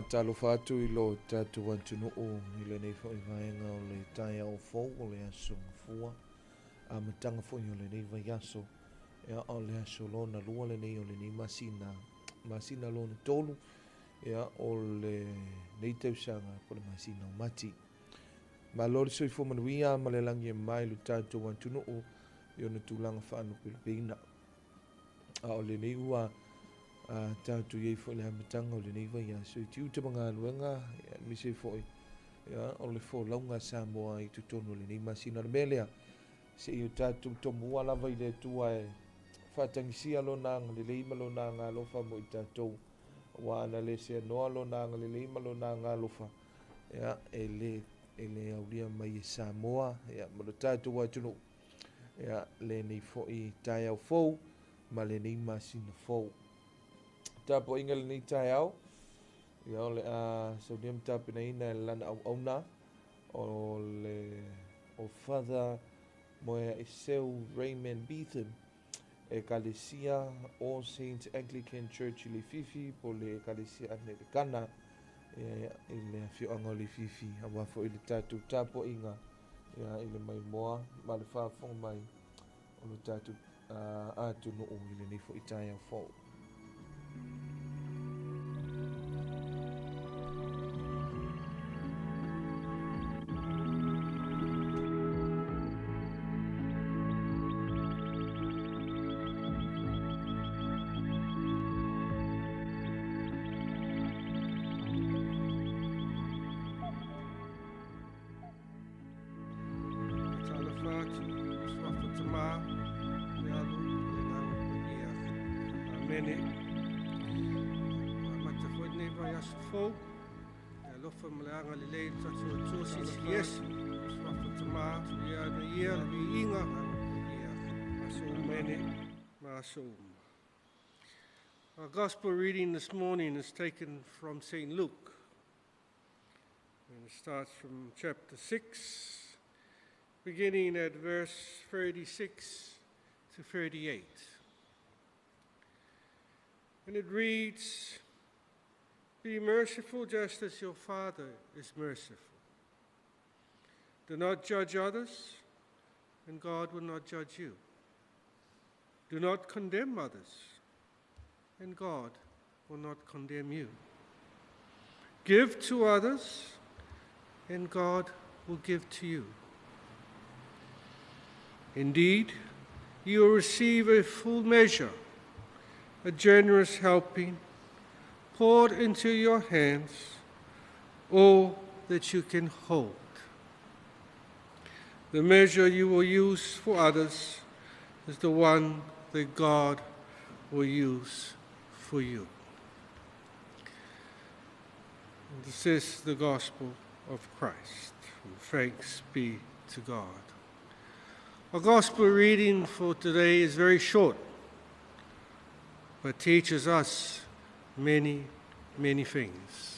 Talofa atu I lo tātou atunu o I le nei fo I vaenga o le tai au fou o le aso ngafua. A matanga fo I o le nei vai aso. Ea o le aso lona lua le nei o le nei masina lona tolu. Ea o le nei tausanga po le masina o mati. Ma lori soi fo manuia ma le langi e mai lu tātou atunu o I o na tūlanga whaanu Pilipina. A o le nei ua tātou iei fo le hamatanga o le nei vai aso I tiu te mga anuenga mi se fo o le fo launga Samoa I tutonu le nei masina le melea se I o tātou tomu ua lava I le tua e whatangisia lo nanga le leima lo nanga alofa mo I tātou wa ana le se noa lo nanga le leima lo nanga alofa e le aulia mai e Samoa mo le tātou atunu le nei fo I tai au fou ma le nei masina fou tapo inga le nei tai au ia o le so diam tapo nei na lana au auna o Father Moe Iseu Raymond Beetham e kalesia All Saints Anglican Church I le fifi po le kalesia Americana I le fioanga o le fifi a wafo I le tātou tapo inga I le mai moa ma le whaafonga mai o le tātou atunu o I le nei fo I tai au fou. Talofa malaanga le lei tatu o tōsi Yesu swafa tama ia na ia li inga maso mene maso. Our gospel reading this morning is taken from St. Luke and it starts from chapter 6 beginning at verse 36 to 38 and it reads, "Be merciful just as your Father is merciful. Do not judge others, and God will not judge you. Do not condemn others, and God will not condemn you. Give to others, and God will give to you. Indeed, you will receive a full measure, a generous helping, poured into your hands, all that you can hold. The measure you will use for others is the one that God will use for you." And this is the gospel of Christ. And thanks be to God. Our gospel reading for today is very short, but teaches us many things.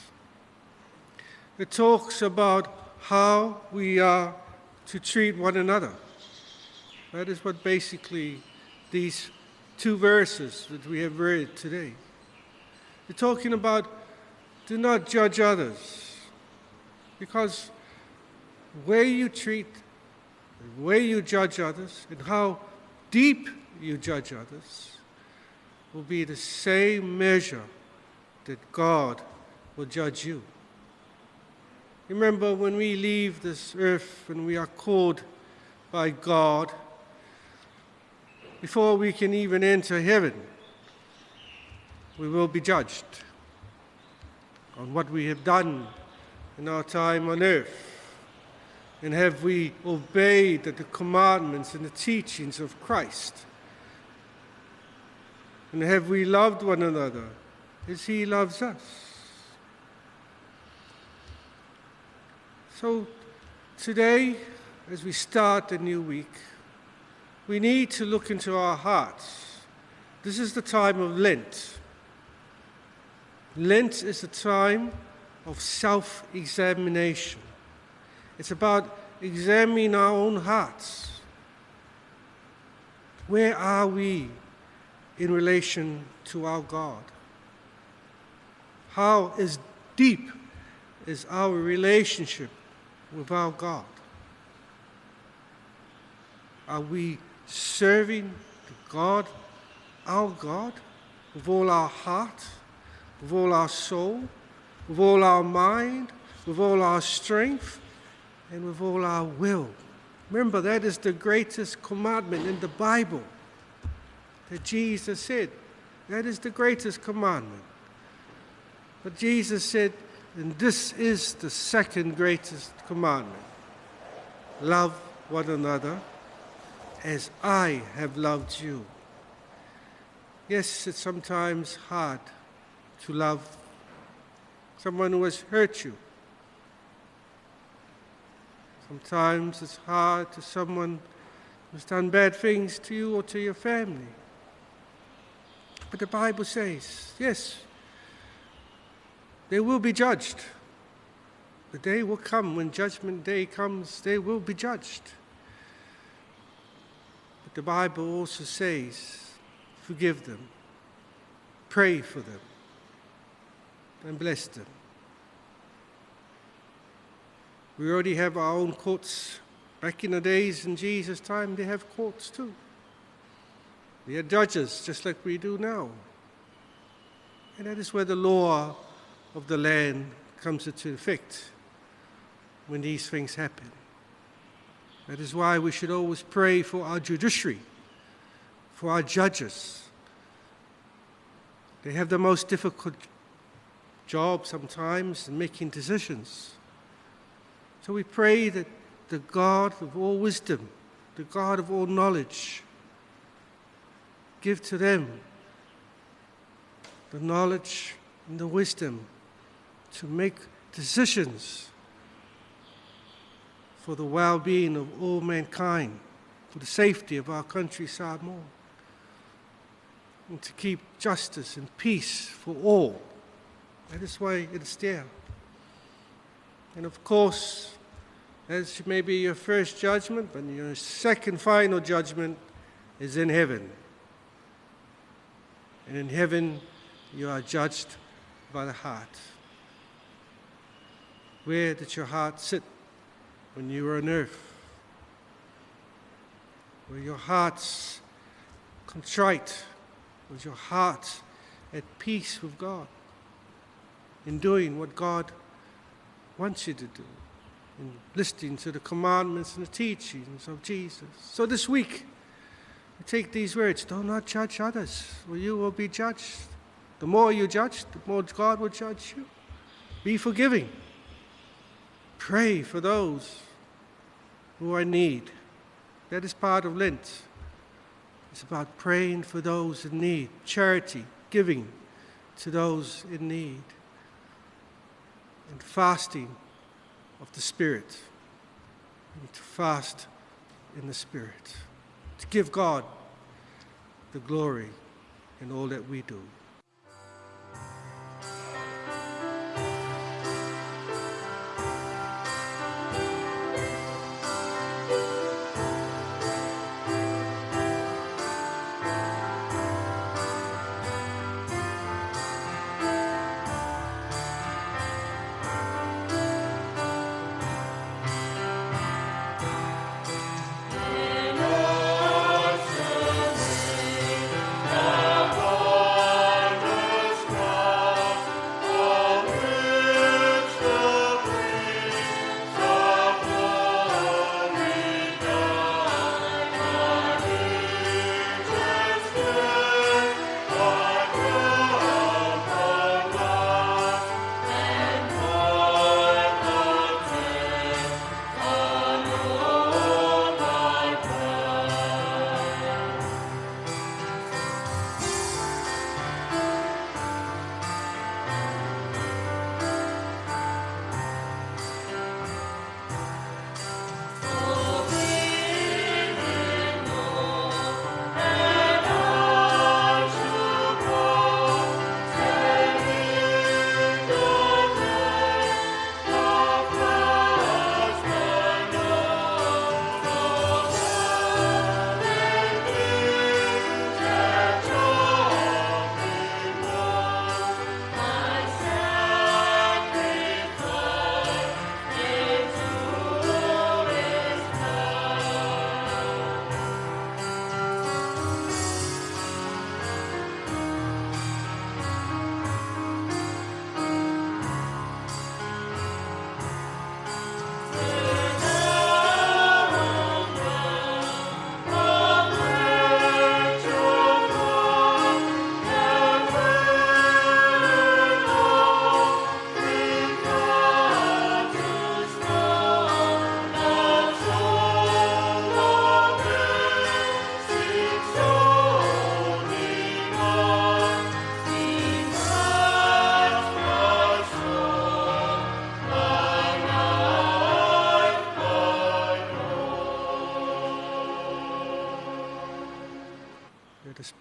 It talks about how we are to treat one another. That is what basically these two verses that we have read today. They're talking about do not judge others, because where you treat, where you judge others, and how deep you judge others will be the same measure that God will judge you. Remember, when we leave this earth and we are called by God, before we can even enter heaven, we will be judged on what we have done in our time on earth. And have we obeyed the commandments and the teachings of Christ? And have we loved one another as He loves us? So today, as we start the new week, we need to look into our hearts. This is the time of Lent. Lent is a time of self-examination. It's about examining our own hearts. Where are we in relation to our God? How deep is our relationship with our God? Are we serving God, our God, with all our heart, with all our soul, with all our mind, with all our strength, and with all our will? Remember, that is the greatest commandment in the Bible that Jesus said. That is the greatest commandment. But Jesus said, and this is the second greatest commandment: love one another as I have loved you. Yes, it's sometimes hard to love someone who has hurt you. Sometimes it's hard to someone who's done bad things to you or to your family. But the Bible says, yes, they will be judged. The day will come when Judgment Day comes, they will be judged. But the Bible also says, forgive them, pray for them, and bless them. We already have our own courts. Back in the days in Jesus' time, they have courts too. They had judges, just like we do now. And that is where the law of the land comes into effect when these things happen. That is why we should always pray for our judiciary, for our judges. They have the most difficult job sometimes in making decisions. So we pray that the God of all wisdom, the God of all knowledge, give to them the knowledge and the wisdom to make decisions for the well-being of all mankind, for the safety of our country, Samoa, and to keep justice and peace for all. That is why it's there. And of course, as may be your first judgment, but your second final judgment is in heaven. And in heaven, you are judged by the heart. Where did your heart sit when you were on earth? Were your hearts contrite? Was your heart at peace with God in doing what God wants you to do, in listening to the commandments and the teachings of Jesus? So this week, we take these words: do not judge others, or you will be judged. The more you judge, the more God will judge you. Be forgiving. Pray for those who are in need. That is part of Lent. It's about praying for those in need, charity, giving to those in need, and fasting of the Spirit, and to fast in the Spirit, to give God the glory in all that we do.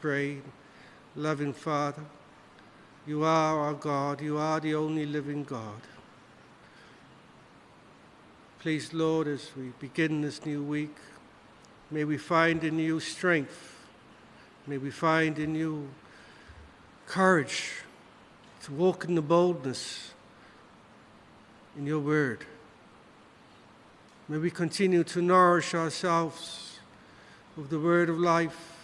pray. Loving Father, you are our God. You are the only living God. Please, Lord, as we begin this new week, may we find in you strength. May we find in you courage to walk in the boldness in your word. May we continue to nourish ourselves with the word of life,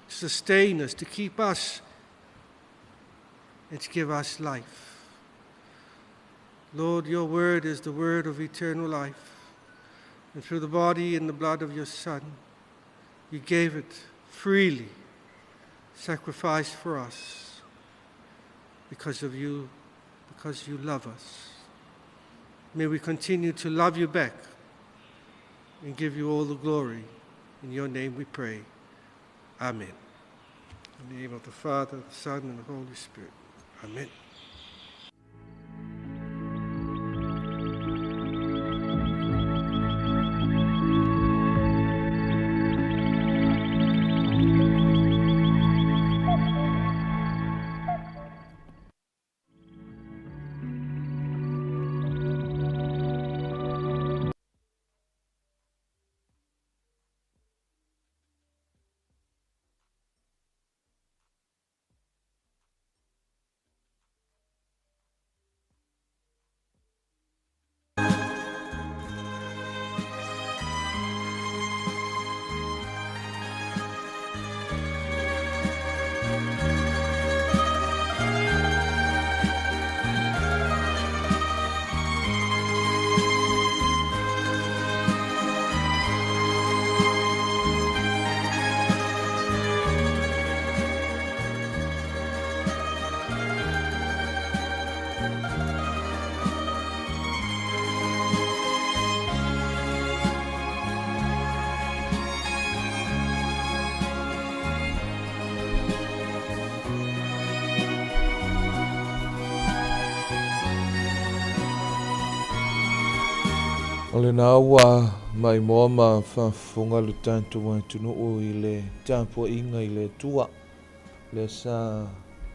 to sustain us, to keep us, and to give us life. Lord, your word is the word of eternal life. And through the body and the blood of your Son, you gave it freely, sacrificed for us because of you, because you love us. May we continue to love you back and give you all the glory. In your name we pray. Amen. In the name of the Father, the Son, and the Holy Spirit. Amen. O le nā ua mai moa ma whawhunga le tātua tunu o I le tāpua inga I le tua. Le sa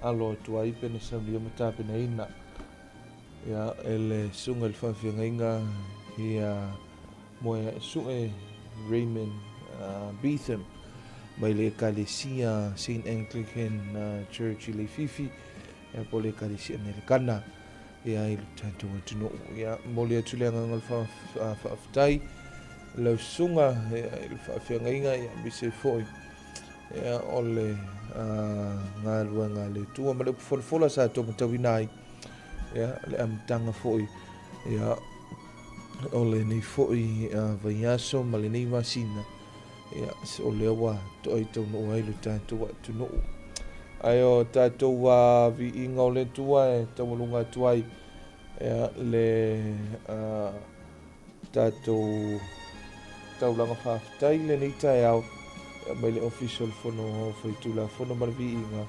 alo tua ipe na sa lia matapena ina. Ia e le sunga le whawhianga inga ia moe sunga Raymond Beetham. Mai le kalesia St. Anglican Church I le Fifi. Ia po le kalesia ne le kana. Ia I le tātua tunu o. Ia mo le atuleanga ngal whawhtai. Lau sunga I le whawhianga inga ia bise foi. Ia o le ngā luanga le tua. Ma le upuwholafola sa tō matawinai. Ia le amtanga foi. Ia o le nei foi vaiaso ma le nei masina. Ia o le awa to ai tau no ai le tātua tunu o. Ai o tātou vi inga o le tua e tamalunga tuai le tātou taulanga whawhitai le nei tai au mai le official whono whaitula whono maravi inga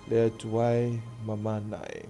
le tuai mamanai.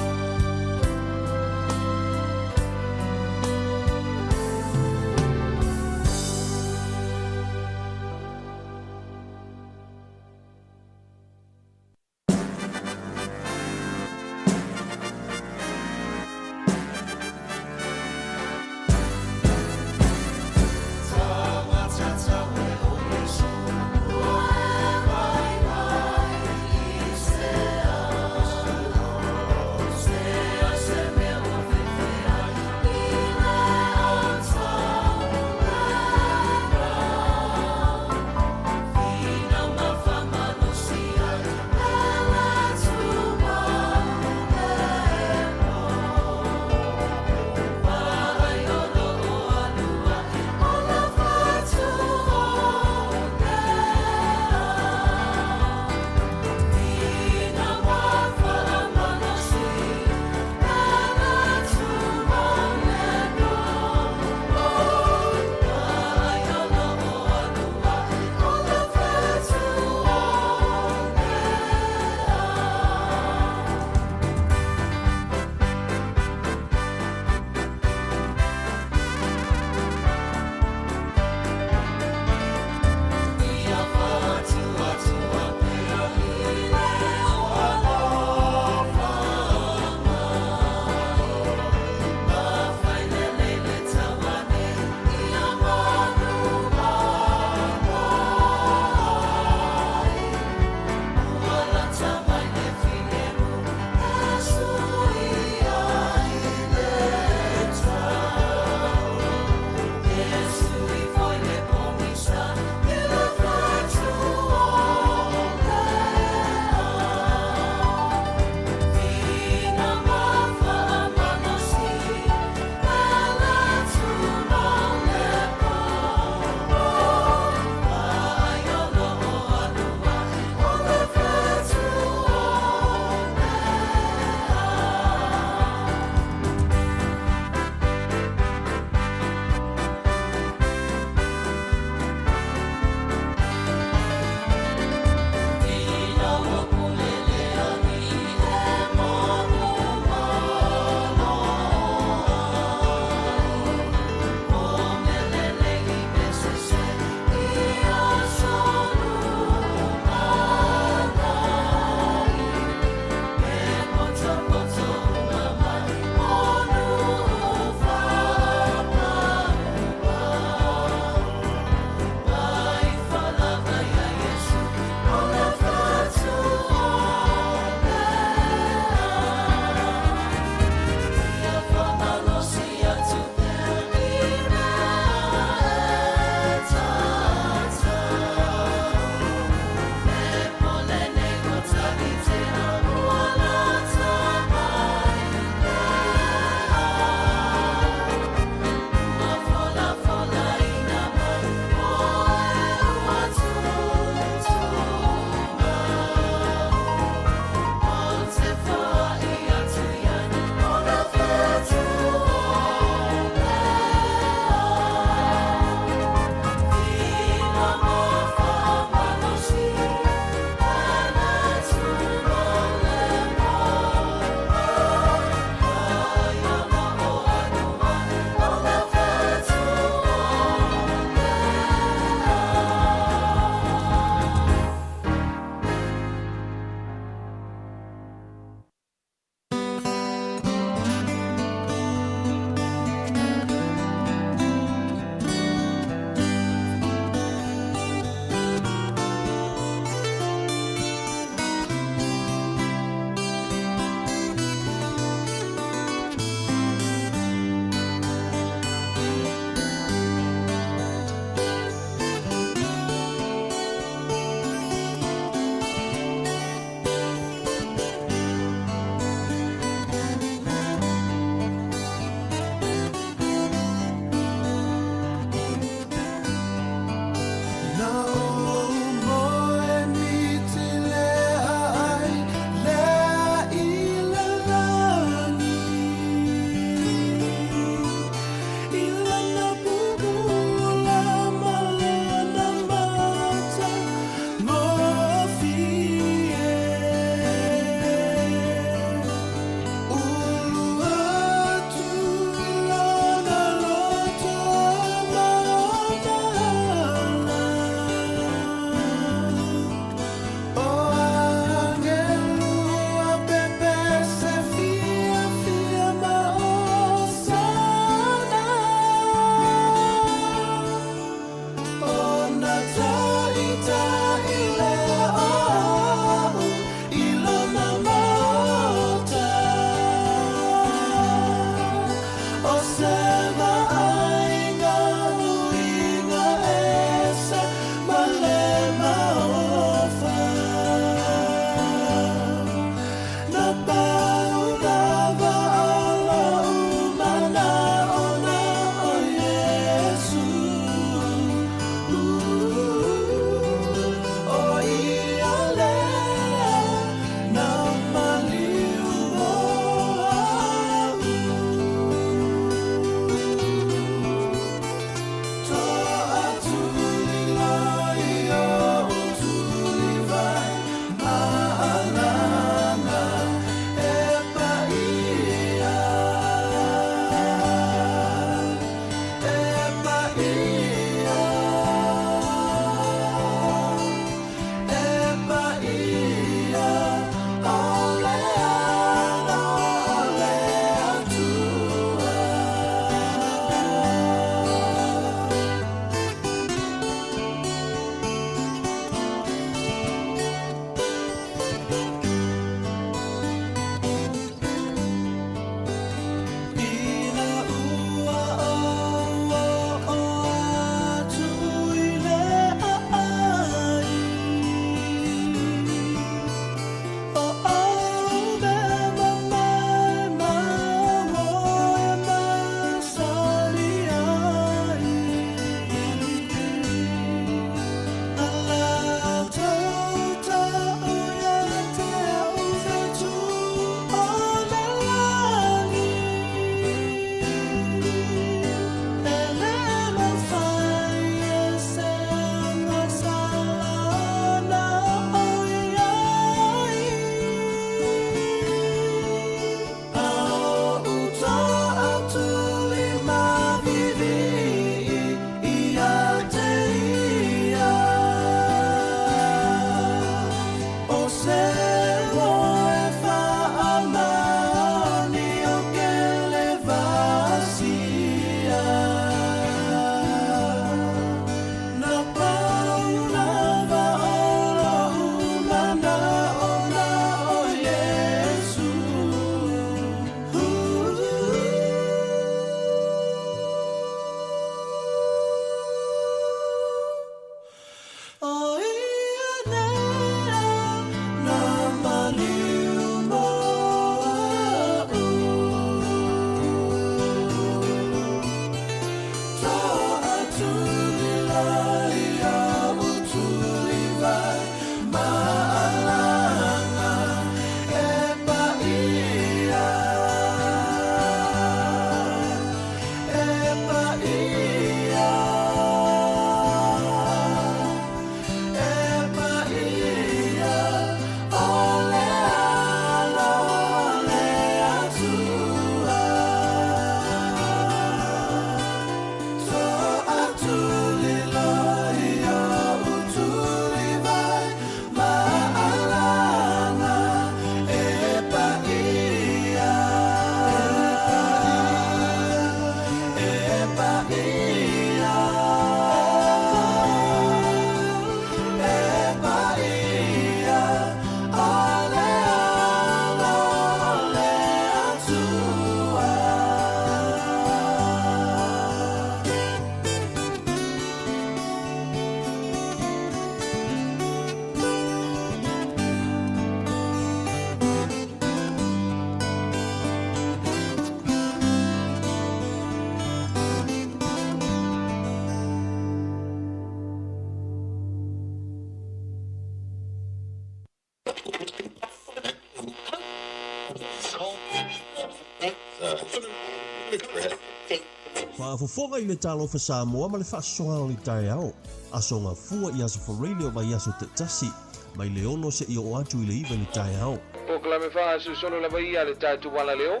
Whaafofonga I le Talofa Samoa ma le whaasoa o le tae au. Asonga fua I aso whareile o mai aso te tasi. Mai le ono se I o atu I le iwa le tae au. O kala me wha su solo la vai ale tātu wala leo.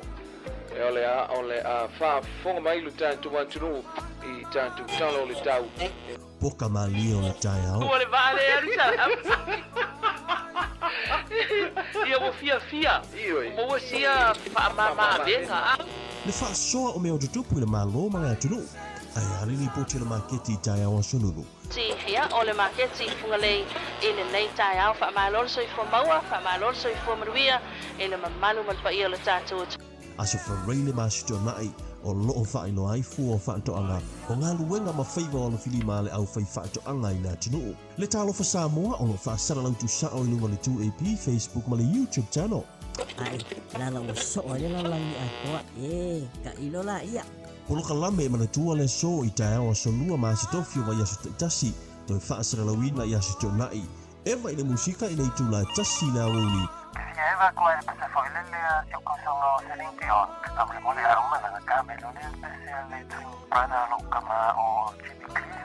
E ole a whaafonga mai lu tātu watunu I tātu talo le tau. Poka mali o le tae au. Ua le vale alisa. Ia mo fia. Mo wa sia ma venga. Le whaasoa o mea o tutupu I le malo ma le atunu. Ai alini poti le maketi I tae au asununu. Ti hia o le maketi funga lei I le nei tae au wha malolo so I fua maua, wha malolo so I fua maruia, e le mamalu malpa I o le tātou. Aso whareile masito mai o loo whaino ai fua o whaatoanga o ngā luenga ma whaiva o le whilima le au whai whaatoanga I nā tunu. Le Talofa Samoa o lo whaasara lautu sao I lunga le 2AP, Facebook ma le YouTube channel. Ai, lala o so o le lalani atoa, ka ilo la ia. Polo ka lame e mana tua le so I tae au aso lua masitofio wa yaso te tasi, to e whaasara lauina I asito nai. Eva I le musika I le itu la tasi la uli. Eva ko e pese foi le eu consono selinte on abre mole aroma na camelo le especial le twin brother lo kama o chini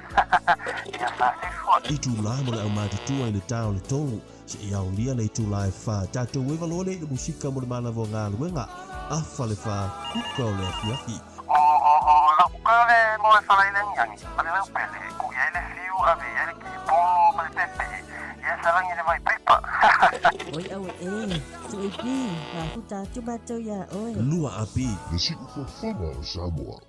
ia fase fo Itu la mo le au matutua I le tau le tolu, se I au lia le itu la e wha. Tato wewa lole le musika mo le mana vo ngā luenga, afa le wha kuka o le afiaki. la ukale mo e fala ile nyangi ale le pele ku ia le fiu ave ia le ki polo ma le pepe ia salangi le mai pepa Oi au tuipi, na huta tubato ya oi. Lua api. Le siku whawhanga o Samoa.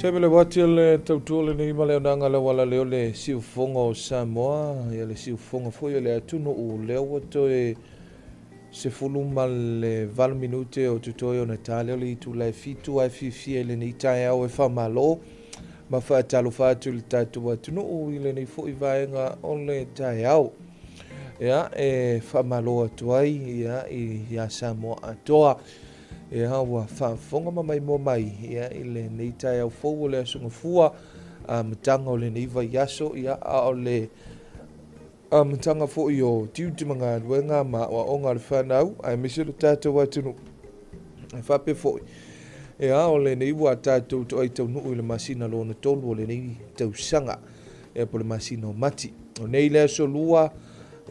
Teme le wati le tautole ni ma leo nanga le wala leo le siufonga o Samoa, ia le siufonga foi le atuno o leo to e se fuluma le 20 minute o tutoio na tale le tu la fitu ai fifi le ni tai au e fa malo ma fa Talofa tu le tatu atuno o ile ni foi vaenga on le tai au. Ia e fa malo atu ai ia Samoa atoa. E hawa whaafonga mai mo mai ia I le nei tai au fou le asunga fua matanga o le neiva yaso ia o le matanga fo I o tiutimanga luenga ma wa onga le whanau ai misi le tātou atunu ai whape fo ia o le neiwa tātou to ai tau nuu I le masina lo na tolu o le nei tau sanga ia po le masina o mati o nei le aso lua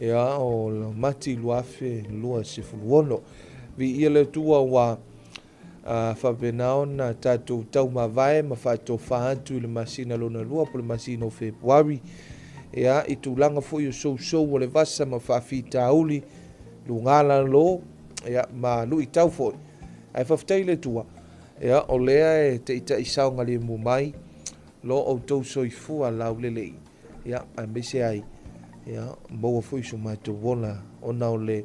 ia o le mati luafe lua se fuluono vi ia le tua wa whapenao na tātou tau mawai ma whato whaantu I le masina lona lua po le masina o Februari ea I tūlanga fo I o sou o le vasa ma whawhi tauli lu ngala lo ea ma lui tau fo ai whaftai le tua ea o lea e te ita I saunga le mu mai lo o tau soifua lau lelei ea ai mese ai ea maua fo I so mai tau wona o nao le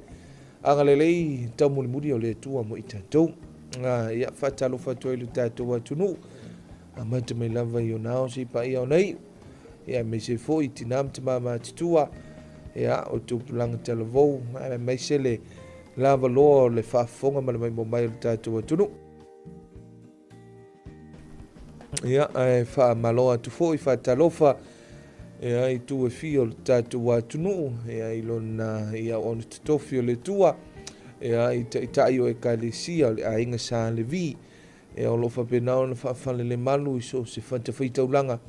anga lelei tau muri o le tua mo I tātou ia whatalofa toi lu tātou atunu a mata me lava I o nao si pa I o nei ia me se fo I tinam te mama titua ia o tupulanga talavou me se le lava loa o le whaafonga ma le mai mo mai lu tātou atunu ia e wha maloa tu fo I whatalofa ia I tu e fi o le tātou atunu ia I lona ia o le totofi o le tua ia I tai o e kalesia o le ainga sa le vi e o lo whapenao na whaafale le malu I so se whaitawhaitaulanga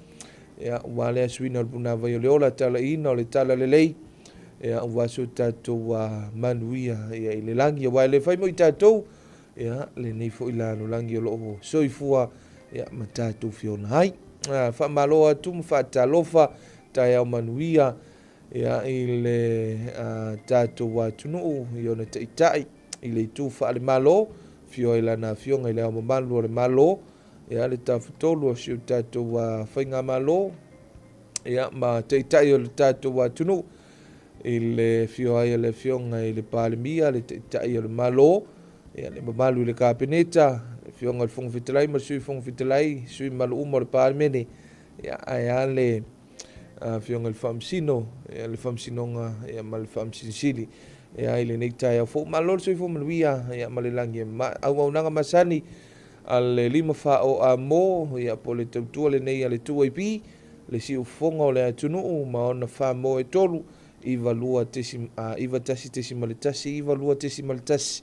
ia wale asuina o puna vai o le ola tala ina o le tala le lei ia waso tātou manuia ia I le langi a wale whai mo I tātou ia le nei fo ila no langi o lo soifua ia matatu fiona hai fa malo atu fa talofa tai au manuia ia ile tatu wa tunu iona taitai ile tu fa le malo fio ila na fionga ile au malu le malo ia le tafutolu o siu tatu wa fainga malo ia ma taitai o le tatu wa tunu ile fio ai le fionga ile palemia le taitai o le malo ia le malu le kapeneta fionga le fonga fitalai ma sui fonga fitalai sui malu umo le palemene ia ai le fionga le famsino ia le famsinonga ia ma le famsinsili ia ile nei tai au fo malo sui fo maluia ia ma le langi au nanga masani ale lima fa o amo ia po le tautua le nei ale tua ipi le si ufonga o le atunu ma ona fa mo e tolu iva lua tesi iva tasi tesi male tasi iva lua tesi male tasi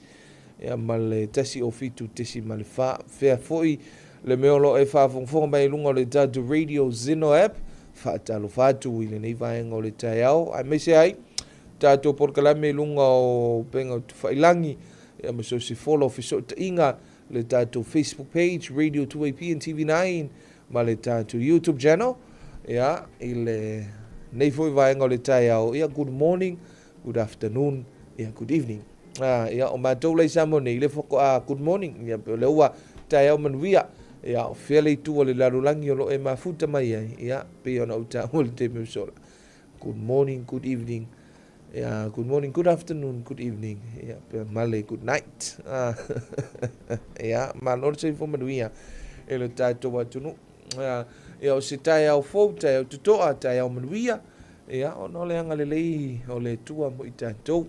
ia male tasi o fitu tesi male fa fea foi le meolo e fa fonga mai lunga le Tatu Radio Zino app fa talo fatu ile nei vaenga o le taiao ai me se ai Tatu porkalame lunga o penga failangi ia me so si follow fi so inga le Tatu Facebook page Radio 2AP and TV9 ma le Tatu YouTube channel ia ile nei foi vaenga o le taiao ia good morning good afternoon ia good evening ia o matou le samo nei le foko good morning ia le ua taiao manuia ia o fele tu o le larulangi o lo e mafuta mai ai ia pe ona uta o le te meusola good morning good evening ia good morning good afternoon good evening ia pe male good night ia malor se fo manuia e le tato watunu ia o se taiao fo taiao tutoa taiao manuia ia ona le anga le lei o le tua mo i tatou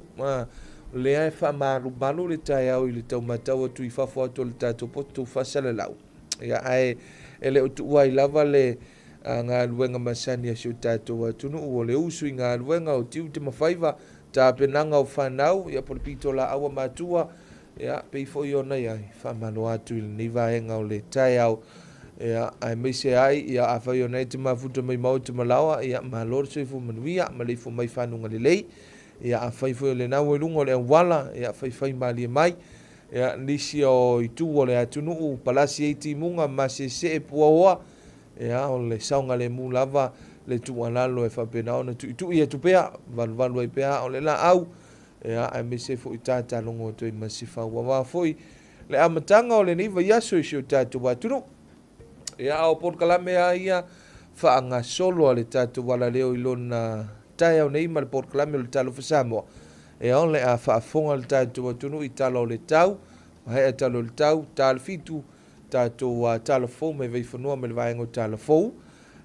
le ai fa malu le taiao i le taumatau atu i fafo atu le tatou potu fasala lau ia ai ele o tua i lava le ngā luenga masani a siu tatou atunu o le usu i ngā luenga o tiu te mawhaiva ta penanga o whanau ia polipito la awa matua ia peifo i ona ia fa malo atu i le nivaenga o le taiao ia ai meise ai ia awhai o nei te mafuta mai mau te malawa ia malor soifu manuia ma leifo mai whanunga le lei ia awhai fo le nau e lunga o le awala ia whai mali mai ia nisi o i tu o le atunu palasi e timunga ma se e puaoa ia o le saunga le mu lava le tualalo e whapena ona tu ia tupea valu e pea o le la au ia ai meise fo i tata longo to i masifa wawa foi le amatanga o le niva yaso i siu tatu watunu ia o porkalame a ia whaanga solo a le tatu wala leo i lona tai au nei ma le porkalame o le Talofa Samoa e on le a whaafonga le tatu watunu i talo le tau ma hea talo le tau tal fitu tatu talofo me vei whanua me le vaengo talofo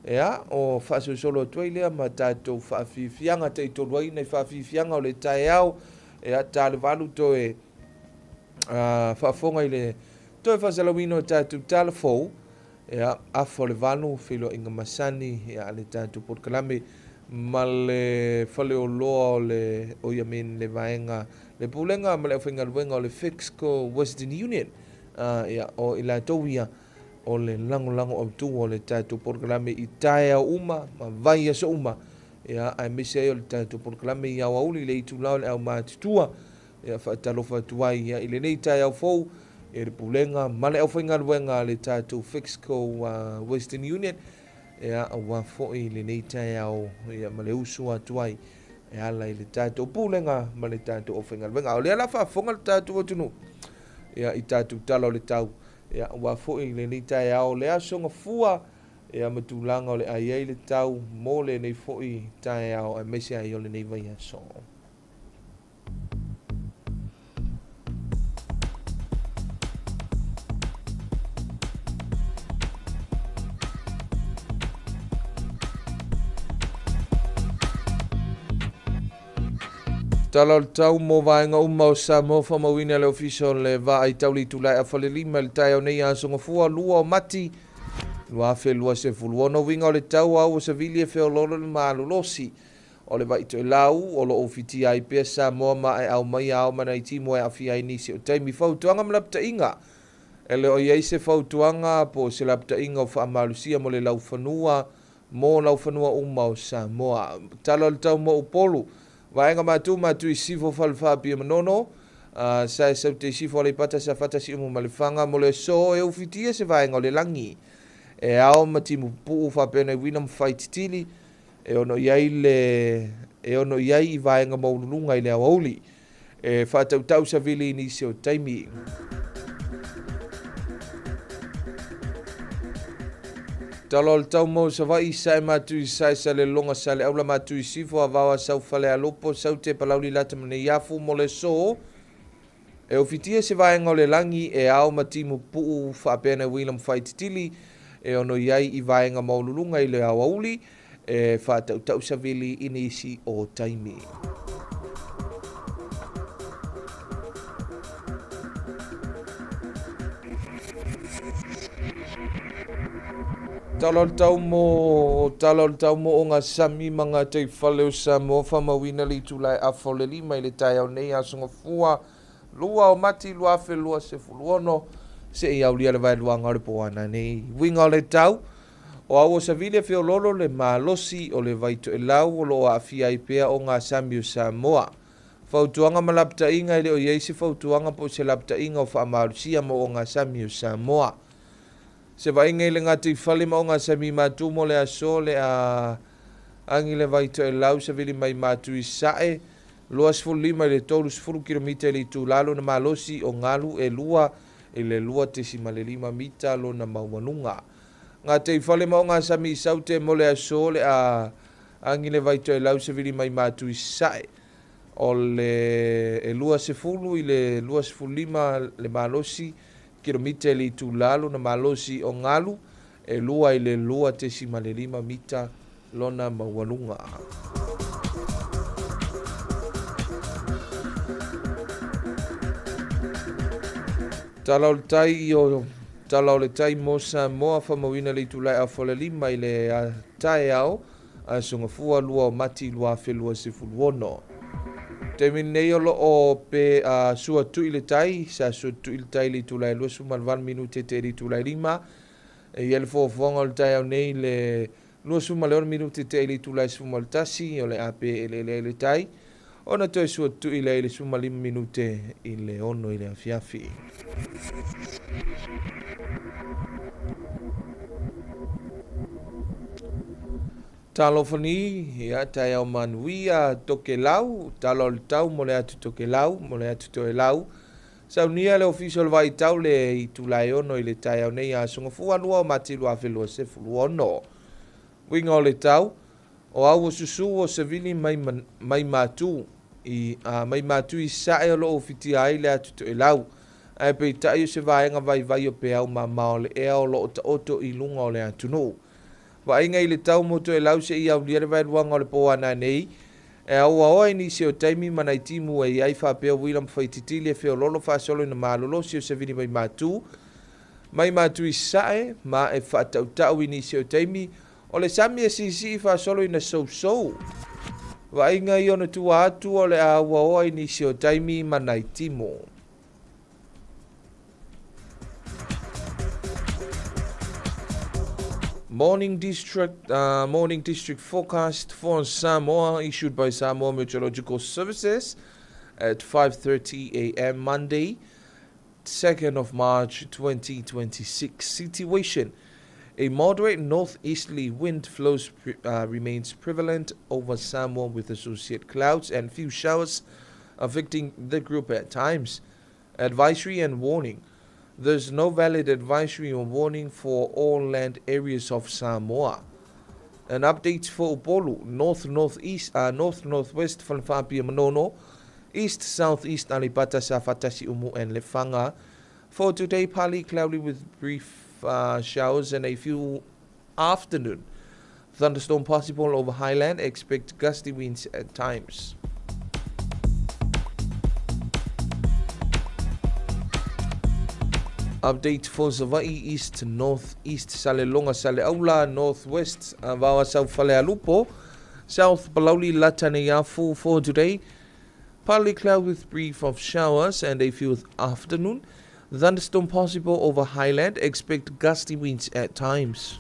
ea o whaaso solo tuai lea ma tatu whaafifianga te i toluai nei whaafifianga o le tai au ea talo valu to e whaafonga i le toi whasalawino tatu talofo ea afo le valu whilo inga masani ea le tatu porkalame ma le whale o loa o le o yamin le vaenga le pulenga ma le whinga luenga o le Fixco Western Union ia o ila tauia o le lango o tu o le tatu porkalame i tae uma ma vai so uma ia ai mise o le tatu porkalame ia wa uli le itu lao le au matutua ia fa talofa tuai ia ile nei tae au fou e le pulenga ma le au whinga luenga le tatu Fixco Western Union ia wa fo i le nei tae au ia ma le usu atuai e ala i le tatu pulenga ma le tatu o whinga luenga o le ala fa fonga le tatu o tunu ia i tatu talo le tau ia wa fo i le nei tae au le asonga fua ia matulanga o le ai le tau mo le nei fo i tae au a mesi ai o le nei vai aso Talo tau mo vaenga uma o Samoa whamawina le official le va ai tauli tulai a whalelima le tai au nei asonga fua lua o mati lua fe lua se fuluono winga o le tau au o Sevilla feololo le maalulosi o le vaito e lau o lo ofiti ai pia Samoa ma e au mai au mana i timo e awhi ai nisi o taimi fautuanga malapta inga ele o iei se fautuanga po se lapta inga o whaamalusia mo le laufanua mo laufanua uma o Samoa talo le tau mo upolu vaenga matu i sifo falfa pia manono Sa sau te sifo le pata sa fata si umu malifanga mo le so e ufitia se vaenga o le langi. E ao matimu puu whapena wina mwhaititili e ono iai I vaenga maulunga I le awauli. E whatautau sa vili ni se o taimi. Talol tau mo sa vai sa matu sa le longa sa le aula matu sifo avawa sau fale alopo sau te palauli lata mne yafu mo le so e ofitia se vaenga o le langi e ao matimu puu whapena wina mwhaititili e ono iai I vaenga maulunga I le awauli e whatautau sa vili inisi o taimi. Talol tau mo o ngā sami mga te whale o Samoa whamawina li tūlai a wholeli mai le tai au nei a songa fua lua o mati lua fe lua se fuluono se I au lia le vai lua ngare po ana nei winga o le tau o au o savile feo lolo le malosi o le vaito e lau o lo a fia I pea o ngā sami o Samoa fautuanga malapta inga ele o yeise fautuanga po se lapta inga o whaamarusia mo o ngā sami o Samoa se vainga I le ngati whale ma o ngā sami mātu mo le aso le a angi le vaito e lau sa vili mai mātu I sae lua sifuru lima I le tolu sifuru kilomita li tu lalo na malosi o ngalu e lua I le lua te si male lima mita lo na mauanunga. Ngā te whale ma o ngā sami I saute mo le aso le a angi le vaito e lau sa vili mai mātu I sae o le e lua sifuru I le lua sifuru lima le malosi kilomita li tu lalo na malosi o ngalu e lua I le lua te si male lima mita lona mauanunga. Talau le tai mo Samoa whamawina li tu lai a whole lima I le a tae au a sunga fua lua o mati lua whelua se fuluono. Te minei o lo o pe a sua tui le tai, sa sua tui le tai li tu lai lua suman van minute te li tu lai lima. E iele fo fonga le tai au nei le lua suman leon minute te li tu lai suman le tasi o le ape le tai. Ona toi sua tui le suman lima minute I le ono I le afiafi. Talofa ni, ia tai au manuia toke lau, talo le tau mo le atu toke lau, mo le atu toe lau. Sau nia le official vai tau le I tulai ono I le tai au nei a sunga fua lua o mati lua whelua se fulu ono. Winga o le tau, o au o susu o se vili mai matu, mai matu I sae o lo ofiti ai le atu toe lau. Ai pei tai o se vaenga vai o pe au mamao le ea o lo o ta oto I lunga o le atu no. Wa inga I le tau moto e lau se I au lia le vai luanga o le po ana nei. E au aoa ni se o taimi mana I timu e iai whapea wila mwhaititili e feo lolo whaasolo ina malolo se o se vini mai matu. Mai matu I sae, ma e whaatautau I ni se o taimi o le sami e sisi whaasolo ina sou. Wa inga I ona tua atu o le au aoa I ni se o taimi mana I timu. Morning district forecast for Samoa issued by Samoa Meteorological Services at 5:30 a.m. Monday, 2nd of March 2026. Situation: a moderate northeasterly wind flows remains prevalent over Samoa with associated clouds and few showers affecting the group at times. Advisory and warning: there's no valid advisory or warning for all land areas of Samoa. An update for Upolu, north-northwest Whanwhapia Manono, east-southeast Alipata Safatasi Umu and Lefanga. For today, partly cloudy with brief showers and a few afternoon. Thunderstorm possible over highland, expect gusty winds at times. Update for Savai east, northeast, Salelonga, Saleaula, northwest, Vawa South Falealupo, south Palauli, Lataneafu for today. Partly cloud with brief of showers and a few afternoon. Thunderstorm possible over highland, expect gusty winds at times.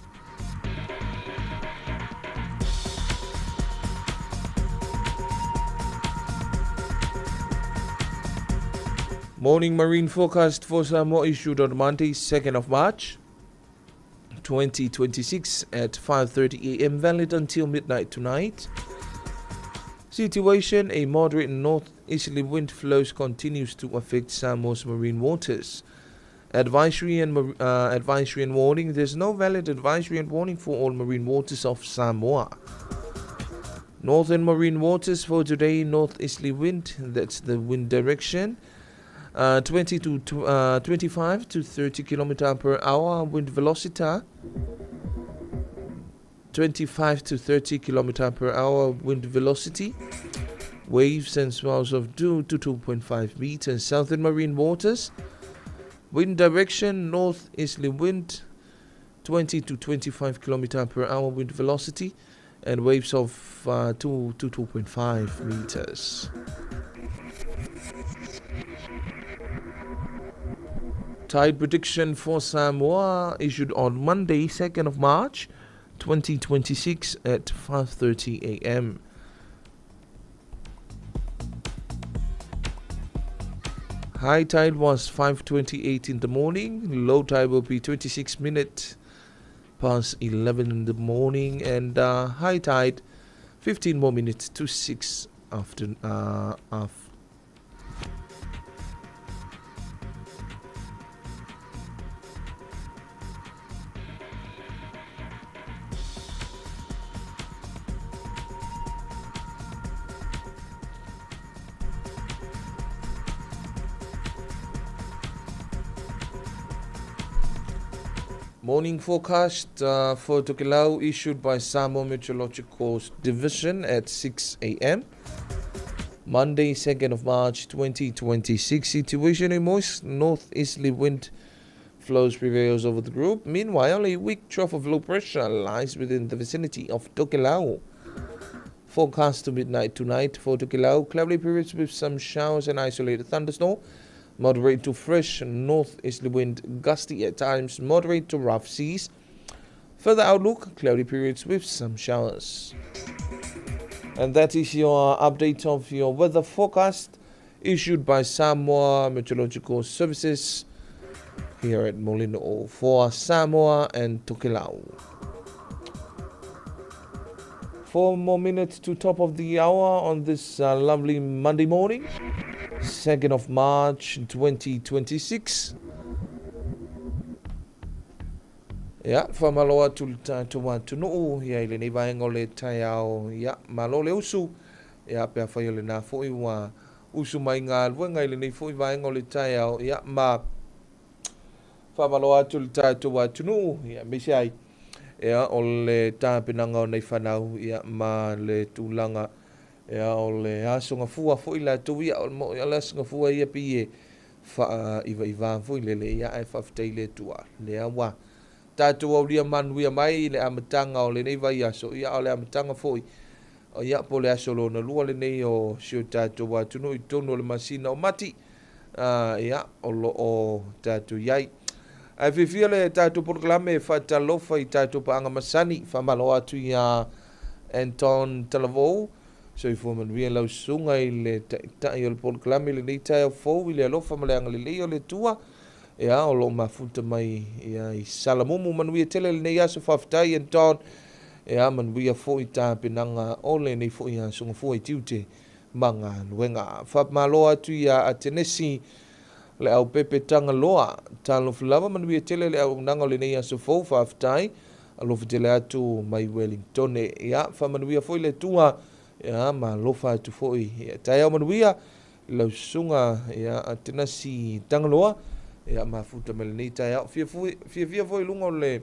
Morning marine forecast for Samoa issued on Monday, 2nd of March, 2026 at 5:30 a.m. valid until midnight tonight. Situation: a moderate northeasterly wind flows continues to affect Samoa's marine waters. Advisory and warning: there's no valid advisory and warning for all marine waters of Samoa. Northern marine waters for today: northeasterly wind, that's the wind direction, 25 to 30 km per hour, wind velocity 25 to 30 km per hour, wind velocity, waves and swells of 2 to 2.5 meters. Southern marine waters, wind direction northeasterly wind 20 to 25 km per hour, wind velocity, and waves of 2 to 2.5 meters. Tide prediction for Samoa issued on Monday, 2nd of March, 2026 at 5:30 a.m. High tide was 5:28 in the morning. Low tide will be 26 minutes past 11 in the morning, and high tide 15 more minutes to 6 after. Morning forecast for Tokelau issued by Samoa Meteorological Division at 6 a.m. Monday, 2nd of March 2026. Situation: a moist northeasterly wind flows prevails over the group. Meanwhile, a weak trough of low pressure lies within the vicinity of Tokelau. Forecast to midnight tonight for Tokelau: cloudy periods with some showers and isolated thunderstorm. Moderate to fresh northeasterly wind, gusty at times, moderate to rough seas. Further outlook: cloudy periods with some showers. And that is your update of your weather forecast issued by Samoa Meteorological Services here at Molino for Samoa and Tokelau. 4 more minutes to top of the hour on this lovely Monday morning, 2nd of March 2026. Ya, whamaloa tultatua tunu, ya ile ni vaenga le taiao, ya, malo le usu, ya, pia whai ole nā fwoi wa usu mai ngā luenga ile ni fwoi vaenga le taiao, ya, ma whamaloa tultatua tunu, ya, misiai, ya, o le tāpinanga o nei whanau, ya, ma le tūlanga, ya, o le asonga fua fwoi la tuia, o mo ya le asonga fua ia pie, wha iwa fwoi le ya, e whawhtei le tua, le awa, tātou au lia manuia mai le amatanga o le nei vai aso, ia o le amatanga foi. O ia po le aso lo na lua le nei o sio tātou atunu i tono le masina o mati. Ia o lo o tātou iai. Ai whiwhia le tātou proklame wha Talofa i tātou paanga masani, wha malo atu i Anton Talofa. So i fōman ria lau sunga i le tai o le proklame le nei tai au fōu i le alofa maleanga le lei o le tua. Ya o lo mafuta mai ya i salamumu manuia tele le nei aso whawhtai and ton ya manuia fo i tā pinanga o le nei fo i a sunga fo i tiute manga luenga whapmaloa atu i a Tenesi le au pepe tanga loa Talofa lava manuia tele le au nanga le nei aso fo whawhtai alofa tele atu mai Wellington ya whamanuia fo i le tua ya ma lofa atu fo i tai au manuia lau sunga ya a Tenesi tanga loa ya mafuta meleni tai au fia foi lunga le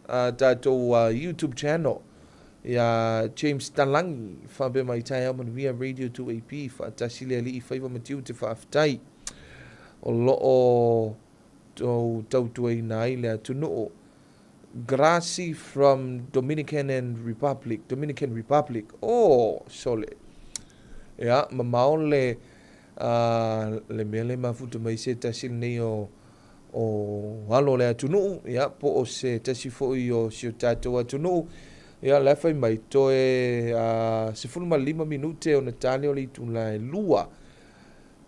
tātou YouTube channel ya James Talangi whabe mai tai au manuia Radio 2AP whaatasilia li i whaiva matiu te whaaftai o loo tautuei nai le atunu o Gracie from Dominican Republic oh sole ya mamao le le mele mafuta mai se tasi nei o halo le atunu ya po o se tasi fo i o si o tātou atunu ya le fai mai toe se 5 minute o Natale o le itula e lua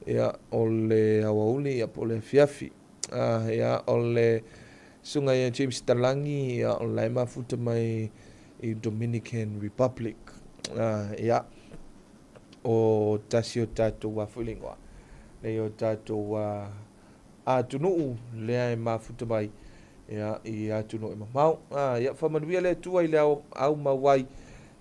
ia o le auauli ia po le fiafi ia o le sunga ia James Talangi ia o lai mafuta mai i Dominican Republic ia o tasi o tātou wa fulingoa nei o tātou a tunuu lea e mafuta mai ia i a tunuu e mamau ia whamanuia le tua i le au mawai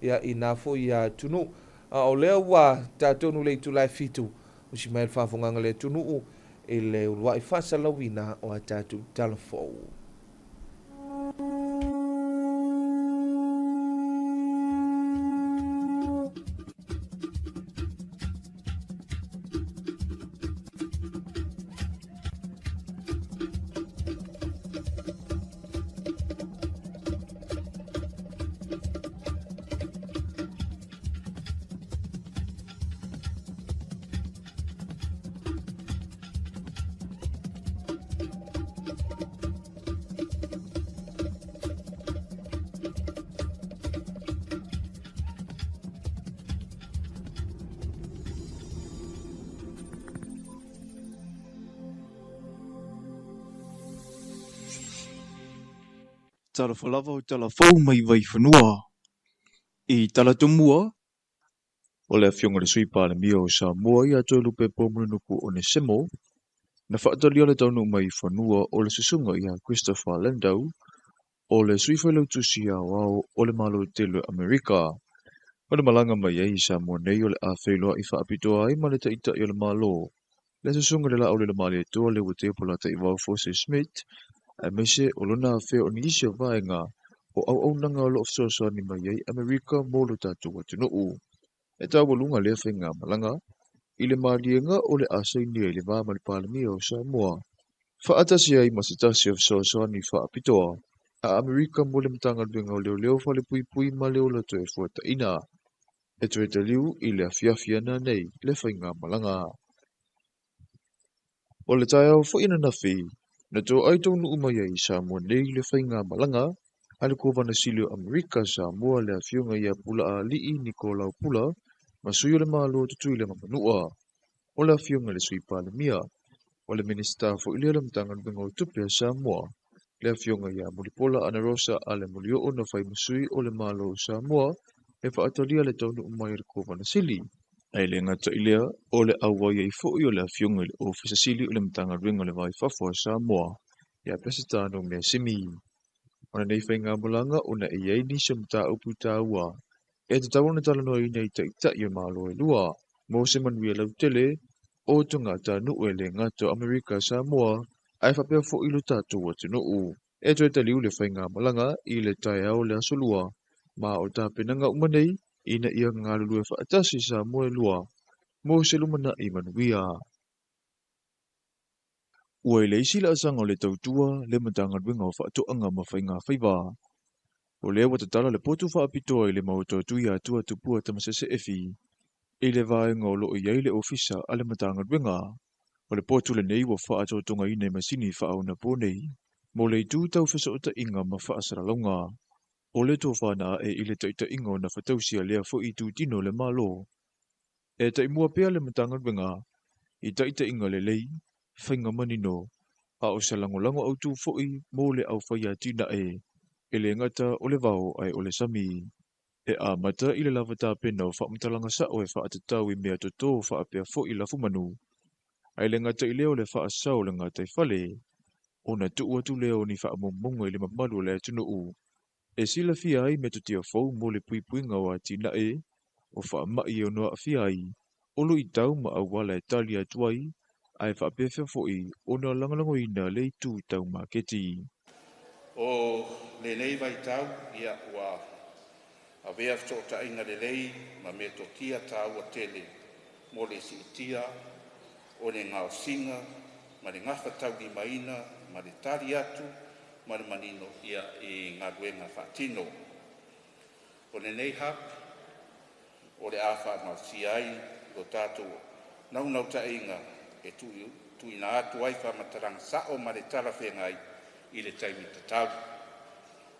ia i nā fo i a tunuu o lea ua tātou nu le tu lai fitu o si mai whawhonganga le tunuu i le urua i whasalawina o a tātou Talofa. Talofa lava o talafou mai vai whanua. I talatumua, o le afionga le sui pāle mia o Samoa i ato lupe pomunu nuku o ne semo, na whaatali o le taunu mai whanua o le susunga i a Christopher Landau, o le sui whailau tusi a wao o le malo telo Amerika. O le malanga mai e i Samoa nei o le a whailoa i whaapitoa ai ma le taita i o le malo. Le susunga le la o le mali e toa le wate polata i wao Fose Smith, a mese o lona fe o ni isi o vaenga o au nanga o loo fsoa ni mai ei Amerika molo tātou atunuu. E tau walunga lea whainga malanga, i le maalienga o le asai ni le vā mali pālamia o Samoa. Whaatasi ai masitasi o fsoa ni whaapitoa, a Amerika mo le matanga luenga o leo whale pui ma leo lato e fuata ina. E tue te liu i le afiafiana nei le whainga malanga. O le tae au whaina na whi, na tō aitou nu umai i Samoa nei le whainga malanga, ale ko vana silio Amerika Samoa le afionga ia pula a lii Nicolau Pula, ma sui o le malo tutui le mamanua. O le afionga le sui pāle mia, o le minista fo ilia le mtanga nbenga o tupia Samoa, le afionga ia mulipola ana rosa a le mulio o na whai masui o le malo Samoa, e whaatalia le taunu umai le ko vana sili. Ai le ngata ilea o le awai ai fo i o le afionga le ofisa sili o le mtanga nbenga le vai fafo Samoa, ia pesitano me simi. Ona nei whainga mulanga ona e iei ni sa mta upu tā ua. E te tau na talanoa i nei ta i o malo e lua. Mo se manuia lau tele, o tunga tā nuu e le ngato Amerika Samoa, ai whapea fo ilo tātou atu nuu. E toi taliu le whainga mulanga i le tai au le asolua. Ma o tā penanga umanei, ina ia ngā lulu e whaatasi Samoa e lua. Mo se lumana i manuia. Ua i le isi la asanga o le tautua, le matanga duenga o whaatoanga ma whainga whaiva. O lea watatala le potu whaapitoa i le mautoa tui atua tupua tamasese efi. I le vaenga o loo iei le ofisa a le matanga duenga. O le potu le nei wa whaatotonga i nei masini whaauna pōnei. Mo le itu tau whesota inga ma whaasaralonga. O le tō whana e i le taita inga o na whatausia lea fo i tu tino le malo. E ta imua pea le matanga duenga. I taita inga le lei. Whainga manino, a o se langolango au tū fo'i mō le au whaia tina e le ngata o le vau ai o le sami. E a mata i le lava tā pena o whaamtalanga sa o e whaatatau i mea toto whaapea fo'i lafu manu. Ai le ngata i leo le whaasau le ngata i whale, o na tuu atu leo ni whaamomonga i le mamalu le atunu u. E sila fia ai me tutia fau mō le puipuinga o a tina e, o whaamai o noa fia ai, olo i tau ma au wala e tali atuai, ai whaapewhia fo'i o na langalango ina le tū tau maketi. O le nei vai tau ia ua a vea fsota inga le lei ma me totia tau a tele mo le siitia o le ngao singa ma le ngafa tau ni maina ma le tari atu ma le manino ia i ngā ruenga whaatino. O le nei hap o le awha ngā si ai o tātou nau ta inga e tui na atu ai whamataranga sa o ma le tala whengai i le taimi tatau.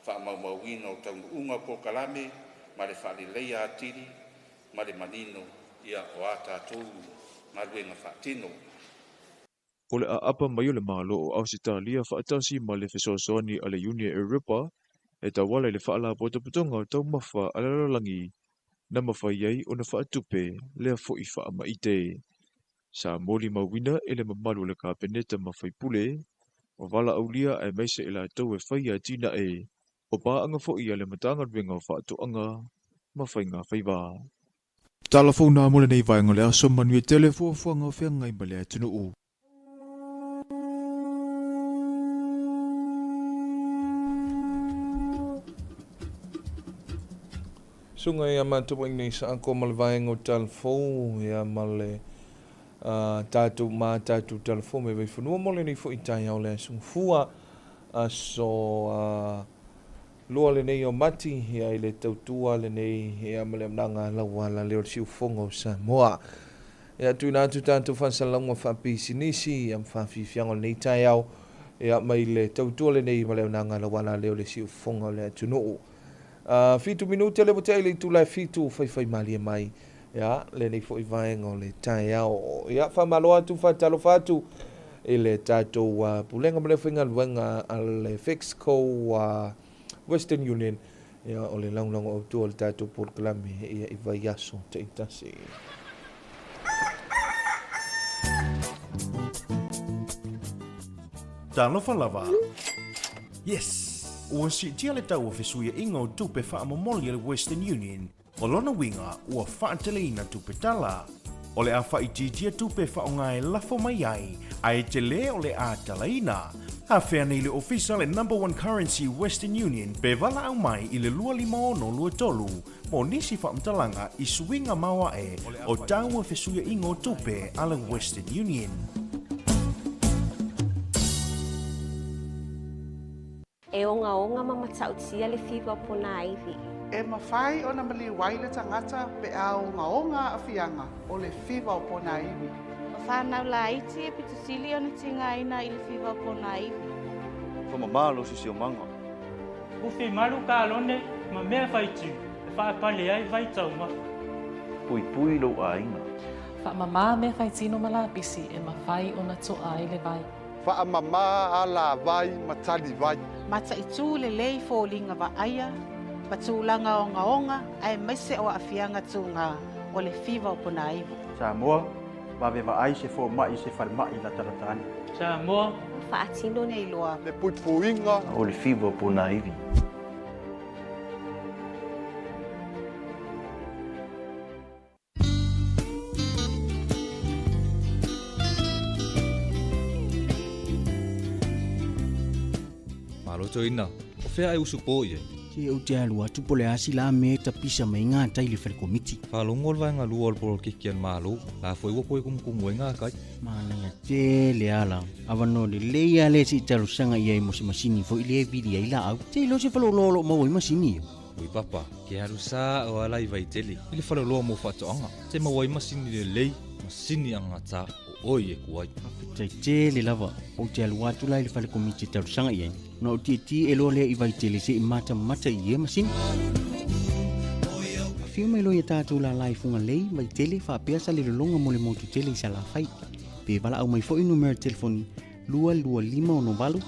Whaamaumauina o taunu unga po kalame, ma le whale leia atiri, ma le manino ia o a tātou. maluenga whaatino. O le a apa mai o le malo o Ausitalia whaatasi ma le fesoasoani a le Unia Europa e tawala le whaala potoputonga o tau mawha alalalangi na mawhai ai o na whaatupe lea fo'i wha maite. Sa moli mawina e le mamalu le kapeneta mawhai pule o wala aulia e meise e la tau e whaia tina e o paanga fo'i a le matanga ruenga o whaatoanga mawhai ngā whaiwa. Talafona mole nei vai ngole aso manu e telefo fuanga o whianga i male atunu u. Sunga ia mātua ingi sa ako male vaenga o talafou ia male tātou mā tātou talafou me vai whanua mole nei fo i tai au lea sunga fua aso lua le nei o mati ia i le tautua le nei ia male amnanga lawa la leo siu fonga o Samoa. Ia tui nātu tātou whansalonga whapisi nisi am whawhiwhianga nei tai au ia mai le tautua le nei male amnanga lawa la leo le siu fonga o le atunuu. Fitu minute le bote le tula fitu fai mali mai ya le nei fo i vaenga o le tai au ya fa malo atu fa Talofa atu ele tato pulenga mele finga luenga al fix co Western Union ya o le long o tu le tato proclame ia i vai aso te itasi. Talofa lava. Yes. Ua si tia le tau o fesuia inga o tupe whaamomoli le Western Union, o lona winga ua whaateleina tupe tala. O le a whaititia tupe whaonga e lafo mai ai, a e te le o le a talaina. A whea nei le official e #1 currency Western Union, pe wala au mai i le 250 mo nisi whaamtalanga i suinga maua e o tau o fesuia inga o tupe a le Western Union. E onga ma matautia le fiwa pona aivi. E mawhai o na mali waile tangata pe a onga a fianga o le fiwa pona aivi. Whanau la iti e pitusili o na tinga ina i le fiwa pona aivi. Whamamalo si o manga. Uwhi maru ka alone ma mea whaitu. E whaapale ai vai tauma. Pui lo a inga. Whaamama mea whaitino malapisi e mawhai o na toa ai le vai. Whaamama a la vai matali vai. Mata i tū le lei fōlinga wa aia, patūlanga o ngaonga, ai maise o afianga tūnga o le whiwa o puna iwi. Samoa, wawe wa ai se fō mai se whalmai la taratani. Samoa, whaatino nei loa. Le puipuinga o le whiwa o puna iwi. Maloto ina, o whea e usu pō ia. Ke au te alua tupo le asi la me ta pisa mai ngā taile whare komiti. Whalongo alwa ngā lua alporo kikian malo, la fwoi wapo e kumkumu e ngā kai. Mānanga te le ala, awano le leia le si talo sanga ia i mose masini fo i le vidi ai la au. Te lo se whalo lolo mawa i masini ia. Ui papa, ke haru sā o ala i vai tele, i le whalo loa mo whatoanga. Te mawa i masini le lei, masini anga tā o oi e kuai. Tai te le lava, o te alua atu lai le whale komiti talo sanga ia. Na o ti e lo le i vai tele se i mata i e masini. Whiu mai loia tātou la lai funga lei, mai tele whapeasa le lolonga mo le motu tele i sa la whai. Pe wala au mai fo i numero telefoni 225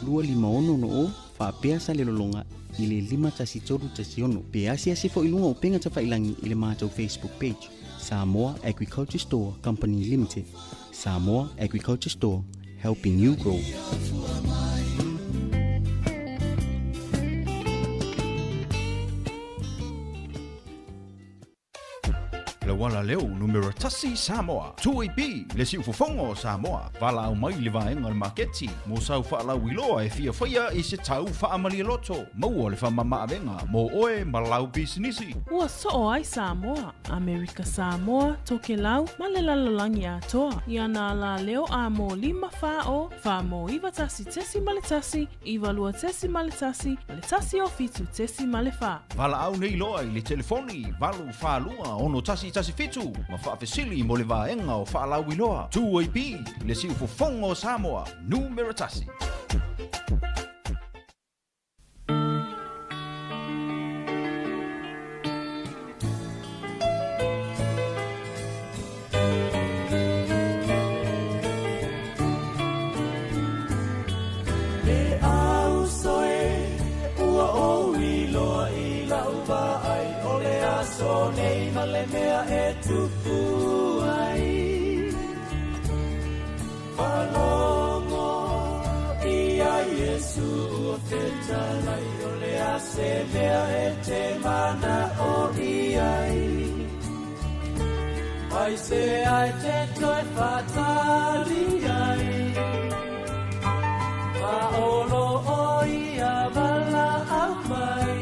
251 o whapeasa le lolonga i le 5-3-1. Pe asia se fo i lunga o penga ta whailangi i le mātou Facebook page. Samoa Agriculture Store Company Limited. Samoa Agriculture Store, helping you grow. Le wala leo numero tasi Samoa. Tuipi le si ufofongo Samoa. Wala au mai le vaenga le maketi. Mo sau whaala wiloa e fia whaia i se tau whaamali loto. Maua le whamama avenga. Mo oe malau bisinisi. Ua soo ai Samoa. Amerika Samoa, toke lau, ma le lalalangi atoa. Ia na la leo a mo 5 whao. Wha mo iwa tasi tesi male tasi. Iwa lua tesi male tasi. Le tasi o fitu tesi male wha. Wala au nei loa i le telefoni. Walu whalua ono tasi fitu, ma whaafesili mo le vaenga o whaalau iloa. Tuipi, le si ufofongo Samoa, numero tasi. Yesu o te talai o le ase mea e te mana o iai. Ai se ai te toi fatali ai. Ma olo o ia vala au mai.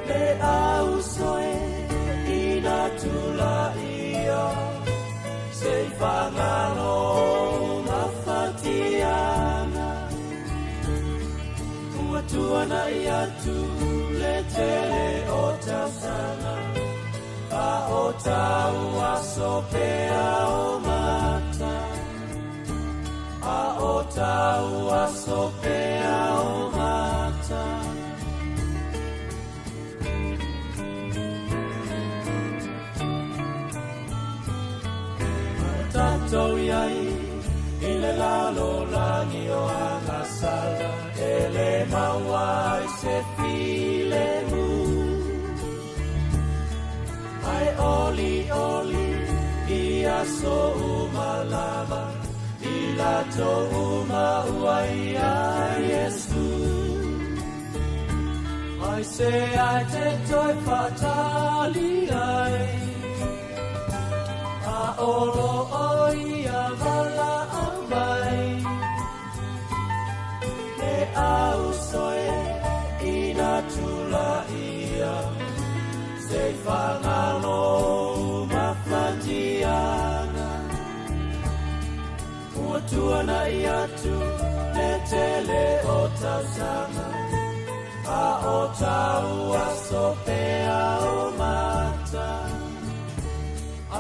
Le au soe ina tula ia. Se whangalo mawhatiana. Ua tuana ia tu le tele o tausana. A o tau aso pea o mata. A o tau aso pea o mata. Tatou iai i le lalo langi o agasala. E le maua i se file mu. Ai oli oli i aso umalama. I lato uma uai a Yesu. Ai se ai te toi fatali ai. A olo oi a vala amai. E au soe ina tula ia. Se whangalo mawhatiana. Ua tuana ia tu le tele o tausana. A o tau aso pea o mata.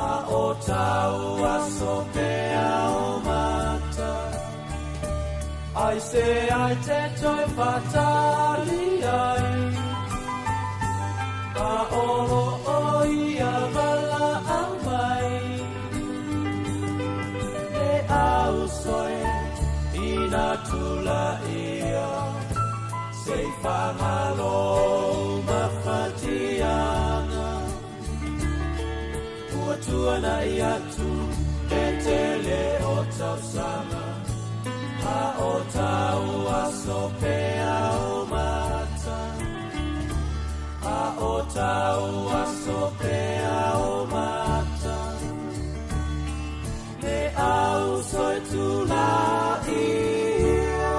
A o tau aso pea o mata. Ai se ai te toi fatali ai. A olo oi a vala au mai. E au soe ina tula ia. Se whangalo mawhatiana. Ua tuana ia tu e tele o tausana. A o tau aso pea o mata. A o tau aso pea o mata. Le au soe tula ia.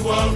Wow,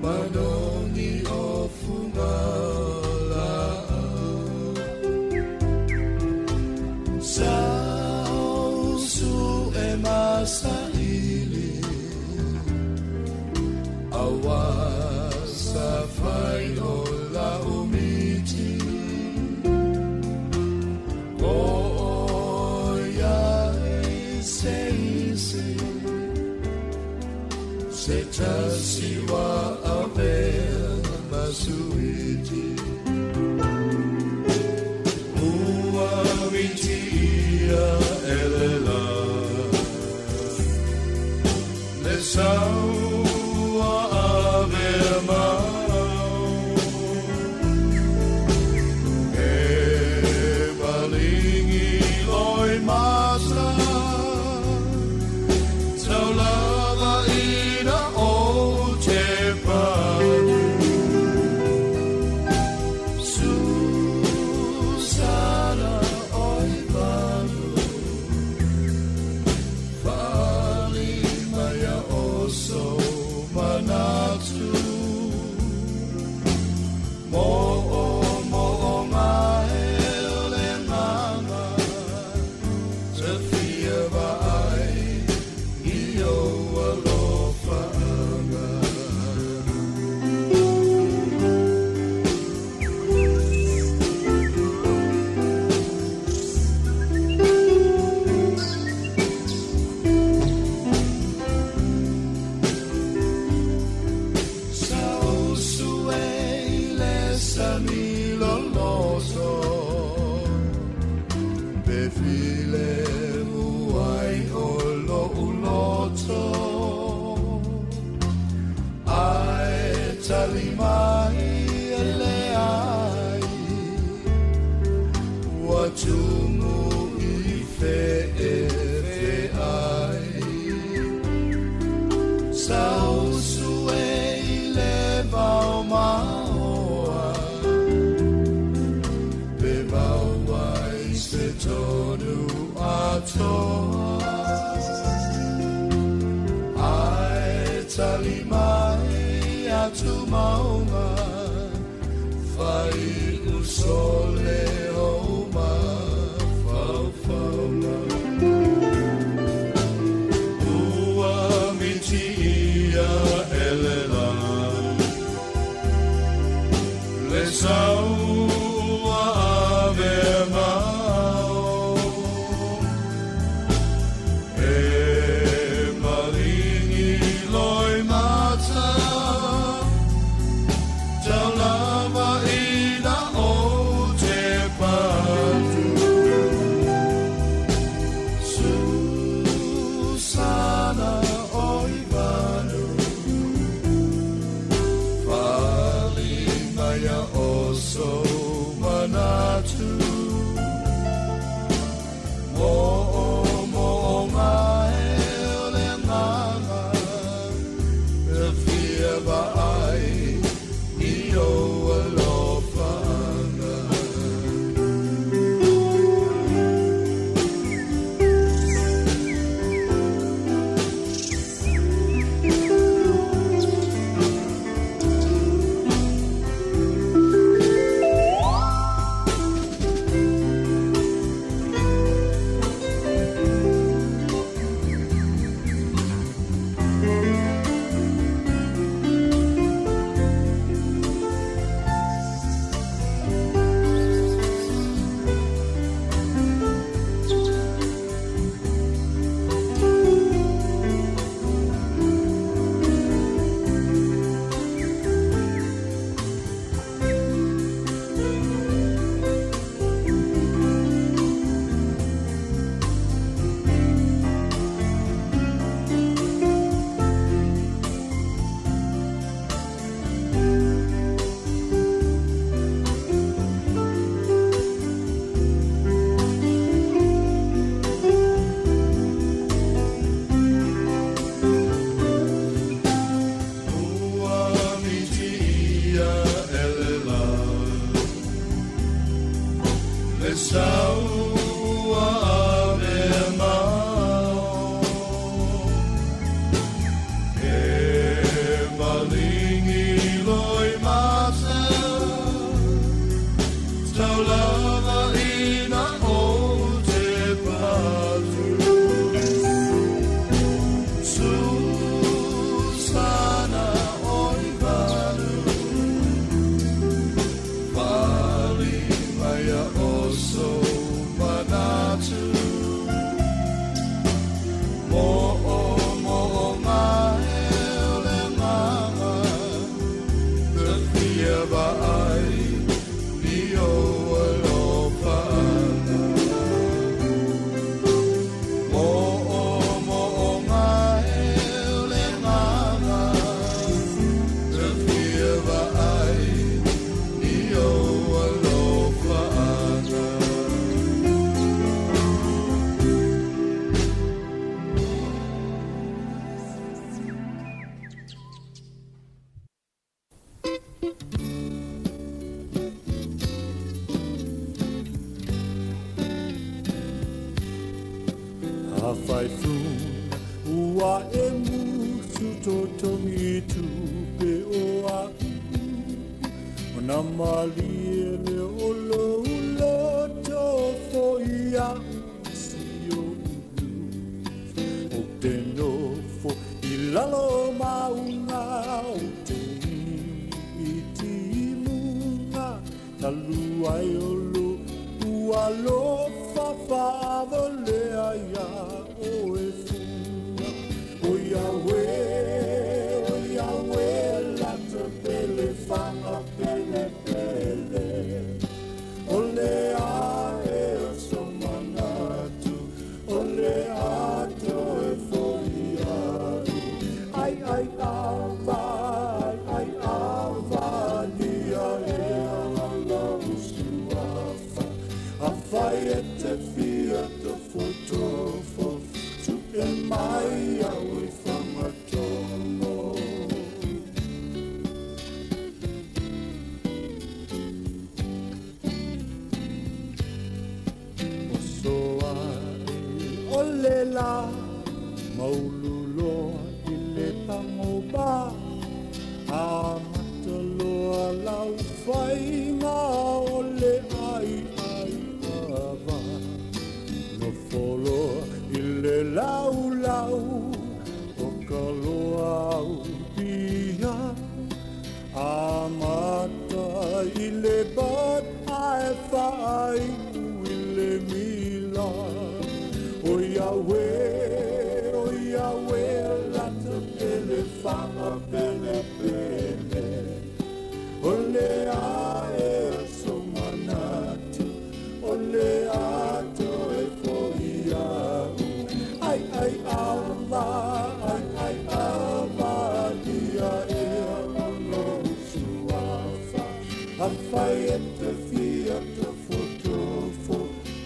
manoni o fungala sausu e masaili awasa fai o la umiti o ya se tasiwa ave masuiti ua mitia elela le saua ave mau e balingi loi masa taulava ina o te padu susana oi padu vali maya oso manatu mo ngaele nganga te fia vai io alofa Tumu I fe ai Sau sue le vau maoa Pe mauai se tonu atoa Ai tali mai atu maunga Fai usole saua ave mau e maringi loi mata taulava ina o te fai funa ua e musu totongi tu pe o a o na mali e le olo ulo to fo ia si o ulu o te nofo i lalo maunga o te iti munga talu ai olo ua lo fa le aia o e funa o Yahweh la te pele fanga pele pele o le a e o somanatu o le ato e foliaru ai ava dia e ala usuafa a fai e te fia te fotofo tu e mai au e whamatomo o soa e o le la maululoa i le pangoba a mataloa lau whainga o le ai ava no foloa i le lau o ka loa au pia a mata i le bat ae whaai i le mila o Yahweh lata pele whanga pele pele o le ae so manatu o le ato e foia ai ava dia e alo suafa a fai e te fia te fotofo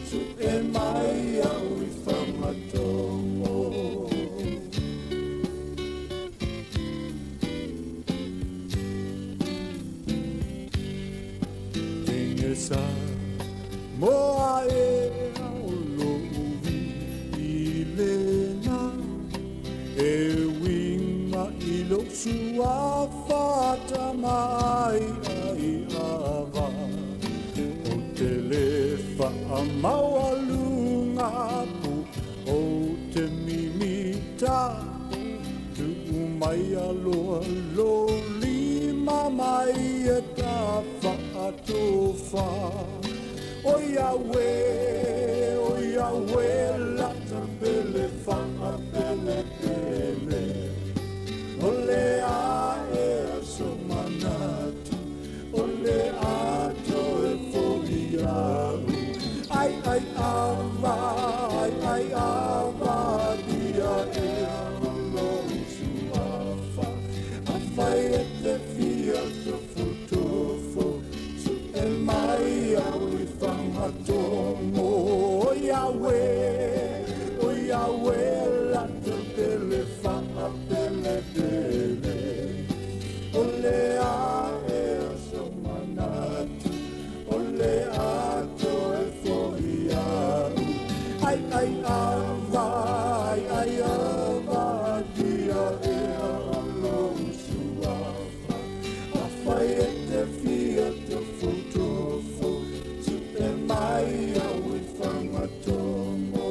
su e mai au i whamatomo Tingesa moa e au lovi i lena e winga i lo suafa tamai ai ava o te lefa a maua lunga pu o te mimita tu mai aloha lo lima mai e ta whaatofa o Yahweh lata pele whanga pele pele o le a e so manatu o le ato e foliaru ai ava dia e alo suafa a fai e te fia te fotofo su e mai au i whamatomo o Yahweh lata pele whanga pele pele o le a e so manatu o le ato e foiaru ai ava dia e alo suafa a fai e te fia te fotofo tu e mai au i whamatomo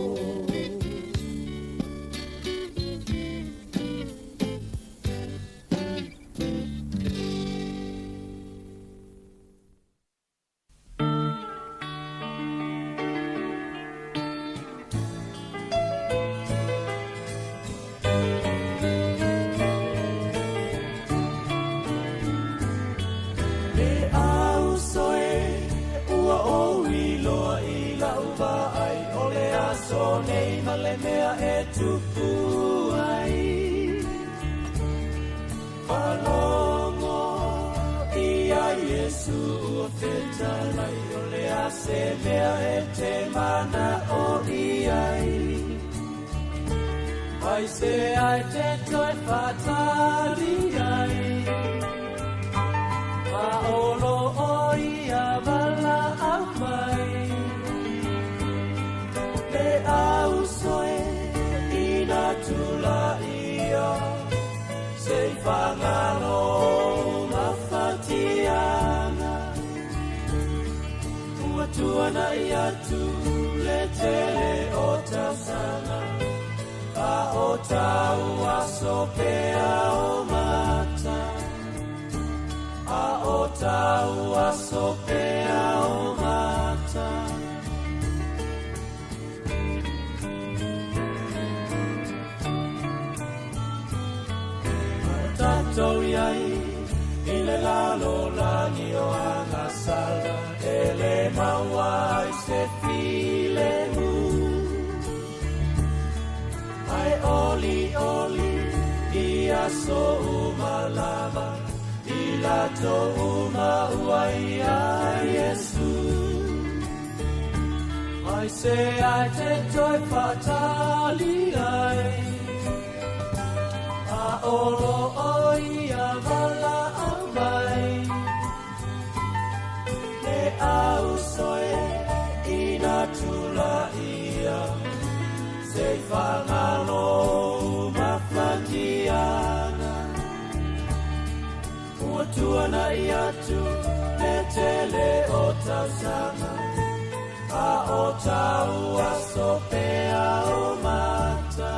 mea e tupu ai Palongo ia Yesu o te talai o le ase mea e te mana o iai Ai se ai te toi fatali ai A olo o ia vala au mai Le au soe whangano mawhatiana Tua na iatu le tele o tausanga A o tau aso pea o mata A o tau aso pea o mata Tatou iai I le lalo langi o anga sala Ele maua I se file mu Ai oli oli I aso umalama I lato uma uai a Yesu Ai se ai te toi fatali ai A olo oi a vala au mai E au soe ina tula ia Se whangano mawhatiana Ua tuana I atu me tele o tausanga A o tau aso pea o mata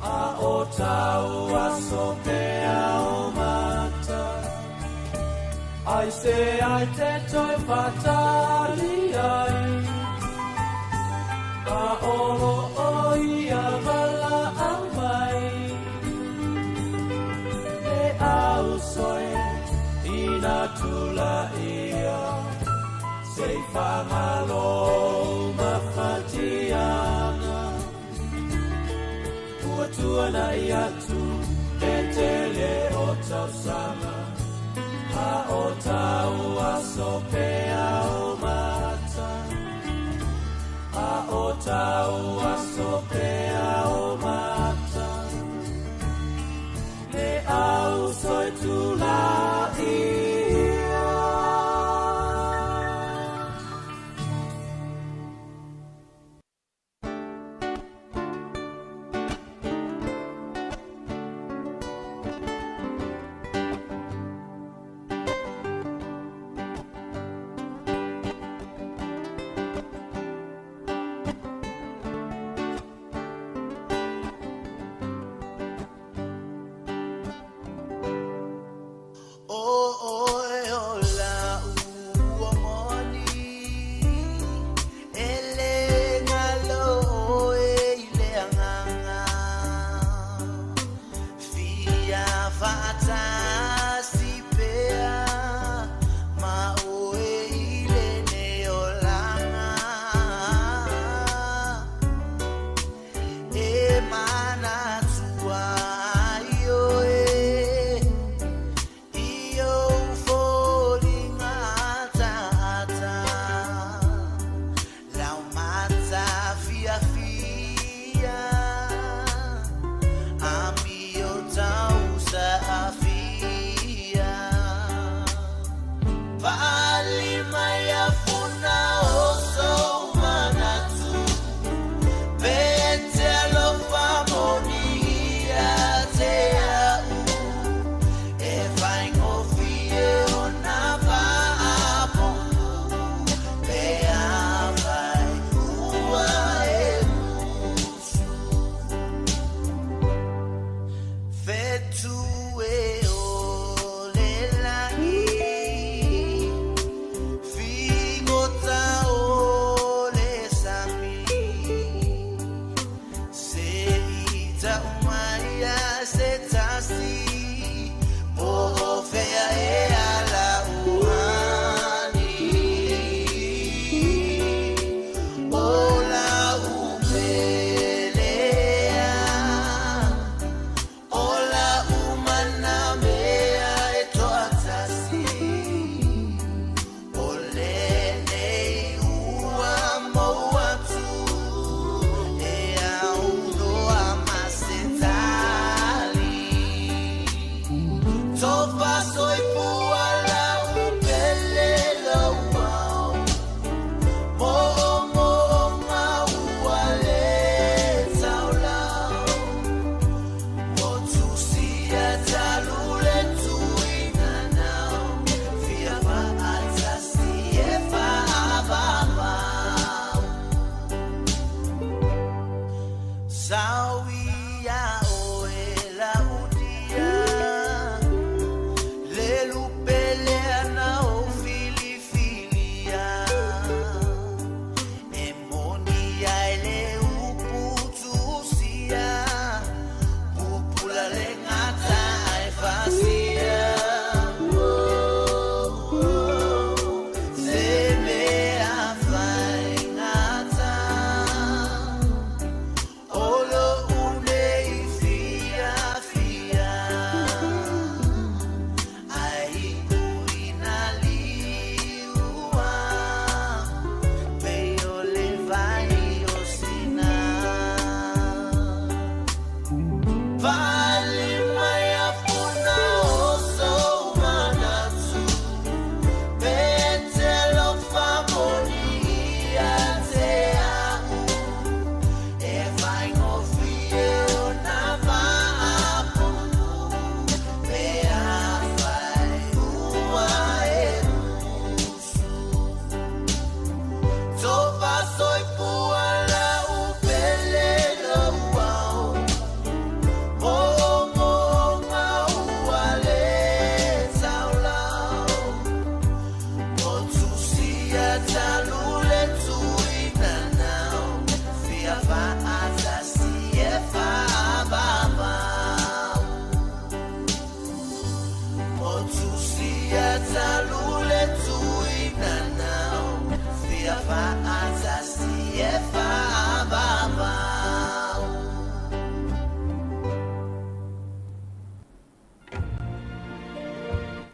A o tau aso pea o mata Ai se ai te toi fatali ai A olo oi a vala au mai E au soe ina tula ia Se whamalo mawhatiana Tuana I atu e tele o tausanga A o tau aso pea o mata A o tau aso pea o mata Le au soe tula ia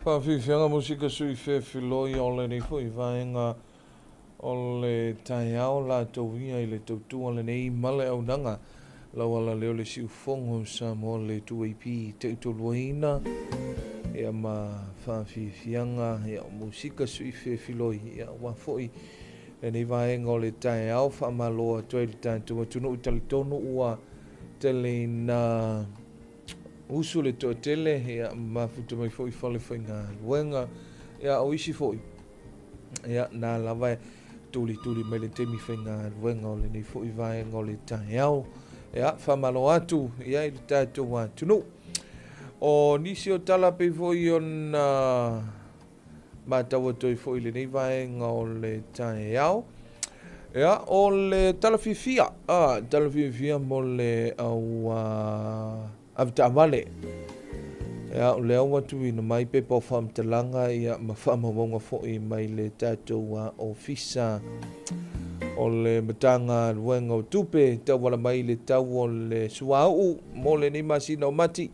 Whawhiwhianga musika sui whewhiloi o le nei fo I vaenga o le tai ao la tauia I le tautua le nei male au nanga lau ala leo le si ufongo Samoa le 2AP te utoluaina ia ma whawhiwhianga ia o musika sui whewhiloi ia wafoi le nei vaenga o le tai ao whamaloa toi le tātua tunu utalitonu ua tele na usu le to tele ia mafuta mai foi fale foi nga luenga ia o isi foi ia na lava tuli mai le temi foi nga luenga o le nei foi vai nga o le taiao ia famalo atu ia I tato wa tunu o nisi o tala pe foi ona matawa toi foi le nei vai nga o le taiao ia o le talafifia talafifia mo le au avta vale ia o leo watu ina mai pe po fam talanga ia ma fama wonga fo I mai le tato wa ofisa o le matanga luenga o tupe tau wala mai le tau o le suau mo le ni masina o mati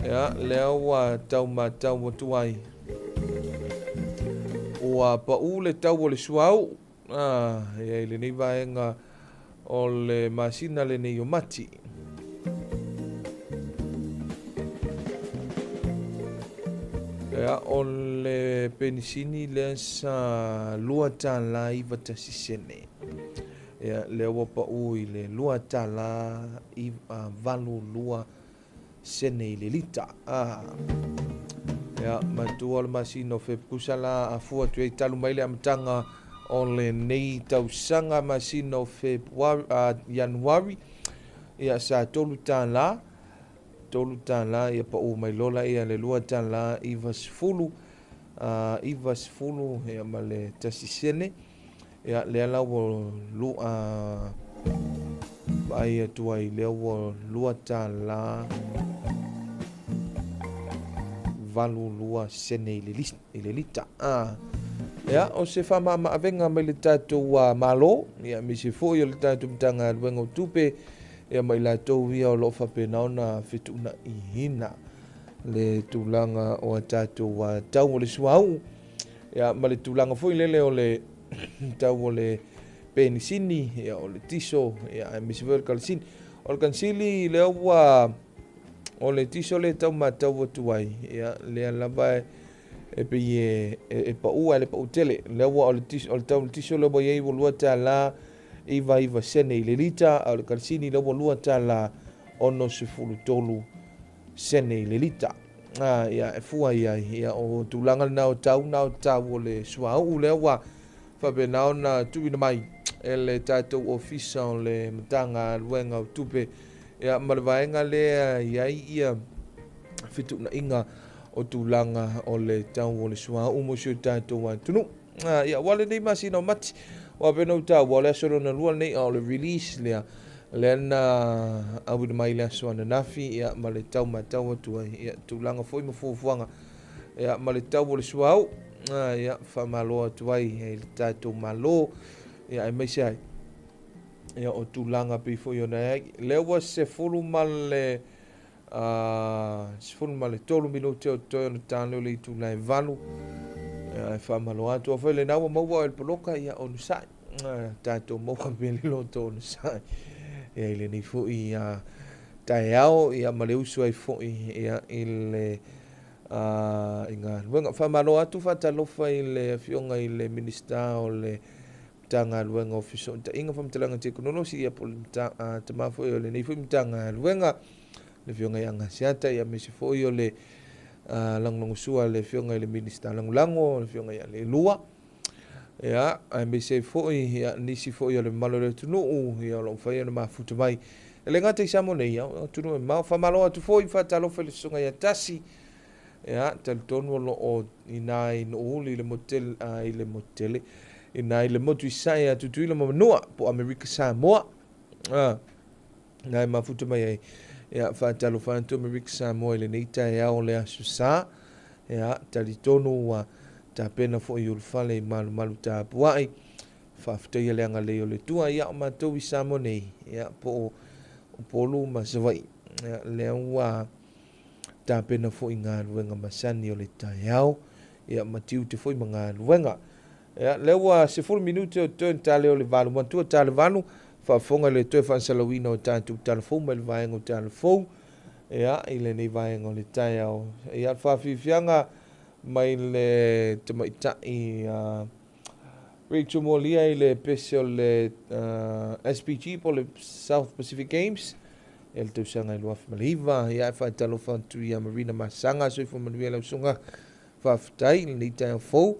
ia leo wa tau ma tau o tuai ua pa u le tau o le suau ia le ni vaenga o le masina le ni o mati ia o le penisini le sa lua tala I vatasisene ia le ua pa u I le lua tala I valu lua sene I le lita ia matua le masino fepkusa la afua tuei talu mai le amatanga o le nei tausaga masino Januari ia sa tolu tala ia pa u mai lola ia le lua tala iva sifulu ia ma le tasisene ia le ala o lua ai tuai le o lua tala valu lua sene I le lita ia o se fama ma avenga mai le tatou malo ia mi se foi o le tatou mtanga luenga o tupe ia mai la tau ia o lo whapena ona whetuna I hina le tūlanga o a tātou tau o le suau ia ma le tūlanga foi lele o le tau o le penisini ia o le tiso ia e misi vore kalasini o le kansili le ua o le tiso le tau ma tau o tuai ia le alava e pe e pa ua le pa utele le ua o le tau le tiso le ua iei volua tā la iva sene I le lita au le karsini le lua tala ono sefulu tolu sene I le lita ia e fua ia o tulanga na o tau o le suau le wa fa bena ona tuina mai ele tatou ofisa o le matanga luenga o tupe ia malvaenga le ia fituna inga o tulanga o le tau o le suau mo sio tatou wa tunu ia wale nei masina o mati wa pena uta wala solo na lua nei o le release le na au de mai la so na nafi ia ma le tau matau tu ia tulanga foi mo fuanga ia ma le tau le suau ia fa malo tu ai le tatu malo ia e mai sai ia o tulanga pe foi ona le wa se fulu mal tolu minuto to no tano le tu lai valu fa malo atu fa le nawa mo el poloka ia on sai tato mo ka pele lo to sai ia le ni fu ia taiao ia ma le usu ai fu ia ile inga wenga fa malo atu fa Talofa ile fionga ile minister o le tanga wenga officer ta inga fa mtalanga teknologi ia pol ta ma fu ile ni fu mtanga wenga le fionga yang siata ia me se fu ile langlong sua le fionga ile minister lango le fionga ia le lua ia ai me se fo ia nisi fo ia le malo le tunu ia lo fa ia ma futu mai le ngate samo nei ia tunu ma fa malo atu fo fa Talofa le sunga ia tasi ia tal tonu lo o inai no uli le motel ile motele inai le motu sai atu tu ile manua po America Samoa nai ma futu mai ia fa Talofa to America Samoa ile nei tai au le asusa ia tal tonu wa ta pena fo yul fale malu ta puai fa fte ile anga le le tua ia ma to wi samone ia po polu ma svai ia le wa tapena fo inga luenga masani o le taiao ia matiu te fo manga luenga ia lewa se 4 minute o turn tale o le valu mantua tale valu fa fonga le toe fa salawina o tatu telefon mai vaenga o telefon ia ile nei vaenga o le taiao ia fa fifianga mai le te maitai Rachel Molia ile pese o le SPG po le South Pacific Games el te usanga i luafa maliva ia fa Talofa tu ia Marina Masanga so fo manuela usunga fa fitai ni tai fo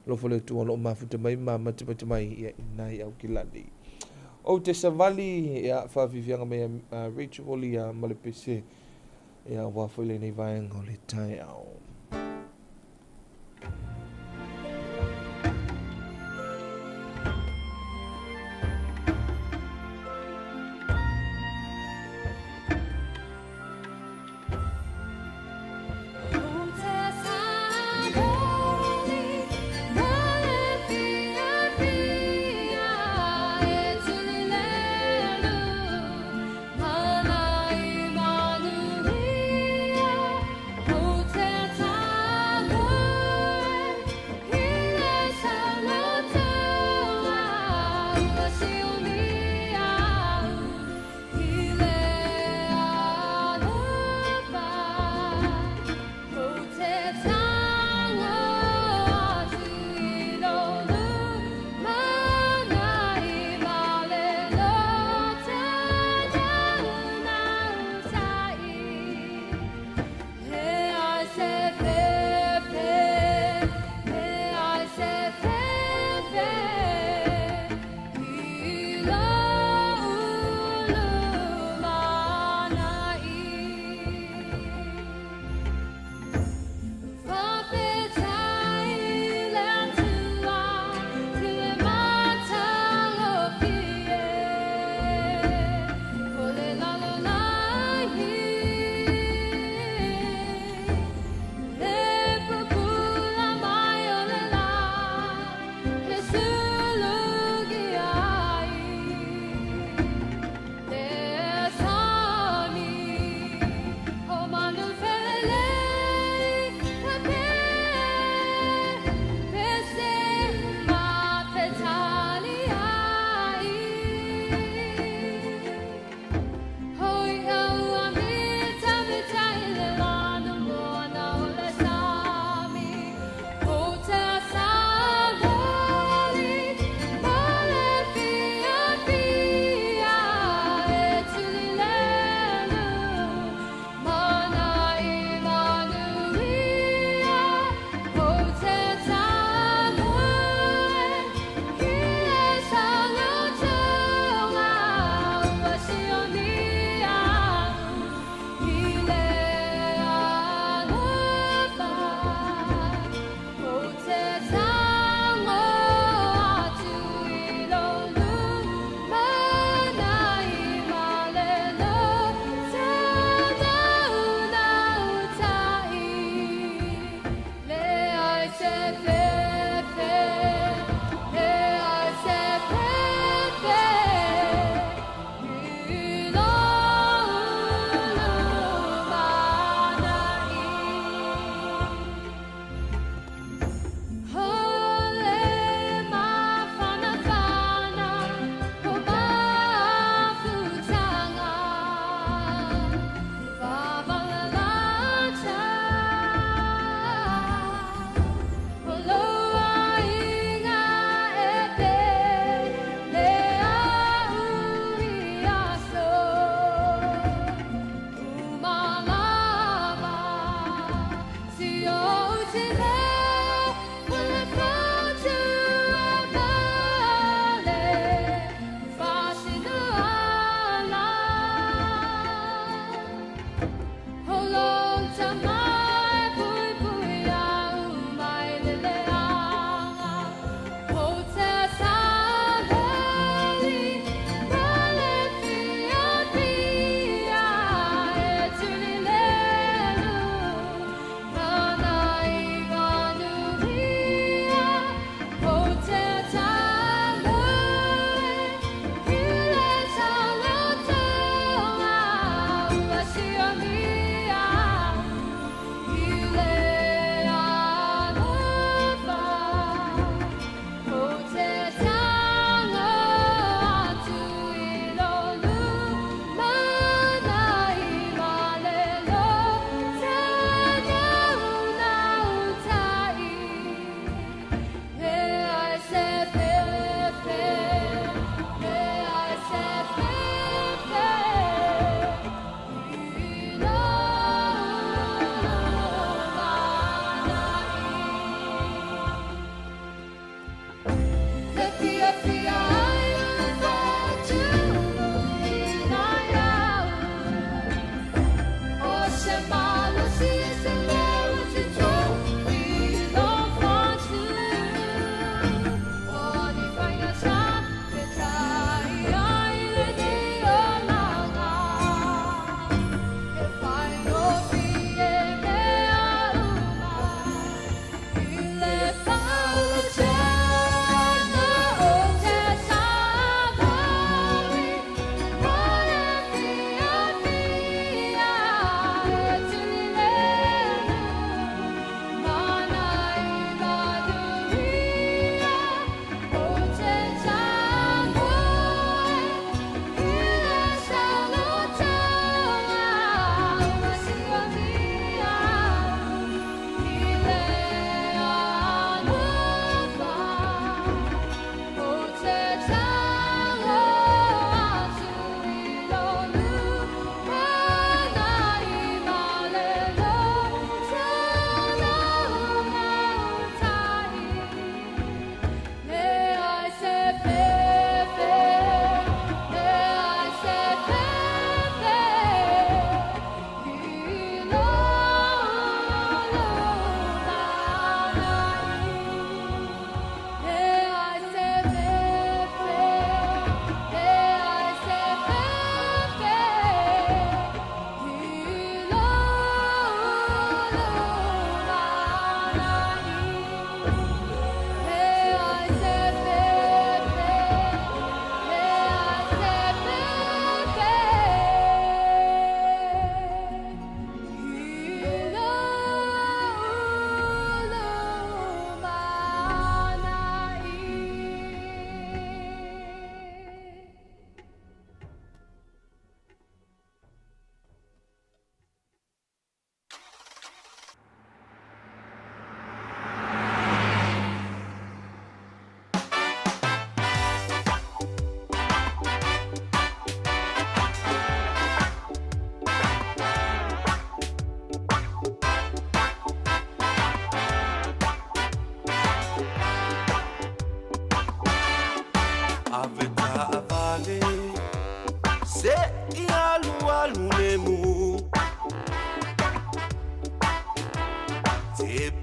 lo fo le tu lo mafuta mai ma mate mai ia nai au kilani o te savali ia fa vivianga mai Rachel Molia ma le pese ia wa fo le nei vaenga o le tai au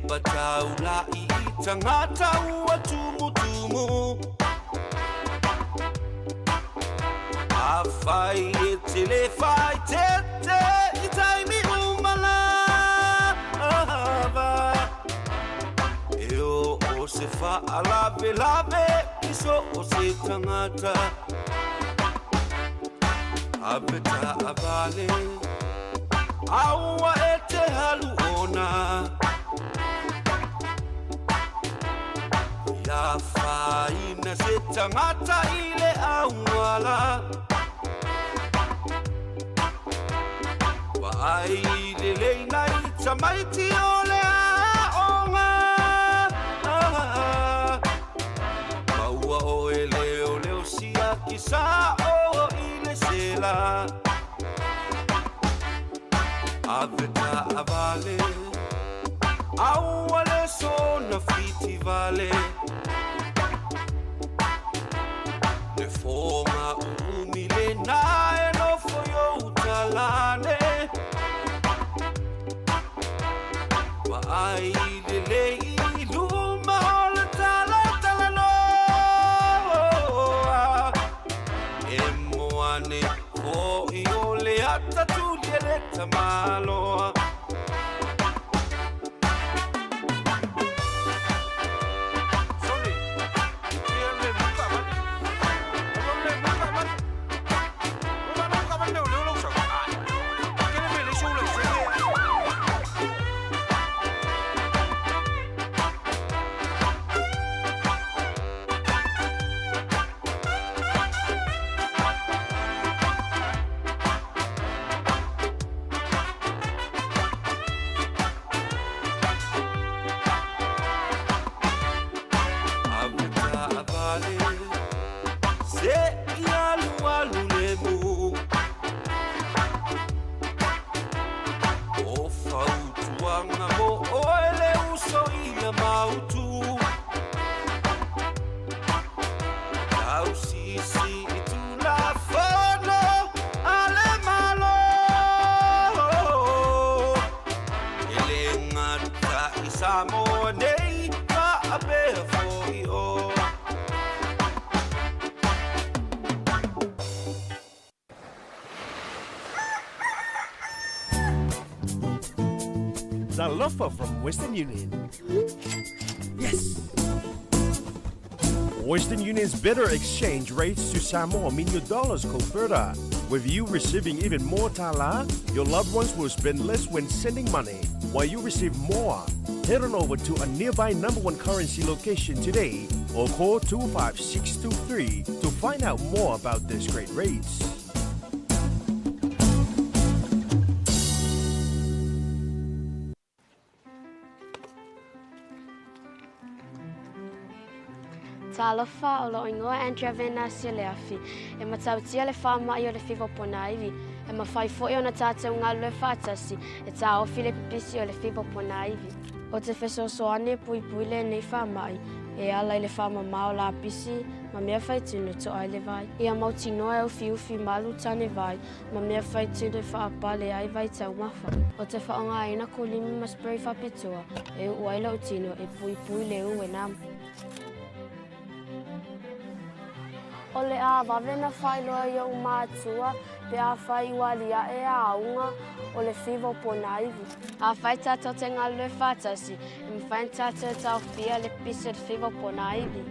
batau la I tangata ua tumu Afai e tele fai tete I taimi umala Eo o se fa alave Iso o se tangata Abeta avale Aua e te halu ona Ia faina se tangata ile auala Wa ai le leina I tamaiti ole aonga Maua o e leo sia kisa o ile sela Aveta avale Aua sona fiti vale Le forma umile na e no foyo utalane Wa ai le luma o le tala no E moane o I ole ata tu le tamalo Samoa nei ka ape foi o Talofa from Western Union. Yes! Western Union's better exchange rates to Samoa mean your dollars go further. With you receiving even more tala, your loved ones will spend less when sending money, while you receive more. Head on over to a nearby #1 currency location today or call 25623 to find out more about these great rates. Talofa o lo ingoa Andrea Vena si le afi. E matautia le whamai o le whiwa pona iwi. E mawhai fwoi o na tātou ngā lue whātasi. E tā ofi le pipisi o le whiwa pona iwi. O te wheso soane pui le nei whamai. E ala I le whama mao la pisi. Ma mea whai tunu to ai le vai. Ia mauti noa e ufi malu tane vai. Ma mea whai tunu whaapa le ai vai tau mawha. O te whaonga ina ko limi maspray whapitua. E uaila utino e pui le ue namu. O le a wawena whailoa I au mātua, pe a whai walia e a aunga o le whiwa pona iwi. A whai tātou te ngā lue whātasi, e mwhain tātou tau whia le pisa le whiwa pona iwi.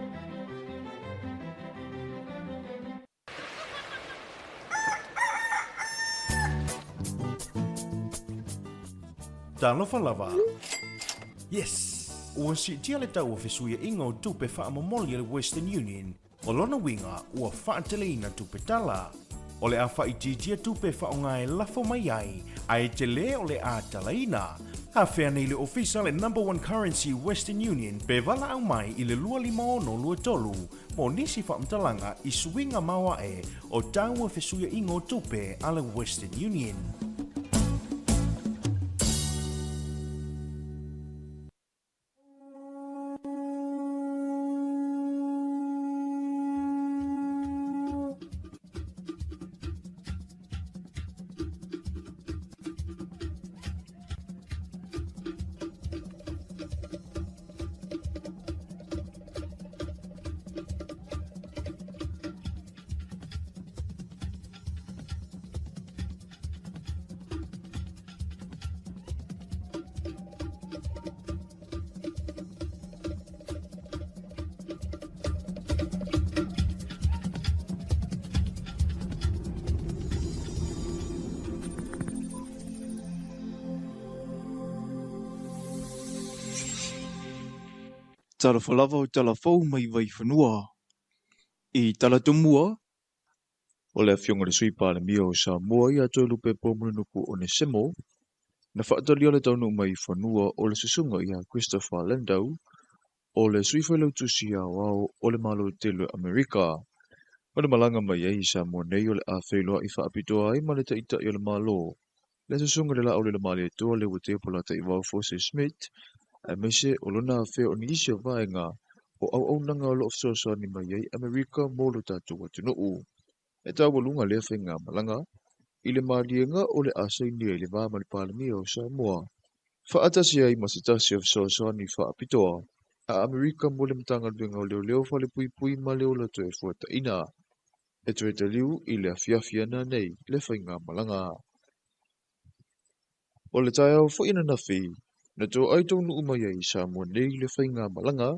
Talofa lava. Yes! Ua si tia le tau o whesuia ingo tupe whaamomoli le Western Union. O lona winga ua whaateleina tupe tala. O le a whaititia tupe whaonga e lafo mai ai, ai te le o le a talaina. Ha whea nei le ofisa le #1 currency Western Union pe wala au mai I le 250 mo nisi whaamtalanga I suinga maua e o taua whesuia ingo tupe a le Western Union. Talofa lava o talafou mai vai whanua. I talatumua, o le afionga le sui pāle mia o Samoa i ato lupe pomunu nuku o ne semo, na whaatali le taunu mai whanua o le susunga i a Christopher Landau, o le sui whailau tusi a wao o le malo telu Amerika. O le malanga mai e i Samoa nei o le a whailoa i whaapitoa ai ma le taita i o le malo. Le susunga le la o le mali e toa le wate polata i wao Fose Smith, a mese o lona whea o ni isi o vaenga, o au nanga o loo fsoa ni mai ei Amerika molo tātou atu nuu. E tau walunga lea whenga malanga, i le maalienga o le asai ni e le vāma le pālamia o Samoa. Whaatasi ai masitasi o fsoa ni whaapitoa, a Amerika mo le mtanga luenga o leo whale pui pui ma leo lato e fuata ina. E tue te liu i le afiafiana nei le whenga malanga. O le tae au whaina na whi, na tō aitou nuu mai ei Samoa nei le whenga malanga,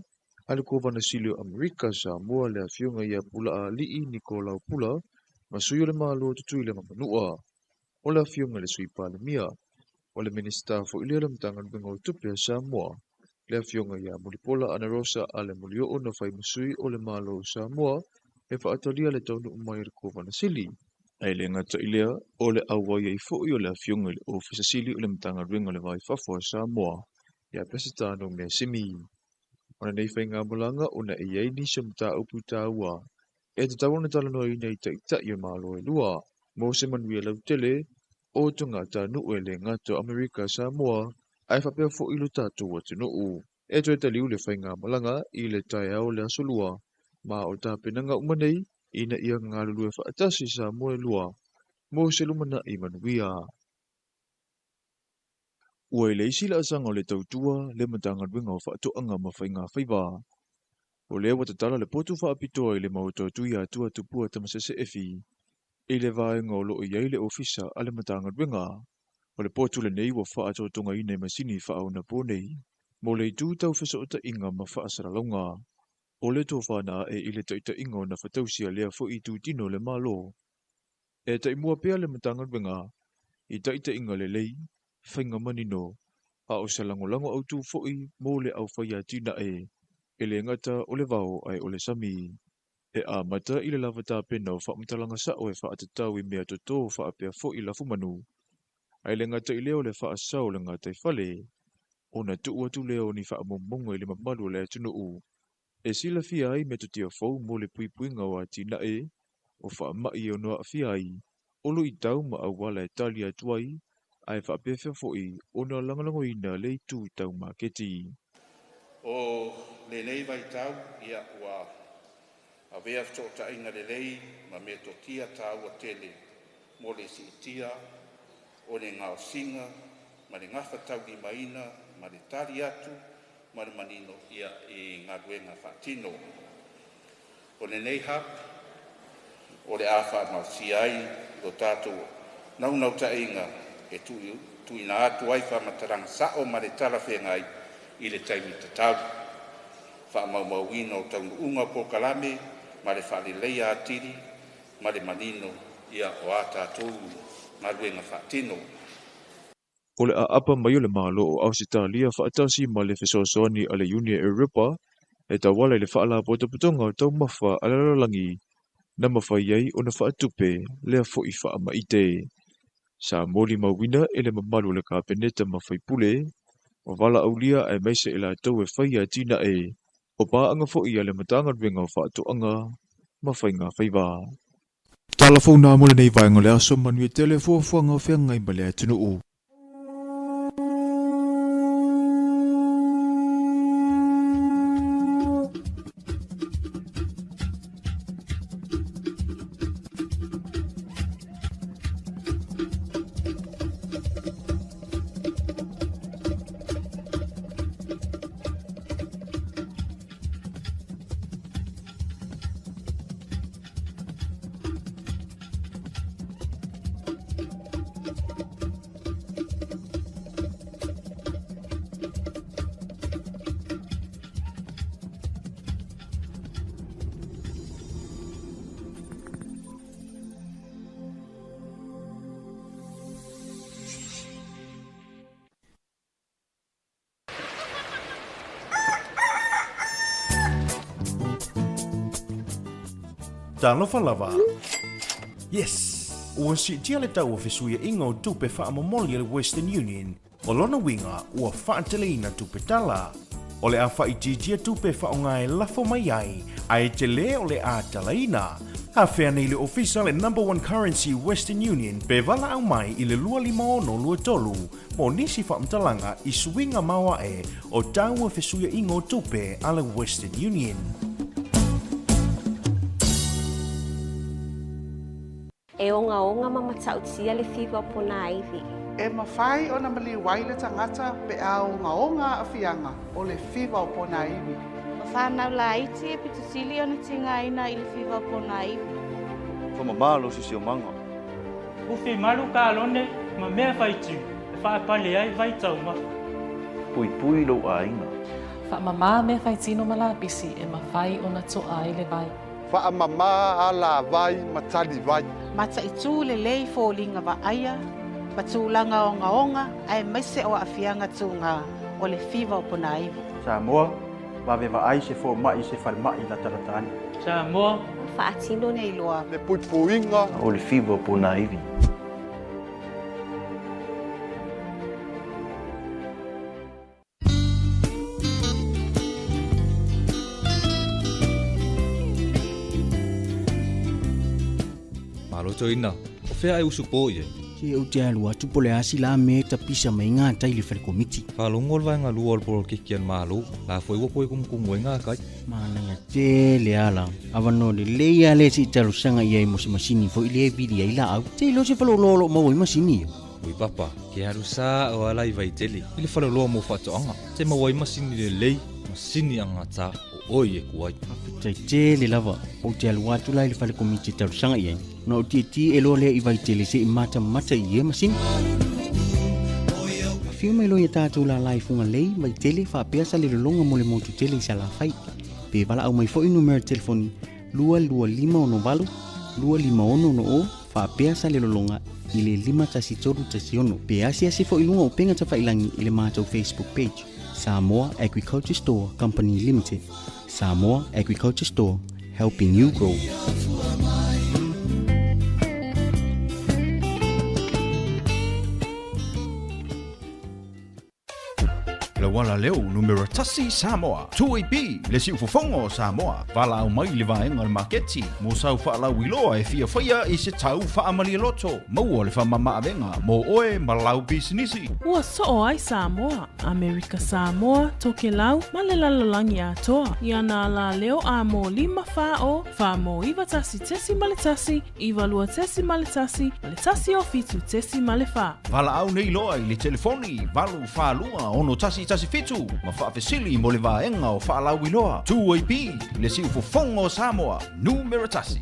ale ko vana silio Amerika Samoa le afionga ia pula a lii Nicolau Pula, ma sui o le malo tutui le mamanua. O le afionga le sui pāle mia, o le minista fo ilia le mtanga luenga o tupe a Samoa. Le afionga ia mulipola ana rosa a le mulio o na whai masui o le malo o Samoa, e whaatalia le taunu umai re ko vana sili. Ai le ngata ilea, o le awai ai fo i o le afionga le ofisa sili o le mtanga luenga le vai fafo a Samoa. Ia pesitano me simi. Ona nei whainga mulanga o na iei ni samta upu tā ua. E te tawana talanoa i nei ta i o malo e lua. Mo se manuia lau tele, o tunga ta nuu e le ngato Amerika Samoa, ai whapea fo ilo tātou atu nuu. E tu e taliu le whainga mulanga i le tai au le asolua. Ma o tā penanga umanei, ina ia ngā lulu e whaatasi Samoa e lua. Mo se lumana i manuia. Ua i le isi la asanga o le tautua, le matanga ruenga o whaatoanga ma whainga whaiva. O lea watatala le potu whaapitoa i le mautoa tui a tua tupua tamasese efi. I le vaenga o loo iei le ofisa a le matanga ruenga. O le potu le nei wa whaatotonga i nei masini whaau ponei. Mo le itu tau whesota inga ma whaasaralonga. O le tō whana e i le taita inga o na whatausia lea fo i tu tino le malo. E ta imua pea le matanga ruenga. I taita inga le lei. Whainga manino, a o se langolango au tū fo'i mō le au whaia tina e le ngata o le vau ai o le sami. E a mata i le lava tā pena o whaamtalanga sa o e whaatatau i mea toto o whaapea fo'i la fumanu. Ai le ngata i leo le whaasau le ngata i whale, o na tuu atu leo ni whaamomonga i le mamalu le atunu u. E sila fia ai me tutia fau mō le pui puinga o a tina e, o whaamai o noa fia ai, o lo i tau ma au wala e tali atuai, ai whaapewhia fo'i o na langalango ina le tū tau maketi. O le nei vai tau ia ua a vea fsota inga le lei ma me to tia tau a tele mo le si tia o le ngao singa ma le ngafa tau i maina ma le tari atu ma le manino ia i ngā ruenga whatino. O le nei hap o le awha ngau si ai o tātou nau ta inga e tui na atu ai whamataranga sa o ma le tala whengai i le taimi tatau. Whaamauina o taunu unga po kalame, ma le whaale leia atiri, ma le manino ia o a tātou ngā ruenga whaatino. O le a apa mai o le malo o Ausitalia whaatasi ma le whesoasoani a le Unia Europa, e tawala i le whaala potoputonga o tau mawha alalalangi, na mawha iei o na whaatupe lea fo'i whaamaite. Sa moli mawina e le mamalu le kapeneta mawhaipule, o wala aulia e meise e la tau e whaia tina e, o paanga fo'i a le matanga ruenga o whaatoanga, mawhainga whaiva. Talafona mole nei vaenga le aso manu e telefofuanga o whianga i male atunu u. Talofa lava. Yes, ua sitia le tau fesuia inga o tupe whaamomoli le Western Union, o lona winga ua whaateleina tupe tala. O le a whaititia tupe whaonga e lafo mai ai te le o le a talaina. A whea nei le ofisa le number one currency Western Union pe wala au mai i le 250 mo nisi whaamtalanga i suinga maua e o taua fesuia inga o tupe a le Western Union. E onga ma matautia le fiwa pona aivi. E mawhai o na mali waile tangata pe a onga a fianga o le fiwa o pona iwi. Whanau la iti e pitusili o na tinga ina i le fiwa o pona iwi. Whamamalo si o manga. Uwhi maru ka alone, ma mea whaitu. E whaapale ai vai tauma. Pui lo a inga. Whaamama me whaitino malapisi e mawhai o na toa i le vai. Whaamama a la vai matali vai. Mata i tū le lei fōlinga wa aia, patūlanga o ngaonga, ai maise o afianga tūnga o le fiwa o pona iwi. Samoa, wawe wa ai se fo mai se fal mai la taratani. Samoa, whaatino nei loa. Le puipuinga o le fiwa pona iwi. Maloto ina, o whea e usu pō i e. Ke au te alua tupo le asi la me ta pisa mai ngā tai le whare komiti. Whalongo le vaenga lua o polo kikian malo, la fwoi wapo e kumkumu e ngā kai. Mānanga te le ala, awano le leia le si talo sanga i ai mo se masini fo i le vidi ai la au. Te lo se whalo lolo mau i masini. Ui papa, ke haru sā o alai vai tele. I le whalo loa mo whatoanga, te mawai masini le lei, masini anga tā o oi e kuai. Tai te le lava, o te alua tula i le whare komiti talo sanga i ai. Na o ti e lo le i vai tele se i mata i e masini. Whiu mai loia tātou la lai funga lei, mai tele whapeasa le longa mo le motu tele i sa la whai. Pe wala au mai fo inu mera telefoni 225 251 o whapeasa le longa i le 5-3 Pe asi fo ilunga o penga ta whailangi i le mātou Facebook page. Samoa Agriculture Store Company Limited. Samoa Agriculture Store, helping you grow. Le wala leo numero tasi Samoa. 2AB le si ufofongo Samoa. Wala au mai le vaenga le marketi. Mo sau whaala wiloa e fia whaia i se tau whaamali loto. Maua le whamama avenga. Mo oe malau bisinisi. Ua soo ai Samoa, Amerika Samoa, Tokelau, ma le lalolangi atoa. Ia na la leo a mo 5 wha mo iwa tasi tesi ma le tasi, iwa lua tesi ma le tasi o fitu tesi ma le wha. Wala au nei loa i le telefoni. Walu whalua ono tasi fitu. Ma whaafesili mo le vaenga o whaalau iloa. 2AB le si ufofongo Samoa. Numero tasi.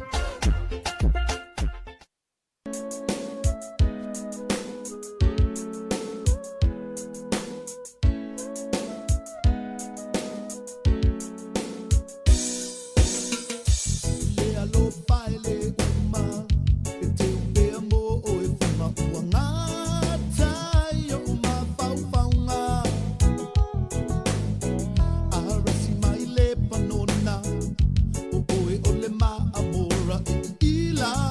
Ila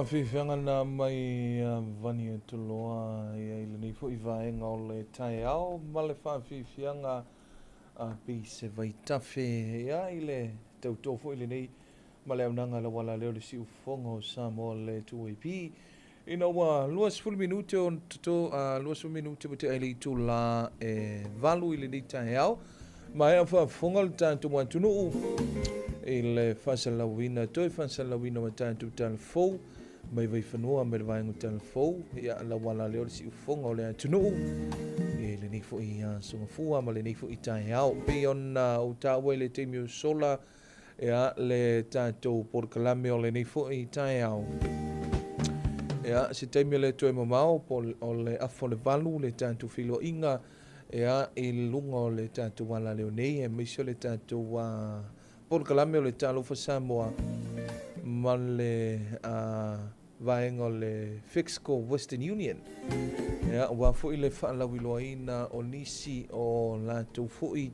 whawhiwhianga nā mai vani tuloa i le nei fo I vaenga o le tae ao, ma le whawhiwhianga pi se vaitawhi ia I le tautofo I le nei ma le aunanga la wala leo le si ufonga o Samoa le tuaipi. Ina wa luas fulu minute o tuto, luas fulu minute mo te aile I tu la valu I le nei tae ao, ma ea whawhiwhonga le tātu wantunu I le whasalawina toi whasalawina ma tātu Talofa mai vai whanua me le vaengu Talofa ia la wala leo le si ufonga o le atunu e le nifo I songafua ma le nifo I tae ao pe ona o tāua le teimi o sola ia le tātou porkalame o le nifo I tae ao ia se teimi le toi mamao o le afo le valu le tātou filo inga ia I lunga o le tātou wala leo nei e misio le tātou porkalame o le Talofa Samoa ma le vaenga o le Fixco Western Union. Ia, wa fui le whaalawiloaina o nisi o la tau fui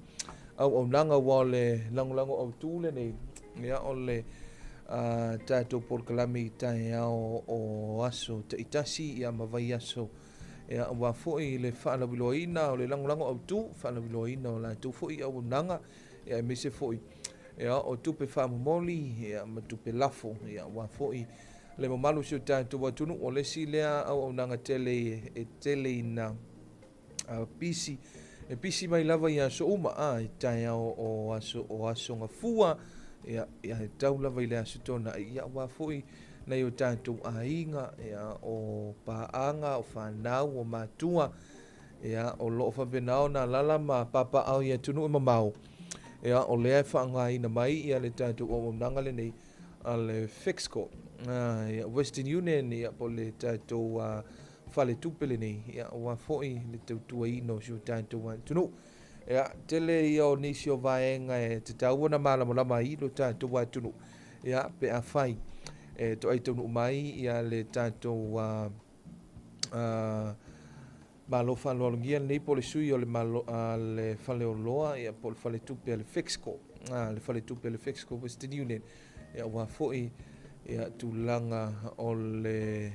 au nanga wa le langolango au tūle nei. Ia, o le tātou porkalame I tae ao o aso te itasi ia mawai aso. Ia, wa fui le whaalawiloaina o le langolango au tū, whaalawiloaina o la tau fui au nanga. Ia, me se fui. Ia, o tupe whamomoli, ia, ma tupe lafo, ia, wa foi le mamalu si o tātou watunu, o le si lea au nanga tele na pisi, e pisi mai lava ia so uma, e tae ao o aso nga fua, ia, e tau lava I le aso tona, ia, wa foi na I o tātou ainga, ia, o paanga, o whanau, o matua, ia, o loo whapenao na lala ma papa au ia tunu I mamau. Ia, o lea whaangaina mai ia le tātou o nanga le nei a le Fixco. Ia, Western Union ia po le tātou whale tupele nei. Ia, wa foi le tautua ino si o tātou tunu. Ia, tele ia o nisi o vaenga e te tauana malamalama I lo tātou tunu. Ia, pe a whai. E to ai tunu mai ia le tātou Talofa loalongia nei po le sui o le le fale o loa ia po le fale tupe le Fixco le fale tupe le Fixco Western Union ia wa foi ia tulanga o le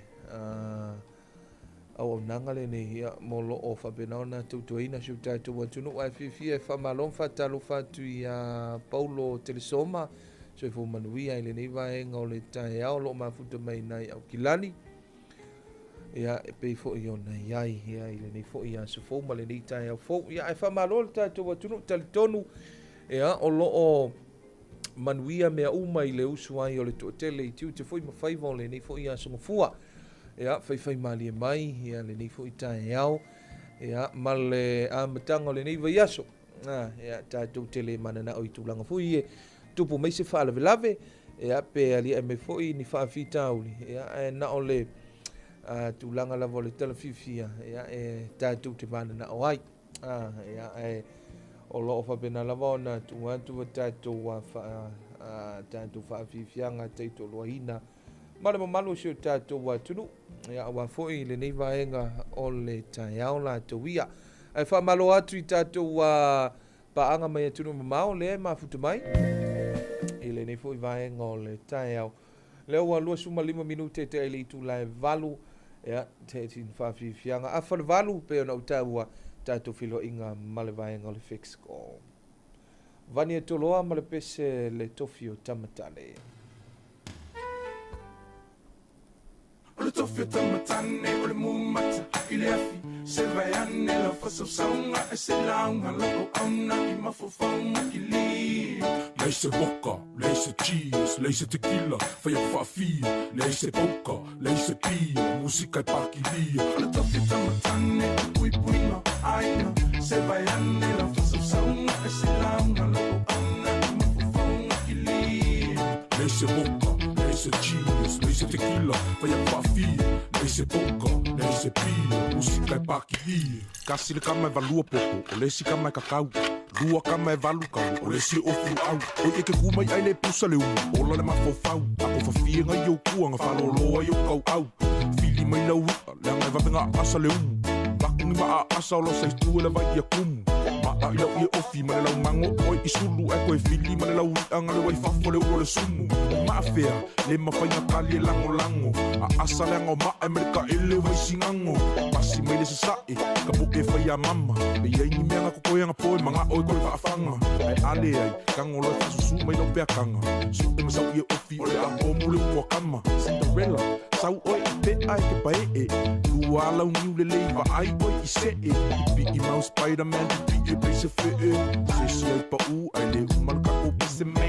au nanga le nei ia molo o fabenaona tutuina su tatu watunu ai fifia fa malon fa Talofa tu ia Paulo Telesoma so fo manuia ile nei va en o le tae ao lo mafuta mai nai au kilani ia e pe fo I ona iai ia I le nei fo ia so fo ma le nei tae au fo ia e whamalol tātou atunu talitonu ia o loo manuia mea uma I le usu ai o le tootele I tiu te fo I mawhaiva o le nei fo ia songafua ia whai mali e mai ia le nei fo I tae au ia ma le amatanga o le nei vai aso ia tātou tele manana o I tūlanga fui e tupu mai se whaalavelave ia pe alia e me fo I ni whaafitauli ia e na o le tūlanga lava o le talafifia ia e tātou te manana o ai ia e o loo whapena lava o na tuantua tātou tātou whaafifianga teito loaina ma le mamalu si o tātou tunu ia wa foi le nei vaenga o le tae ao la tauia e whamalo atu I tātou paanga mai atunu mamao le mafuta mai I le nei foi vaenga o le tae ao leo wa lua suma 5 minute te ele tu la valu ia te tin whawhiwhianga a whalvalu pe ona utaua tātou filo inga malevaenga o le Fixco. Vani e toloa ma le pese le tofi o tamatane. O le tofi o tamatane o le mumata I le afi se vai ane la whasaunga e se launga lako auna I mafofaunga I li. Lei se boka, lei se cheese, lei se tequila, fai a whawhia, lei se poka, lei se pia, musika I pakilia. O le tofi o tamatane o pui puina aina, se vai ane la whasaunga e se launga lako auna I mafofaunga I li. Lei se boka, lei se cheese, lei se tequila, fai a whawhia, lei se poka, lei se pia, musika I pakilia. Kasi le kama e valua popo, o le si kama e kakau. Rua kama e valu kau, o le si ofu au. O eke kumai ai le pusa le u, ola le mafofau. Ako fafie ngai au kuanga, whaloloa i au kau au. Fili mai lau ua, le angai vapenga asa le u. Bakungi maa asa lo sai tu le vai ia kumu. Maa ila ia ofi ma le lau mango oi isulu e koe fili ma le lau anga le wai fafo le uro le sumu. Maa fea le mawhainga kali e lango lango. A asa le ango maa e merika ele wai singango. Pasi mai le se sae ka mo e whai a mama. Me iei ni meanga kokoe anga poe manga oi koe whaafanga. Ai ale ai kango loe whasusu mai no pea kanga. Su e masau ia ofi o le a o mule ua kama. Cinderella sau oi i pe ai ke pae e. Lua lau niu le leiva ai oi i se e. Pi i mau Spider-Man pi i pe se fe e. Se si ai pa u ai le umalu ka o pi se me.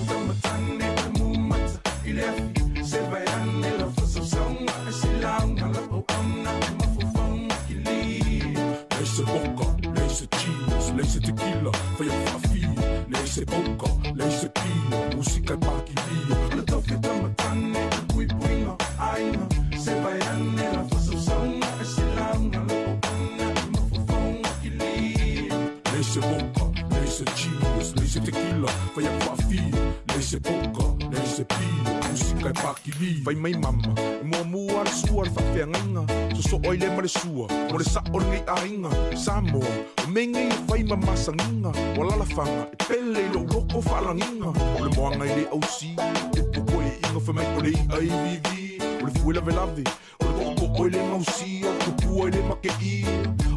Tamatane e mumata i le afi. Se vai ane la fasa saunga e se launga la o ana e mafufonga ki li. Leise boca, leise cheese, leise tequila, fai a fafi. Leise boca, leise pina, musica e paki lia. Le tofi tamatane e pui puinga aina. Se vai ane la fasa saunga e se launga la o ana e mafufonga ki li. Leise boca, leise cheese, leise tequila, fai a fafi. Leise boca, leise pina, musica e paki lia. Fai mai mama, e mua mua le sua le whawhiangainga. So oi le ma le sua, mo le sa o ngai ainga. Samoa, o menga i fai ma masanginga. O lalafanga, e pele lo loko whalanginga. O le moanga i le ausi, e poko e inga whamai o le i vivi. O le fuela velave, o le koko o le ngausi, o kupua i le make i.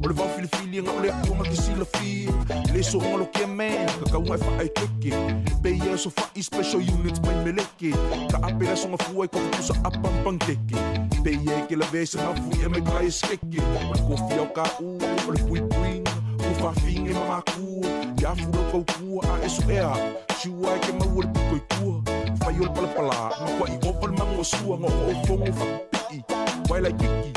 O le vau filifili nga o le akunga ki sila fi. Le so ngalo kia man, ka kaunga e whaai keke. Peia so whai special units mai meleke. Ka apera songa fuai ko kusa apampang teke. Peia ke la vese nga fui e me kai skeke. O le kofi au ka u, o le pui puinga. O whawhinga e mamaku, ia furo kau kua a esu ea. Shua e ke mau o le piko i kua. Whai o le palapala, ma kwa i opa le mango sua. Ngo o fongo whapii, wai lai kiki.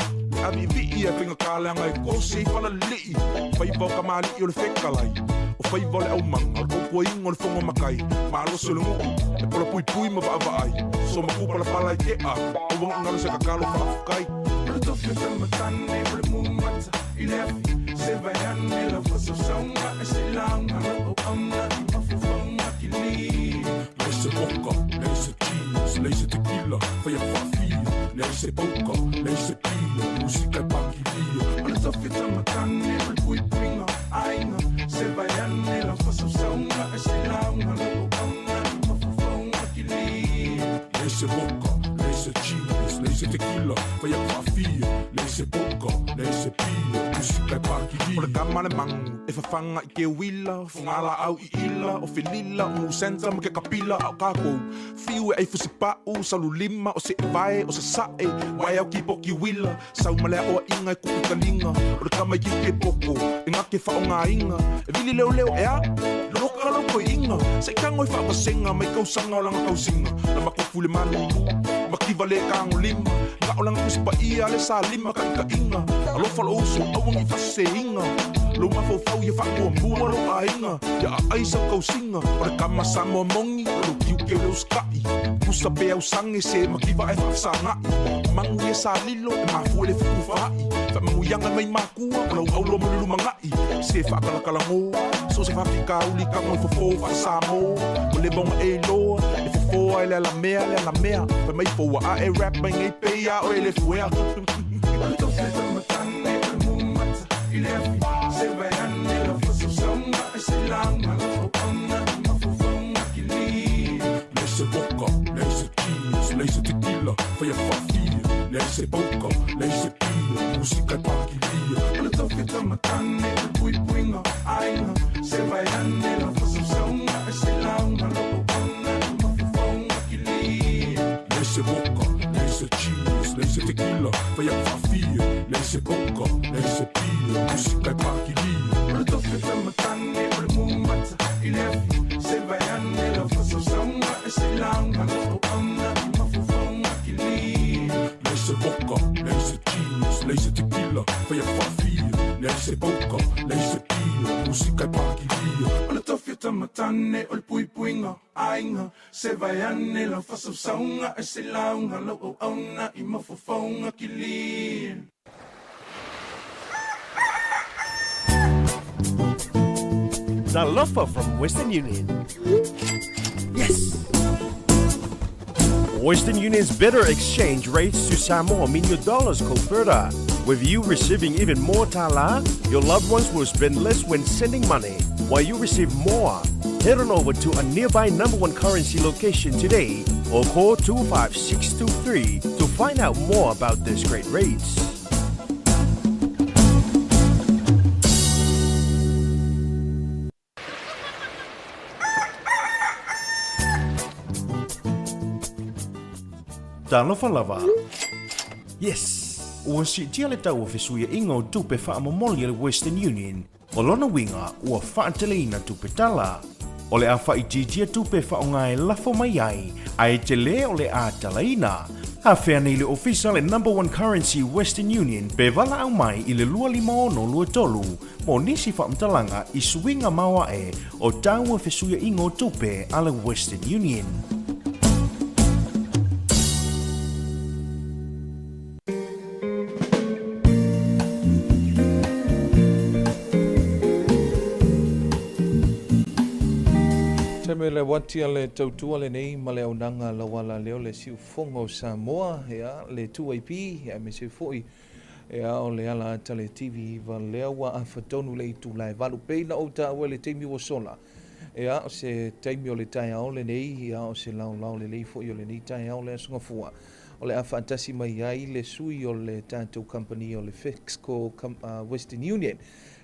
Ami vii e whinga kāleanga e kose i whala lii. Whai vau ka maali i o le whekalai. O whai vau le au manga, o kua ingo le whongo makai. Maalo se le nguku, e pola pui pui ma vaa vaai. So ma kupa la whala i te a, o wanga ngalo se kakalo whaafukai. Le tofi tamatane o le mumata i le afi. Se vai ane la whasa saunga e se launga la o auna i mafufonga ki li. Leise boca, leise cheese, leise tequila, whai a whafi. Leise boca, leise pina, musica e paki lia. O le tofi tamatane o le pui puinga ainga. Se vai ane la whasa saunga e se launga la o auna i mafufonga ki li. Leise boca, leise cheese, leise tequila, whai a whafi. Leise boca, leise pina, musica e paki lia. O le kama le mangu, e whawhanga i ke wila. Whangala au i ila, o whenila, o musenta ma ke kapila au kākou. Fiu e ei whusipau, salu lima, o se e vae, o se sae. Wai au ki poki wila, sau malea oa inga e kuku kalinga. O le kama i ki ke poko, e ngake whao ngā inga. E vili leo leo e a, loka lau koe inga. Se kango i whaawasenga, mai kausanga o langa kausinga. La makufu le manulu, makiva le kango lima. Nga o langa kuspa ia le sa lima ka ika inga. Alofa lo uso, awang i whase inga. Lo mafau ia whakua mua lo a inga. Ia a aisa kausinga, o le kama Samoa mongi, lo kiu ke leo skai. Kusa pe au sange se makiva e whafsa ngai. Mangu ia sa lilo, e mafu ele fuku whai. Whamangu yanga mai makua, o lau aulo mululu mangai. Se whakalakalango, so se whapika uli kango fofo whasamo. O le bonga e loa, e fofo ele ala mea, Whamai foa a e rap mai ngai peia o ele fuea. Le tofi tamatane o le mumata i le afi. Se vai ane la whasa saunga e se launga la o auna i mafufonga ki li. Leise boca, leise cheese, leise tequila, whai a whafi. Leise boca, leise pina, musica e paki lia. O le tofi tamatane o le pui puinga aina. Se vai ane la whasa saunga e se launga la o auna i mafufonga ki li. Leise boca, leise cheese, leise tequila, whai a whafi. Leise boca, leise pina, musica e paki lia. O le tofi tamatane o le mumata i le afi. Se vai ane la whasa saunga e se launga la o auna i mafufonga ki li. Leise boca, leise cheese, leise tequila, whai a whafi. Leise boca, leise pina, musica e paki lia. O le tofi tamatane o le pui puinga ainga. Se vai ane la whasa saunga e se launga la o auna i mafufonga ki li. Talofa from Western Union. Yes! Western Union's better exchange rates to Samoa mean your dollars go further. With you receiving even more tala, your loved ones will spend less when sending money, while you receive more. Head on over to a nearby number one currency location today or call 25623 to find out more about these great rates. Talofa lava. Yes, ua sitia le tau o fesuia inga o tupe wha amamoli le Western Union, o lona winga ua whaateleina tupe tala. O le a whaititia tupe wha o ngai lafo mai ai, ai te le o le a talaina. Ha whea nei le ofisa le number one currency Western Union, pe wala au mai i le lua lima ono lua tolu, mo nisi wha mtalanga i suinga maua e o tau o fesuia inga o tupe a le Western Union. Me le watia le tautua le nei ma le aunanga la wala leo le siu fongo Samoa ea le tuaipi ea me se foi ea o le ala ata le TV va lea wa afatonu le itu lai valu peina o ta ua le teimi o sola ea o se teimi o le tai ao le nei ea o se lau le lei foi o le nei tai ao le asunga fua o le afantasi mai ai le sui o le tātou company o le Fixco Western Union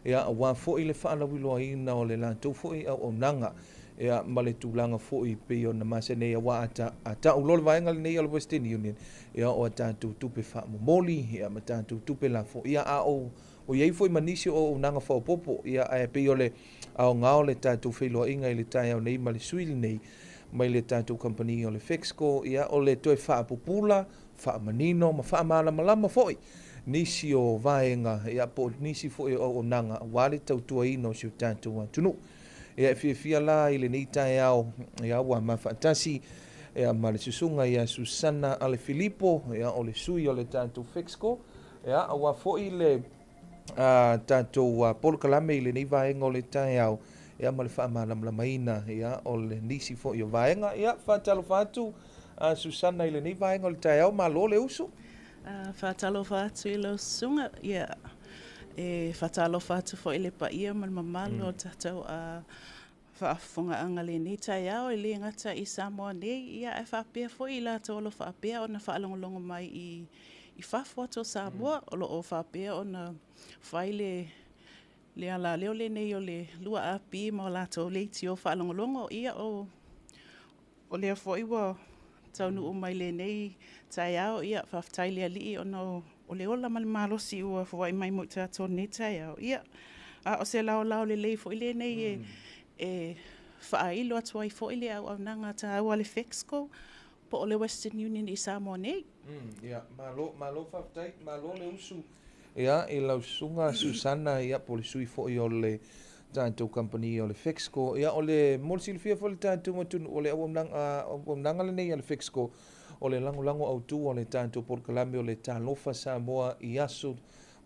ea wa foi le whaala wiloa ina o le lātou foi au nanga ea male tūlanga fōi pe o na masa nei awa ata ulole vaenga nei al Western Union ea o tātou tupe wha momoli ea ma tātou tupe la fōi ea a o iei fōi manisi o nanga whaopopo ea a pe o le ao ngao le tātou wheloa inga i le tai au nei male suili nei mai le tātou company o le Fixco ea o le toi wha pupula wha manino ma wha malama fōi nisi o vaenga ea po nisi fōi o nanga wale tautua ino si o tātou tunu ea fia la i le nei tae au ea ua mawhaatasi ea ma le susunga ea Susana ale Filipo ea o le sui o le tātou Fixco ea ua foi le tātou polokalame i le nei vaenga o le tae au ea ma le whaamalamlamaina ea o le nisi foi o vaenga ea whaatalo whatu Susana i le nei vaenga o le tae au ma lo le usu Whaatalo whatu i lo sunga ea e whatalofa atu fo ele pa ia mal mamalo tātou a whaafonga anga le ni tai au e le ngata i Samoa nei ia e whaapea fo i la tolo whaapea o na whaalongolongo mai i whafo ato Samoa o lo o whaapea o na whaile le ala leo le nei o le lua api ma o la tō leiti o whaalongolongo ia o lea fo iwa taunu o mai le nei tai au ia whaftai lea li o na o le ola malo si ua fwai mai mo tātou nei tai au. Ia, o se lao le lei fo ile nei e whaailo atu ai fo ile au nanga ta au ale Fixco po o le Western Union i Samoa nei. Ia, malo whaftai, malo le usu. Ia, e lau sunga Susana ia po le sui fo i o le tātou company o le Fixco. Ia, o le molsilfia fo le tātou matunu o le au nanga le nei ale Fixco. O le lango au tu o le tātou porkalame o le Talofa Samoa i aso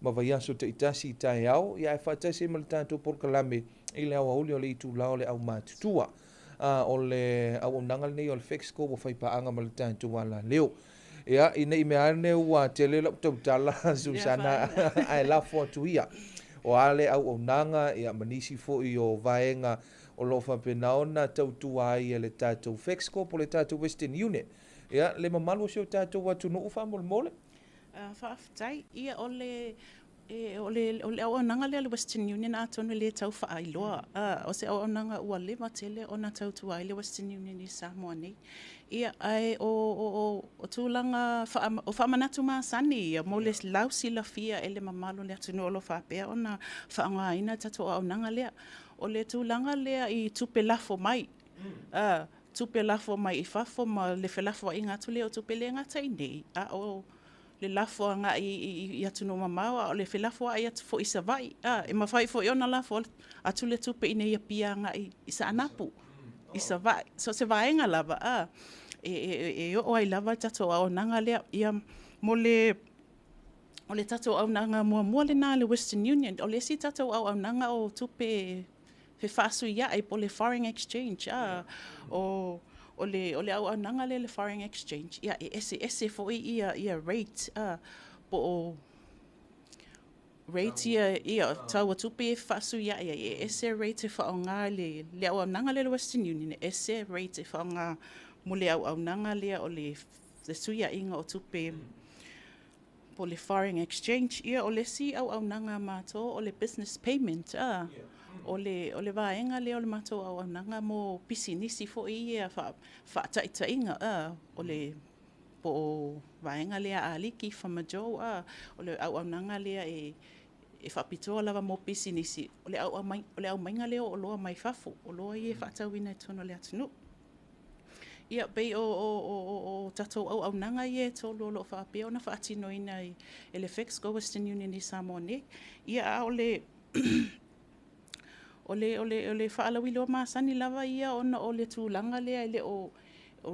ma vai aso te itasi i tae au ia e whaatasi ma le tātou porkalame i le au auli o le itu lao le au mātutua o le au nangal nei o le Fixco o whaipaanga ma le tātou ala leo ia i nei mea ane ua te le lau tau tala Susana ai la fo atu ia o ale au nanga ia manisi fo i o vaenga o lo whapenaona tau tua ai e le tātou Fixco po le tātou Western Union. Ia, le mamalu o tātou watu nuu whamole? Whaaftai, ia o le au nanga le Western Union a tonu le tau whaailoa. O se au nanga ua le matele o na tau tua le Western Union i Samoa nei. Ia, ai o tūlanga o whamanatu maa sani, ia mo le lausi la fia e le mamalu le atunu o lo whaapea o na whaanga ina tato au nanga lea. O le tūlanga lea i tupe lafo mai. Tupe lafo mai i whafo ma le whelafo i ngatu leo tupe le ngata i nei. O le lafo nga i atu no mamawa o le whelafo i atu fo i savai. E mawhai fo i ona lafo atu le tupe i nei a pia nga i sa anapu. I savai. So se vaenga lava. E o ai lava tato au nanga lea. Ia mo le tato au nanga mua le na le Western Union. O le si tato au nanga o tupe he fasu ia e po le foreign exchange o le au nanga le foreign exchange ia e ese fo ia rate po rate ia tau atupe e whaasu ia e ese rate e whaonga le au nanga le Western Union ese rate e whaonga mule au nanga lea o le suia inga o tupe po le foreign exchange ia o le si au nanga mato o le business payment o le vaenga le o le mato au nanga mo pisinisi fo ia fa tainga o le po vaenga le a aliki fa majo o le au nanga le e whapitoa lava mo pisinisi o le au mainga leo o loa mai fafu o loa i e whaatawina e tono le atunu. Ia bei o tatou au nanga i e tō lolo o whaapea o na whaatino ina i le FX Go Western Union i Samoa ne. Ia o le whaalawi loa maasani lava ia ona o le tūlanga lea i le o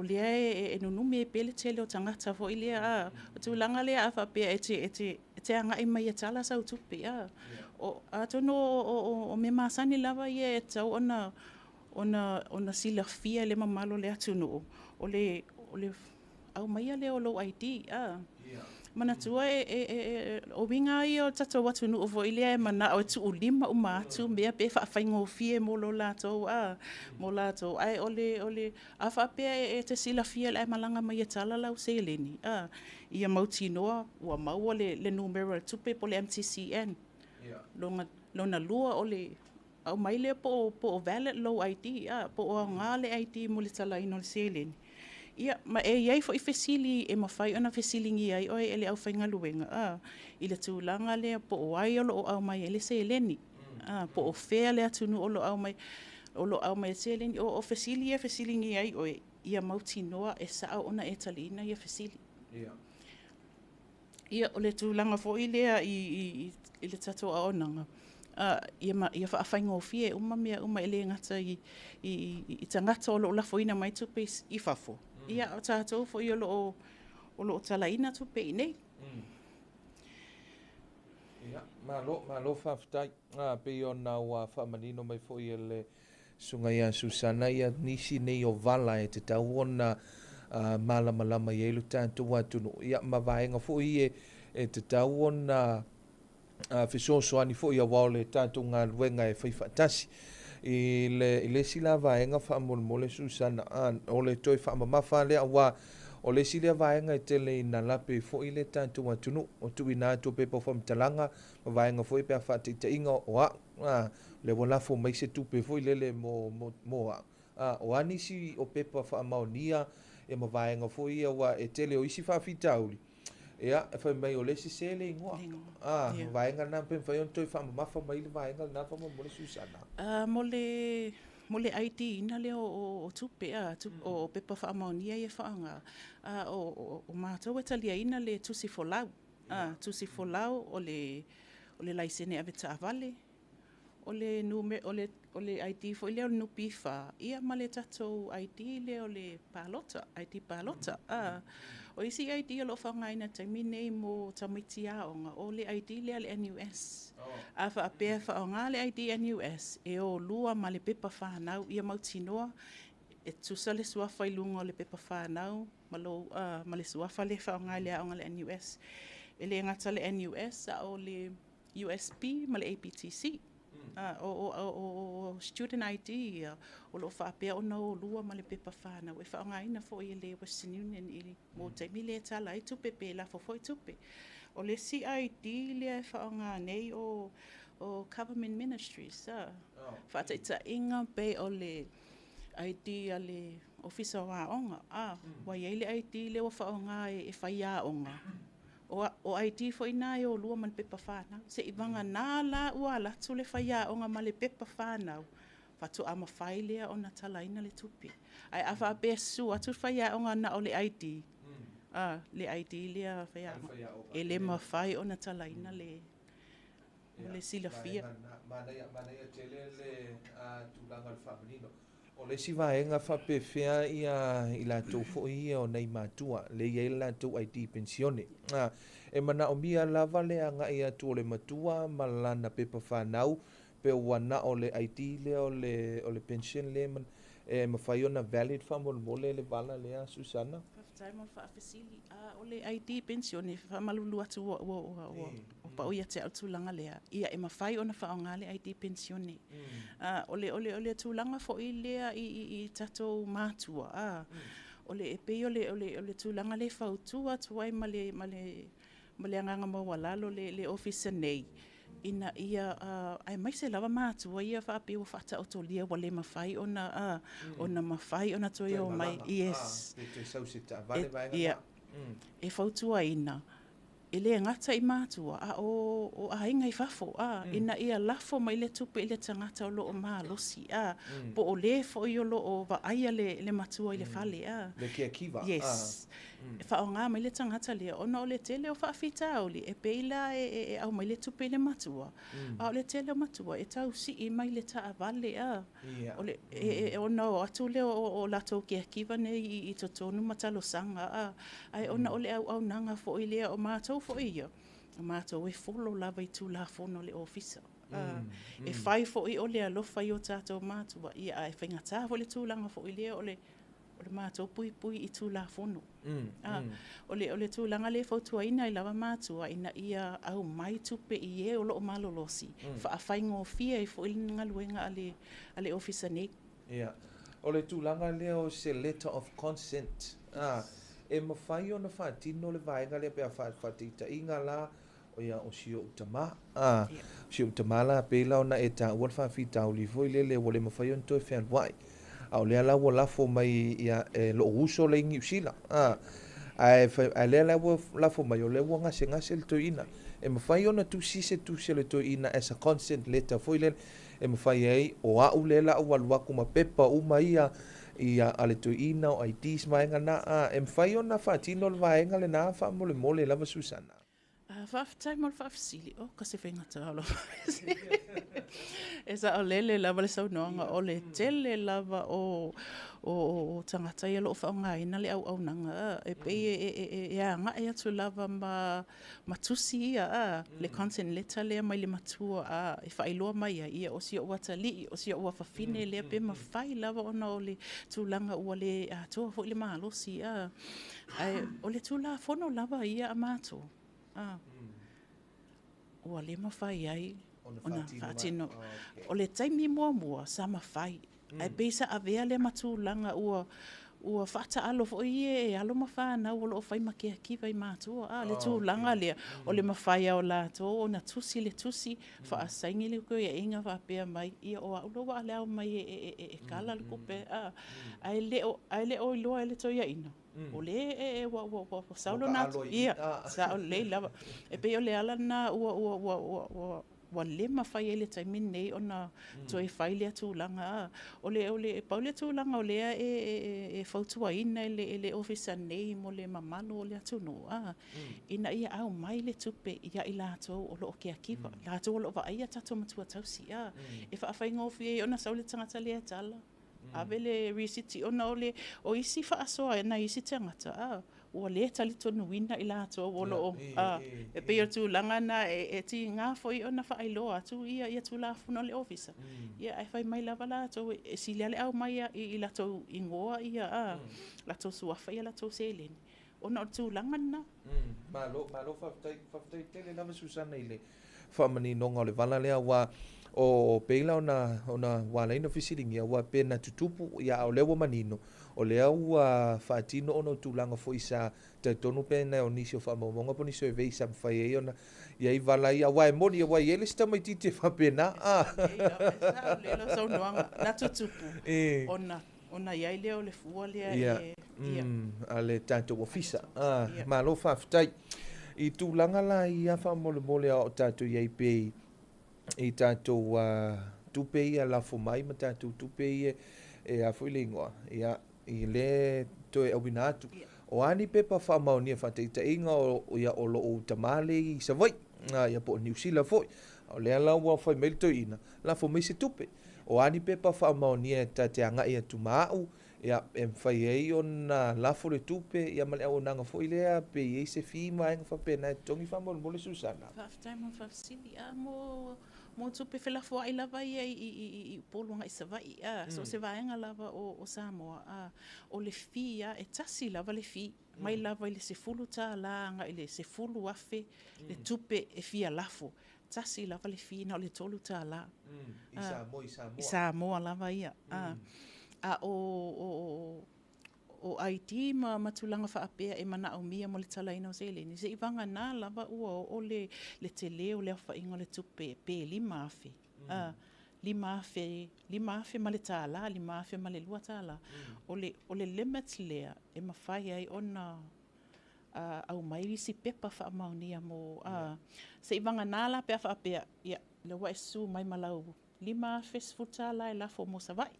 lea e nunumi e pele tele o tangata fo i lea o tūlanga lea a whapea e te anga i mai e tala sa utupe o atono o me maasani lava ia e tau ona sila fia le mamalo le atunu o le au maia le o lo ID mana tua o winga i o tato watunu o vo ile mana o tu ulima o matu mea pe fa faingo fie mo lo lato mo lato ai ole a fa pe te sila fia le malanga mai tala lau seleni ia mautinoa wa mau le numero tupe po le MTCN lona lua ole au mai le po valid low ID po o ngale ID mo le tala ino le seleni ia ma iai fo i fesili e mawhai ona fesilingi ai oi ele au whainga luenga i le tūlanga lea po o ai olo o au mai ele se eleni po o whea lea tunu olo au mai se eleni o fesili e fesilingi ai oi ia mauti noa e sao ona e talina ia fesili ia o le tūlanga fo i lea i le tato a onanga ia whaawhaingo fie uma ele ngata i tangata o lo lafoina mai tupe i fafo. Ia o tātou fo i o lo talaina tupe i nei. Ia, malo whawhtai. Pe o na ua whamanino mai fo i le sunga ia Susana ia nisi nei o vala e te tau ona malama i elu tātou atunu. Ia mawaenga fo i e te tau ona fisosoani fo ia wao le tātou ngā luenga e whaiwhatasi i le sila vaenga whaamole Susana o le toi whaamamafa lea wa o le sila vaenga e tele i nalape fo i le tātou atunu o tui nā tō pepa whamtalanga vaenga fo i pia whaatita inga o le walafo mai se tupe fo i lele mo o anisi o pepa whaamaonia e ma vaenga fo i wa e tele o isi whaafitauli ia e fai mai o le sisele ingoa vaenga na pe fai on toi fa mafa mai le vaenga na fa mo le Susana mo le ID ina le o tupe o pepa fa maonia e faanga o matou e talia ina le tusi folau o le laisene aveta avale o le nume o le ID fo le no pifa ia male tatou ID le o le palota ID palota o isi ID o lo whanga ina taimine mo tamitia o le ID le NUS. A wha apea whaonga le ID NUS e o lua ma le pepa whanau ia mautinoa e tusa le suafa i lunga o le pepa whanau ma le suafa le whaonga le aonga le NUS. E le ngata le NUS a o le USP ma le APTC. O student ID o lo whaapea o no lua ma le pepa whanau e whaonga ina fo i le Western Union i mo taimi le tala i tupe pe la fo i tupe o le CID le whaonga nei o government ministries whaata ita inga pe o le ID a le officer wa onga wa iei le ID le wa whaonga e whaia onga o ID fo ina e o lua man pepa whanau. Se ivanga nā la ua la tu le whaia o ngā male pepa whanau. Whatu ama whai lea o na talaina le tupi. Ai awha besu atu whaia o ngā na o le ID. Le ID lea whaia. E le ma whai o na talaina le sila fia. Mana ia tele le tūlanga le whamanino. O le si vaenga whapewhia i la tau fo i o nei matua, le iei la tau ID pensione. E mana o mia lava le anga ia tu o le matua, malana pepa whanau, pe wana o le ID le o le pension le man, e mawhai ona valid whamon mole le vala lea Susana. whaafitai mo whaafesili. O le ID pensione, whamalulu atu o pa uia te autulanga lea. Ia e mawhai o na whaonga le ID pensione. Ole tūlanga fo i lea i tatou mātua. Ole e pei ole tūlanga le whautua tuai male anganga mawalalo le officer nei. Ina ia ai mai se lava mātua ia whaapi o whata o tolia wale mawhai ona mawhai ona toi o mai. Yes. Ia. E whautua ina. E le ngata I mātua o ainga I whafo ina ia lafo mai le tupe I le tangata o lo o mālosi po o le fo I o lo o waaia le matua I le whale Le kia kiwa. Yes. E whao ngā mai le tangata lea ona o le tele o whaafita o li e peila au mai le tupe le matua o le tele o matua e tau si I mai le taa vale o le ona o atu le o lato kia kiwa ne I totonu matalo sanga ai ona o le au nanga fo I lea o mātou fo ia. O mātou e folo lava I tū la fono le ofisa. E whai fo I o le alofa I o tātou mātua. Ia e whaingatā fo le tūlanga fo I lea o le mātou pui I tū la fono. O le tūlanga le fautua ina I lava mātua ina ia au mai tupe I e o lo o malolosi. Whaafai fia I fo I ngaluenga ale ofisa nei. Ia. O le tūlanga lea o se letter of consent. E mawhai o na whaatino le vaenga le pia whaatita inga la o ia o sio utama. Sio utama la pela o na e ta uan whaafita o li foi le wale mawhai o ntoi whan wai. Au lea la lafo mai ia lo uso le ingi usila. Ai lea la lafo mai o le ngase le toi ina. E mawhai o na tu sise tu se le toi ina as a consent letter foi le e mawhai ei o au le la o waluaku ma pepa uma ia ale to ina o IDs mainga na em fai ona fatino le vaenga le na fa mole lava Susana. Whaafitai mo le whaafisili o kasi whaingata alo. E sa o lele lava le saunoanga o le tele lava o tangata ia loo whaonga ina le au nanga. E pei e anga e atu lava matusi ia le content letter lea mai le matua e whailoa mai ia o sia ua tali o sia ua whawhine lea pe mawhai lava ona o le tūlanga ua le toa fo le mahalosi o le tūla fono lava ia a mātou. Ua le mawhai ai ona whaatino. O le taimi mua sa mawhai. Ai peisa avea le matūlanga ua whaata alo fo e alo mawhana ua loo whai makia kiwa I mātua. Le tūlanga lea o le mawhai au lato o na tusi le tusi whaasaingi le koe e inga whapea mai ia o aulo wa ale au mai e kala le kupe. Ai le o iloa e le toia ina. O le wa saulo natu. Ia, sa o le lava. E pe o le ala na wa le mawhai e le taimin nei ona toi whai lea tūlanga. O le paule tūlanga o lea e whautua ina e le ofisa nei mo le mamalo o le atunu. Ina ia au mai le tupe ia I lātou o loo kia kiwa. Lātou o loo wa aia tato matua tausi. E whaafai ngofi e ona saule tangata lea tala. Ave le risiti ona o isi whaasoa e na isi tangata. O le tali tonu wina I lātou o loo. E pe o tūlanga na e ti ngā foi ona whaailoa atu ia tū lāfuna le ofisa. Ia ai whai mai lava lātou e si lea le au mai I lātou ingoa ia lātou suafa ia lātou seleni. Ona o tūlanga na. Malo whaftai tele lava Susana I le whamani nonga o le vala lea wa o peila ona wala ina fisiringi wa pena tutupu ia o lewa manino o lea ua whaatino ono tūlanga fo isa te tonu pena o nisi o whamamonga po nisi o vei sa mwhai e ona ia I vala ia wa e mori ia wa I ele sta mai titi e whapena Lelo sau noanga na tutupu ona iai lea o le fua lea ale tātou ofisa malo whaftai I tūlanga la ia whamole o tātou iai pei I tātou tupe ia lafo mai ma tātou tupe ia e a whuilingoa I le toe au binatu o ani pepa whamaonia whateita inga o ia o loo tamale I Savoi ia po New Zealand foi o lea laua whai meilto ina lafo mai se tupe o ani pepa whamaonia ta te anga ia tumau ia e mwhai ei o na lafo le tupe ia male au nanga foi lea pe ei se whima enga whapena e tongi whamole Susana Whaftai mo whafsili mo tupe whelafo ai lava ia I polonga I Savai so se vaenga lava o Samoa o le fi e tasi lava le fi mai lava i le sefulu tālanga i le sefulu afe le tupe e fia lafo tasi lava le fina o le tolu tālā I Samoa lava ia a o ID ma tulanga whaapea e mana au mia mo le talaina o Seleni. Se ivanga nā lava ua o le te leo le whaingo le tupe pe 5 afe. 5 afe ma le tāla, 5 afe ma le lua tāla. O le limit lea e mawhai ai ona au mai si pepa whaamaunia mo se ivanga nā la pea whaapea ia le wa esu mai malau 5 afe sfutāla e lafo mo savai.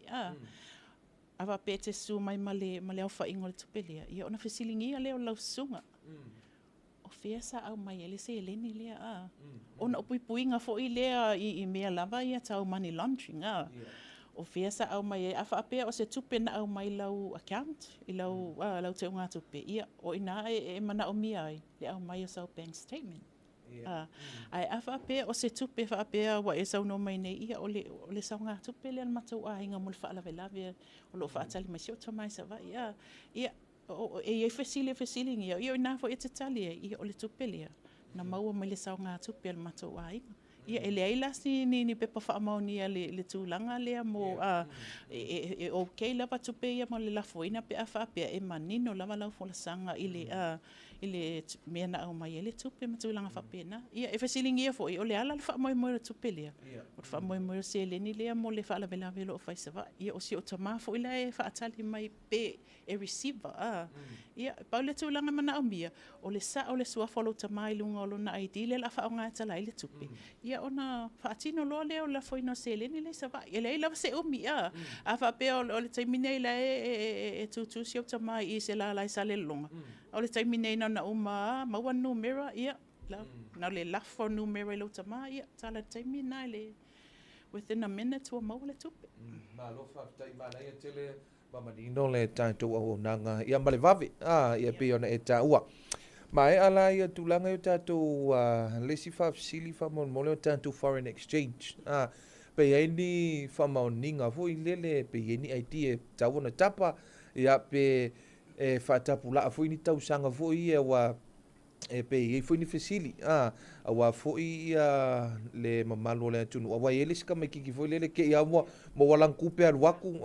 Awa pete su mai male au whaingo le tupelea. Ia ona whesilingia leo lau sunga. O fiesa au mai ele se eleni lea. Ona upuipuinga fo i lea i mea lava ia tau money laundering. O fiesa au mai e awha apea o se tupe na au mai lau account. I lau te unga tupe. Ia o ina e mana o mia ai. Le au mai o sau bank statement. Ai awha apea o se tupe wha apea wa e sau no mai nei ia o le sau ngā tupe le matau a hinga mul wha alawe lawe o lo wha atali mai siota mai sa wa ia e fesili ngia ia ina fo e te tali ia o le tupe lea na maua mai le sau ngā tupe le matau a hinga ia ele ai lasi ni pepa wha amaunia le tūlanga lea mo e okay lava tupe ia mo le lafoina pe a wha apea e manino lava lau fola sanga ile mea na au mai ele tupe ma tūlanga whapena. Ia e whesilingia fo i o le ala le whaamoe le tupe lea. O le whaamoe se leni lea mo le whaalawe velo o whaisawa. Ia o si o tama fo ila e whaatali mai pe e receiver. Ia pau le tūlanga mana au mia. O le sa o le suafolo tama i lunga o lona ID le la whaonga tala i le tupe. Ia ona whaatino loa lea o la foina se leni le sawa. Ia le lava se umi a whapea o le taimine ila e tutu si o tama i se la lai sa le longa. O le taimine na uma maua numera ia na le lafo numera i lo tama ia tala taimina le within a minute wa maua le tupe ma lo fa tai mana ia tele mamanino le tātou au nanga ia male vavi ia pe ona e tā ua ma e ala ia tulanga i tātou lesi fa sili fa mon mole o tātou foreign exchange pe ai ni fa mauninga fo i lele pe ai ni idea tau na tapa ia pe e whaatapula fo ni tau sanga fo i wa e pe i fo ni fesili wa fo i le mamalo le tunu wa ele ska me kiki fo lele ke ia mo walang kupe al waku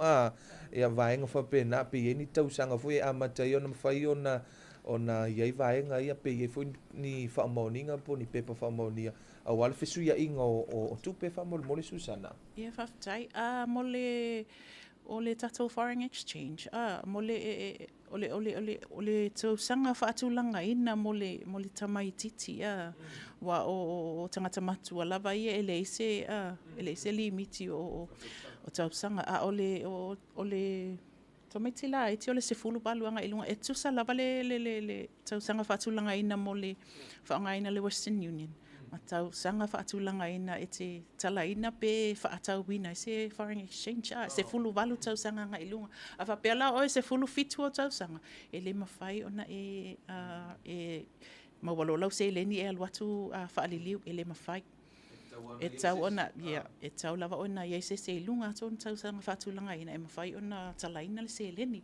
ia vaenga fa pe na pe ni tau sanga fo i amata i ona fai ona ia vaenga ia pe i fo ni fa moninga po ni pepa fa monia wal fesu ia inga o tupe fa mole Susana ia fa tai mole o le tatou foreign exchange ole tau sanga whaatulanga ina mo le tamaititi wa o tangata matua lava ia ele ise limiti o tau sanga o le tamaitila iti o le sefulu baluanga ilunga e tusa lava le tau sanga whaatulanga ina mo le whaanga ina le Western Union matau sanga whaatulanga ina e te tala ina pe whaatau wina se foreign exchange se fulu walu tau sanga nga ilunga a whapela o se fulu fitu o tau sanga e le mawhai ona e mawalo lau se leni e aluatu whaaliliu e le mawhai e tau ona e tau lava ona ia se ilunga ton tau sanga whaatulanga ina e mawhai ona tala ina le se leni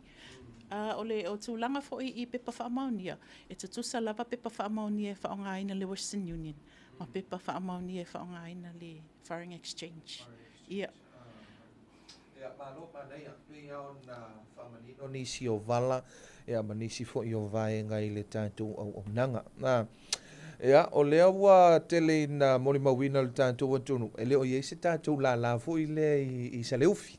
o tūlanga fo i pepa whaamaunia e tutusa lava pepa whaamaunia e whaongaina le Western Union ma pepa whaamaunia e whaongaina le foreign exchange ia malo manai pe ona whamanino nisi o vala manisi fo i o vaenga i le tātou au nanga o lea ua tele na moli mawina le tātou atunu e leo i se tātou la fo i le i saleufi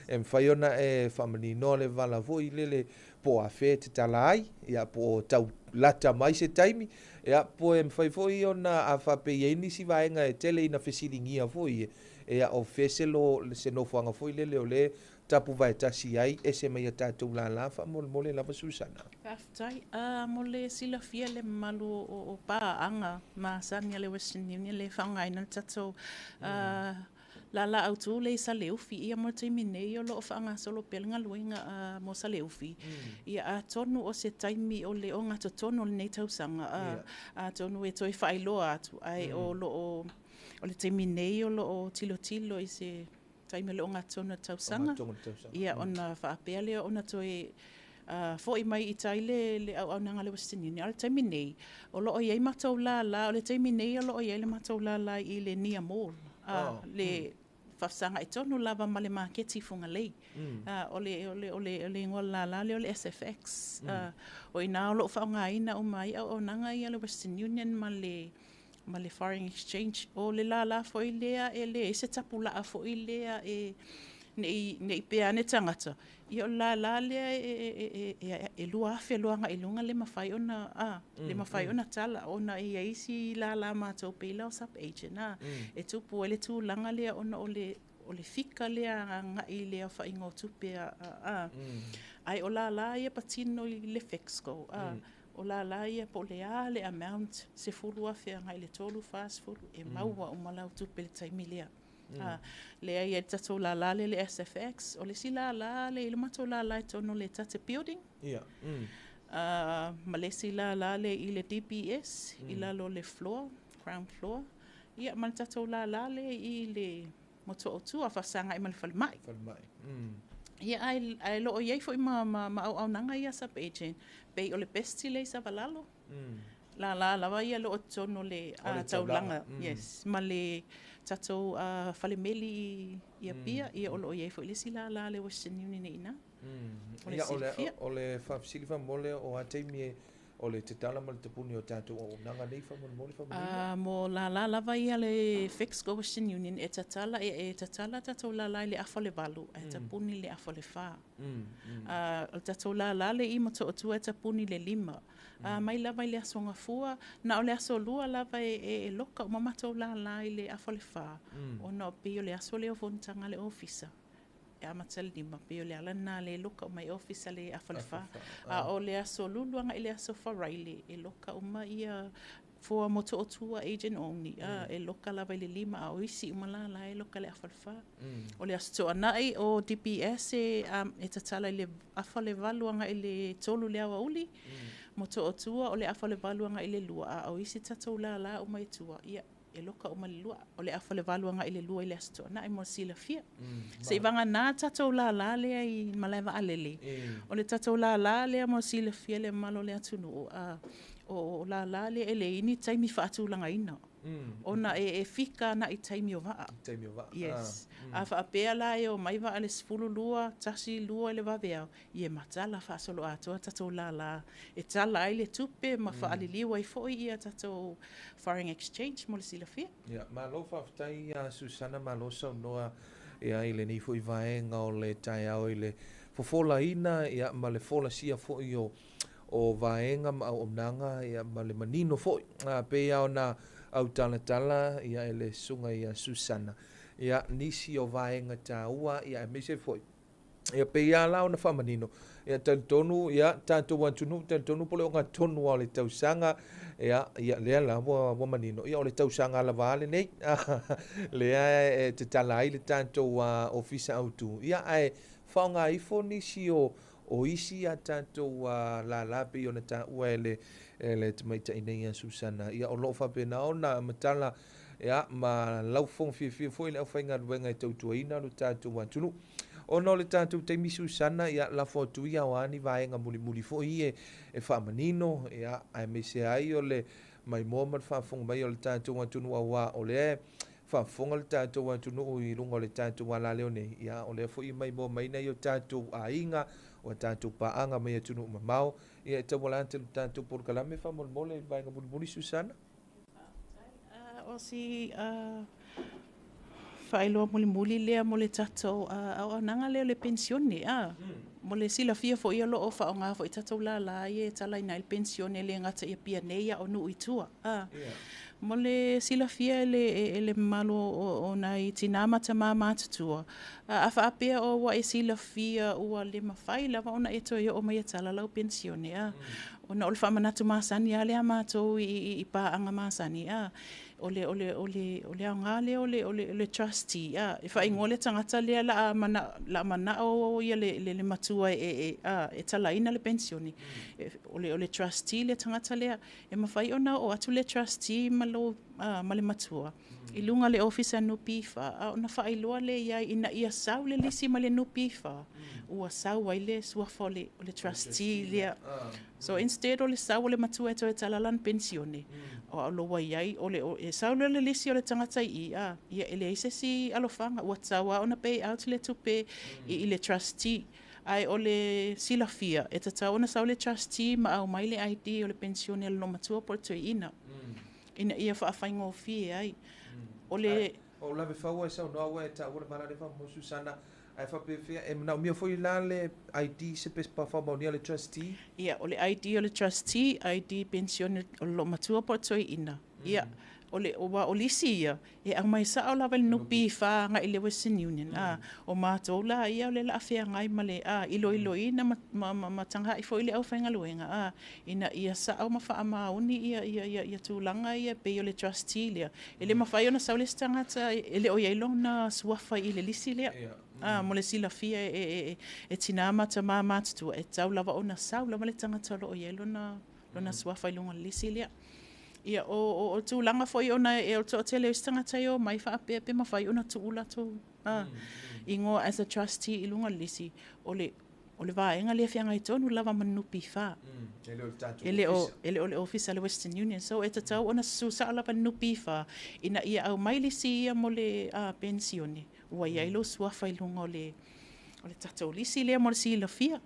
e mwhai ona e whamanino le vala fo i lele po a whē te tala ai ia po tau lata mai se taimi ia po e mwhai fo i ona a whape i nisi vaenga e tele ina whesilingia fo i ia o wheselo se nofuanga fo i lele o le tapu vai tasi ai e se mai a tātou la mole lava Susana Kaftai mole sila fia le malu o paanga ma sania le Western Union le whaongaina tatou la autu le sa leufi ia mo te minei o lo whaanga solo pelinga luinga mo sa leufi ia a tonu o se taimi o le onga to tonu le nei tausanga a tonu e toi whailoa atu ai o le te minei o lo o tilo i se taimi le onga tonu tausanga ia ona whaapea leo ona toi Fo i mai I tai le au nanga le Western Union. Ala taimi nei, o loo iei matau la, o le taimi nei o loo iei le matau la I le Nia Mall. Le whafsanga I tonu lava ma le maketi funga lei. O le ingoa la le o le SFX. O ina o loo whaonga ina o mai au nanga I le Western Union ma le foreign exchange. O le la fo I lea e le se tapu la fo I lea e nei pea ne tangata. I o la lea e lua afe luanga I lunga le mawhai ona le mawhai ona tala ona I eisi la mātou peila o sub agent e tupu ele tu langa lea ona o le fika lea ngai lea whaingo tupea ai o la ia patino I le Fexco o la ia po le amount se fulu afe ngai le tolu fast food e maua o malau tupe le taimi lea. Le ai tatou la le SFX o le si la le I le matou la tono le tate building ma le si la le I le DPS I la lo le floor ground floor ia ma tatou la le I le moto o tu a fasanga I ma le falmai ia ai lo o iei foi ma au nanga ia sub agent pe o le besti le sa valalo la lava ia lo o tono le taulanga yes ma le tatou falemeli ia pia ia o lo iei foi le si la le Western Union ina o le whafsilifa mole o ataimi o le te tala ma le tapuni o tātou o nanga nei whamon mole mo la lava ia le Fexco Western Union e tatala tatou la le afo le valu e tapuni le afo le wha o tatou la le I mo to tu e tapuni le 5 mai lava I le asonga fua na o le aso lua lava e loka o mamatou la I le afo le wha o na o pio le aso le o vontanga le ofisa e amatal lima pe o le ala na le loka o mai ofisa le afalefa o le aso luluanga I le aso wharaile e loka o mai ia fua moto o tua agent only e loka lava I le 5 a o isi umalala e loka le afalefa o le aso toa nai o DPS e tatala I le afale valuanga I le tolu le awa uli moto o tua o le afale valuanga I le lua a o isi tatou la o mai tua ia e loka o malilua o le afale valuanga I le lua I le asto na I mo sila fia se vanga na tatou la le I maleva alele o le tatou la le mo sila fia le malo le atunu o la le ele ini taimi faatu langa ina ona e fika na I taimi o vaa yes a fa apea la e o mai va ale sfulu lua tasi lua le vavea ie matala fa solo ato tatou la e tala ai le tupe ma fa ale liwa I foi ia tatou foreign exchange mo le sila fia malo fa ftai Susana malo sa noa ia I le ni foi vaenga o le tai au I le fofola ina ia ma le fola sia foi o vaenga ma o nanga ia ma le manino foi pe ia ona au tala ia ele sunga ia Susana ia nisi o vaenga taua ia me se foi ia pe ia la ona famanino ia tonu ia tanto wantunu tonu pole o tonu o le tausanga ia le la wo manino ia o le tausanga la vale nei le te tala I le tanto ofisa autu ia ai faunga ifo nisi o isi a tanto la pe ona ta uele le tamaita ina Susana ia o lo fa pena ona matala ia ma lau fong fi foi le fainga wenga tautuaina lo tatu wantunu ona le tatu te mi Susana ia la fotu ia wani vaenga muli foi e fa manino ia ai me se ai o le mai mo fa fong mai o le tatu wantunu wa o le fa fonga le tatu wantunu I lunga le tatu wala leone ia o le foi mai mo mai na yo tatu ainga o tatu paanga mai tunu mamau ia te volante le tatu por kalame fa mole vaenga muli Susana o si whaeloa muli lea mo le tatou au nanga leo le pensione mo le sila fia fo ia lo o whaonga fo I tatou la e tala ina il pensione le ngata ia pia neia o nu itua mo le sila fia le malo o nai tinama ta mama tutua a whaapea o wa e sila fia ua le mawhai lava ona e toi o mai tala lau pensione ona o le whamanatu masani a lea mātou I paanga masani o le anga lea o le trustee e wha ingole tangata lea la mana o ia le matua e tala ina le pensione o le trustee le tangata lea e mawhai ona o atu le trustee malo ma le matua. I lunga le ofisa nupi fa, ona whaailoa le iai ina ia sau le lisi ma le nupi fa. Ua sau ai le suafa o le trustee lea. So instead o le sau o le matua e toi talalan pensione, o aloa iai, o le sau le lisi o le tangata ia ele ise si alofanga, ua tawa ona pay out le tupe i le trustee. Ai o le silafia, e tatau ona sau le trustee ma au mai le ID o le pensione le no matua por toi ina. Ina ia whaafaingo fie ai. O le... O lawe whaua e sau noa e ta ua le mara le wha mo Susana ai wha pewhia e mnau mia foi la le ID se pes pa wha maunia le trustee? Ia, o le ID o le trustee, ID pensione o lo matua por toi ina. Ia, o le o lisi ia, e ang mai sa o lawa le nupi wha nga i le Western Union. O mātou la ia o le la awhia ngai ma le ilo ina ma tanga i fo i le au whainga luenga. Ina ia sa au ma wha ama uni ia tūlanga ia pe o le trustee lea. Ele ma whai ona sau le stangata, ele o iailong na suafa i le lisi lea. Mo le sila fia e tina mata mā mātutua e tau lava ona sau lava le tangata lo o ielo na suafa i lunga le lisi lea. Ia o tūlanga foi ona e o to tele stangata yo mai wha ape ma whai ona tuula tō. Ingo as a trustee i lunga le lisi o le vaenga le whianga i tonu lava manupi wha. Ele o le office le Western Union. So e tatau ona susa lava nupi wha ina ia au mai lisi ia mo le pensione. Ua ia ilo suafa i lunga o le tatou lisi lea mo le sila fia.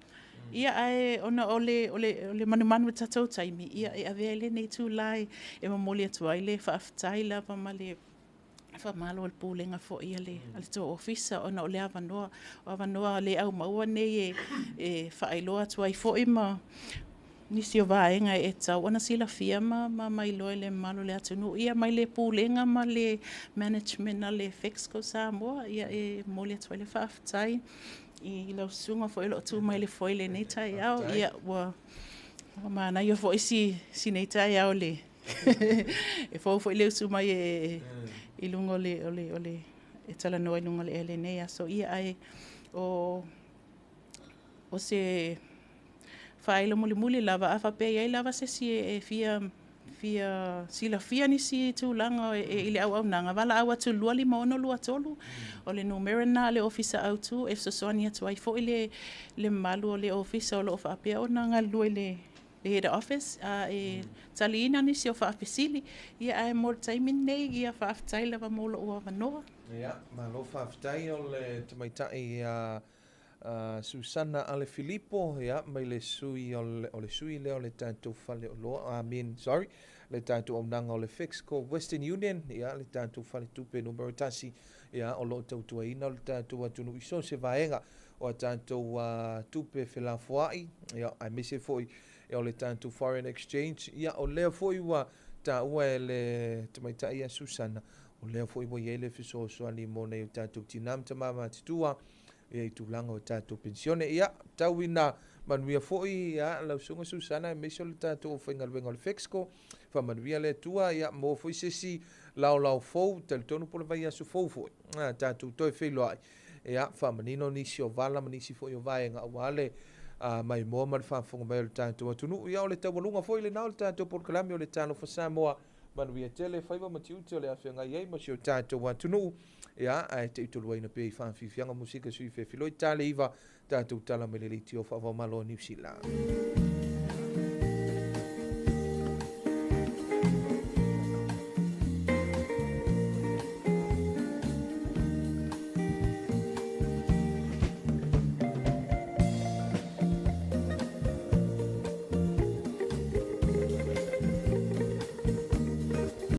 Ia ai ona o le manumanu e tatou taimi. Ia e avea le nei tū lai e mamoli atu ai le whaaftai lava ma le whamalo al pūlenga fo ia le tō ofisa ona o le avanoa le au maua nei e whaailoa atu ai fo ima nisi o vaenga e tau ona sila fia ma mai loe le malo le atunu. Ia mai le pūlenga ma le management na le Fexco Samoa. Ia e moli atu ai le whaaftai. I lau sunga fo ilo atu mai le foile nei tai au. Ia ua mana ia fo isi nei tai au le. E fo ile usu mai i lunga ole e tala noa i lunga le ele nei. So ia ai o se whaelo muli lava a whape iai lava se si e fia sila fia ni si tūlanga i le au nanga. Wala au atu lua lima ono lua tolu. O le numeran na le ofisa au tu e sosoani atu ai fo i le malu o le ofisa o lo whaapea o nanga lua le head office. E taliina ni si o whaapesili. Ia ai mor taimin nei ia whaaftai lava molo ua wanoa. Ia, malo whaaftai o le tamaitai Susana Ale Filippo, ia, mai le sui o le sui leo le tātou whale o loa, le tātou omnanga o le Fexco Western Union, ia, le tātou whale tupe numero tasi, ia, o lo tautua ina, o le tātou atunu iso se vaenga, o a tātou tupe whelafuai, ia, ai mese foi, o le tātou foreign exchange, ia, o leo foi ua ta ua e le tamaitai a Susana, o leo foi ua iei le fiso soani mo nei o tātou tinam tamama titua, ia i tūlanga o tātou pensione. Ia, tau ina manuia foi, ia, lau sunga Susana, e meso le tātou o whainga luenga o le Fexco, wha manuia le tua, ia, mo foi sesi lau fau, tali tonu pola vai asu fau foi, tātou toi whailoai. Ia, wha manino nisi o vala, manisi foi o vaenga o wale, mai moa mara whafonga mai o le tātou atunu. Ia, o le tawalunga foi le nao le tātou por kalami o le Talofa Samoa, manuia tele, whaiva matiuti o le awhenga iei, masi o tātou atunu. Ia, ai te utolua ina pe i whanwhiwhianga musika sui whewhiloi tale iwa tātou tala me le liti o whawa malo New Zealand.